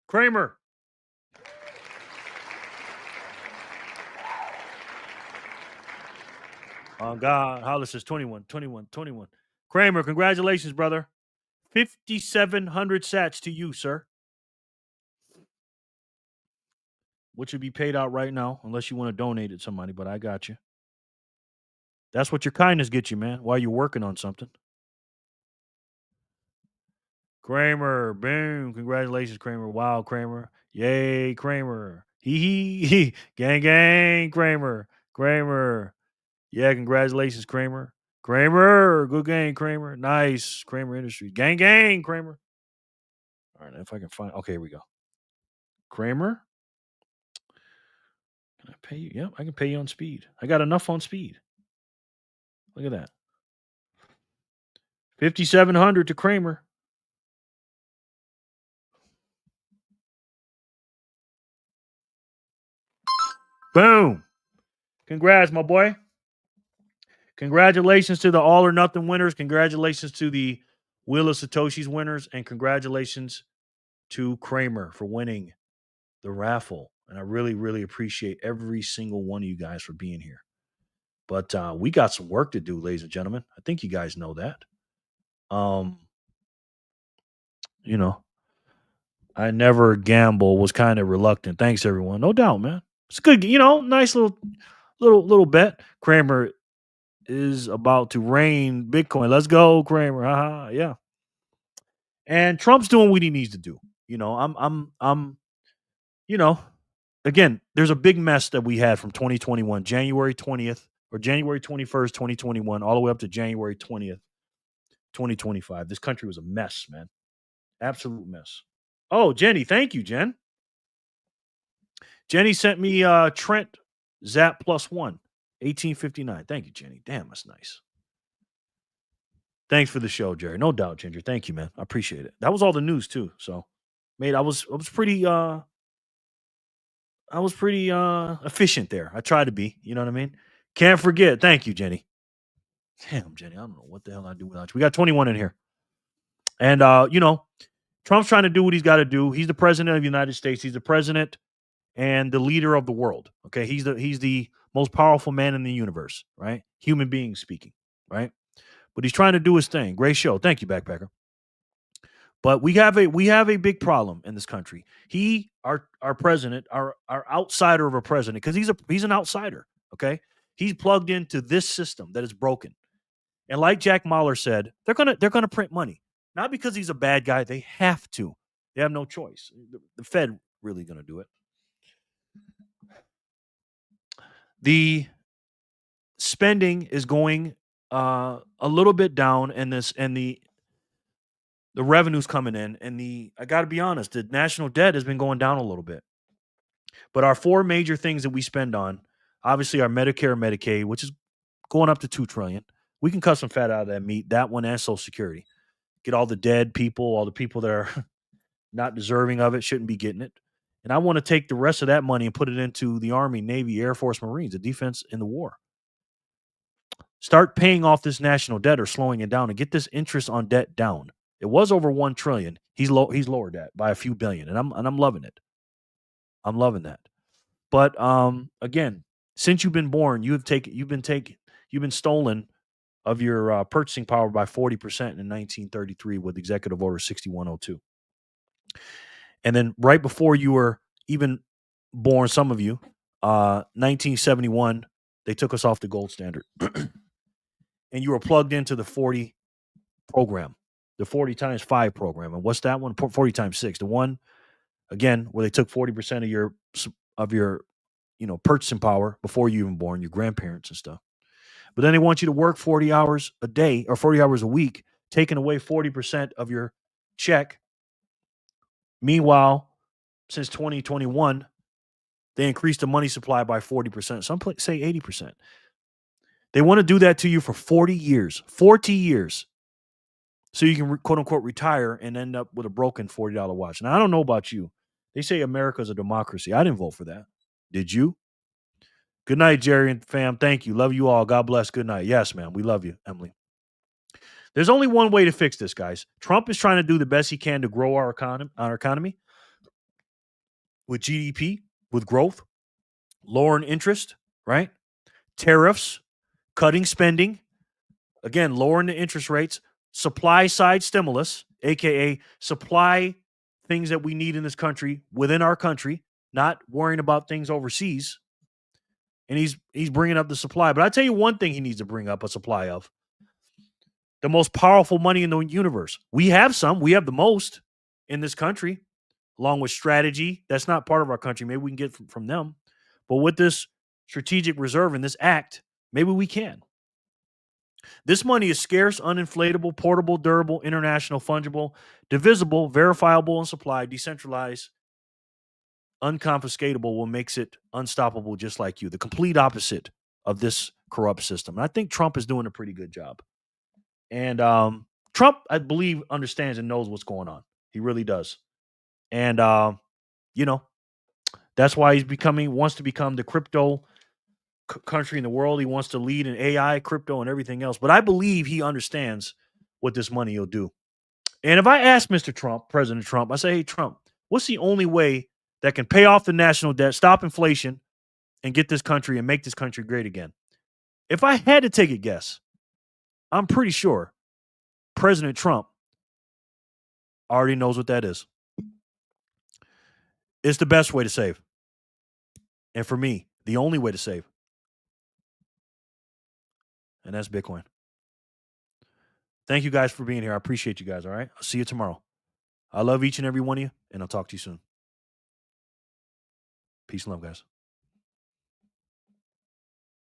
Kramer. Oh, God. Hollis says 21, 21, 21. Kramer, congratulations, brother. 5,700 sats to you, sir. Which should be paid out right now, unless you want to donate it to somebody, but I got you. That's what your kindness gets you, man, while you're working on something. Kramer, boom. Congratulations, Kramer. Wow, Kramer. Yay, Kramer. Hee. Gang, gang, Kramer. Kramer. Yeah, congratulations, Kramer. Kramer. Good game, Kramer. Nice. Kramer Industries. Gang, gang, Kramer. All right, if I can find. Okay, here we go. Kramer. Can I pay you? Yep, I can pay you on speed. I got enough on speed. Look at that. $5,700 to Kramer. Boom. Congrats, my boy. Congratulations to the All or Nothing winners. Congratulations to the Wheel of Satoshi's winners. And congratulations to Kramer for winning the raffle. And I really, really appreciate every single one of you guys for being here. But we got some work to do, ladies and gentlemen. I think you guys know that. You know, I never gamble, was kind of reluctant. Thanks, everyone. No doubt, man. It's good, nice little bet. Kramer is about to rain Bitcoin. Let's go, Kramer. Yeah. And Trump's doing what he needs to do. Again, there's a big mess that we had from 2021, January 20th or January 21st, 2021, all the way up to January 20th, 2025. This country was a mess, man. Absolute mess. Oh, Jenny, thank you, Jen. Jenny sent me Trent Zap +1, 1859. Thank you, Jenny. Damn, that's nice. Thanks for the show, Jerry. No doubt, Ginger. Thank you, man. I appreciate it. That was all the news too. So, mate, I was pretty efficient there. I tried to be. You know what I mean? Can't forget. Thank you, Jenny. Damn, Jenny. I don't know what the hell I do without you. We got 21 in here, and Trump's trying to do what he's got to do. He's the president of the United States. He's the president and the leader of the world. Okay, he's the most powerful man in the universe, right? Human being speaking, right? But he's trying to do his thing. Great show. Thank you, Backpacker. But we have a big problem in this country. Our president, our outsider of a president, because he's an outsider. Okay, he's plugged into this system that is broken. And like Jack Mahler said, they're gonna print money, not because he's a bad guy. They have to. They have no choice. The Fed really gonna do it. The spending is going a little bit down, and the revenue's coming in, and I got to be honest, the national debt has been going down a little bit. But our four major things that we spend on, obviously our Medicare and Medicaid, which is going up to $2 trillion. We can cut some fat out of that meat, that one, and Social Security. Get all the dead people, all the people that are not deserving of it, shouldn't be getting it. And I want to take the rest of that money and put it into the Army, Navy, Air Force, Marines, the defense in the war. Start paying off this national debt or slowing it down and get this interest on debt down. It was over $1 trillion. He's lowered that by a few billion, and I'm loving it. I'm loving that. But again, since you've been born, you've been stolen of your purchasing power by 40% in 1933 with Executive Order 6102. And then right before you were even born, some of you, 1971, they took us off the gold standard. And you were plugged into the 40 program, the 40 times 5 program. And what's that one? 40 times 6. The one, again, where they took 40% of your purchasing power before you even born, your grandparents and stuff. But then they want you to work 40 hours a day or 40 hours a week, taking away 40% of your check. Meanwhile, since 2021, they increased the money supply by 40%. Some say 80%. They want to do that to you for 40 years. 40 years. So you can, quote unquote, retire and end up with a broken $40 watch. Now, I don't know about you. They say America's a democracy. I didn't vote for that. Did you? Good night, Jerry and fam. Thank you. Love you all. God bless. Good night. Yes, ma'am. We love you, Emily. There's only one way to fix this, guys. Trump is trying to do the best he can to grow our economy with GDP, with growth, lowering interest, right? Tariffs, cutting spending, again, lowering the interest rates, supply side stimulus, aka supply things that we need in this country within our country, not worrying about things overseas. And he's bringing up the supply. But I tell you one thing he needs to bring up a supply of. The most powerful money in the universe. We have some. We have the most in this country, along with strategy. That's not part of our country. Maybe we can get from them. But with this strategic reserve and this act, maybe we can. This money is scarce, uninflatable, portable, durable, international, fungible, divisible, verifiable, and supplied, decentralized, unconfiscatable, what makes it unstoppable, just like you. The complete opposite of this corrupt system. And I think Trump is doing a pretty good job. And Trump, I believe, understands and knows what's going on. He really does. And, you know, that's why wants to become the crypto country in the world. He wants to lead in AI, crypto, and everything else. But I believe he understands what this money will do. And if I ask Mr. Trump, President Trump, I say, hey, Trump, what's the only way that can pay off the national debt, stop inflation, and get this country and make this country great again? If I had to take a guess, I'm pretty sure President Trump already knows what that is. It's the best way to save. And for me, the only way to save. And that's Bitcoin. Thank you guys for being here. I appreciate you guys. All right. I'll see you tomorrow. I love each and every one of you, and I'll talk to you soon. Peace and love, guys.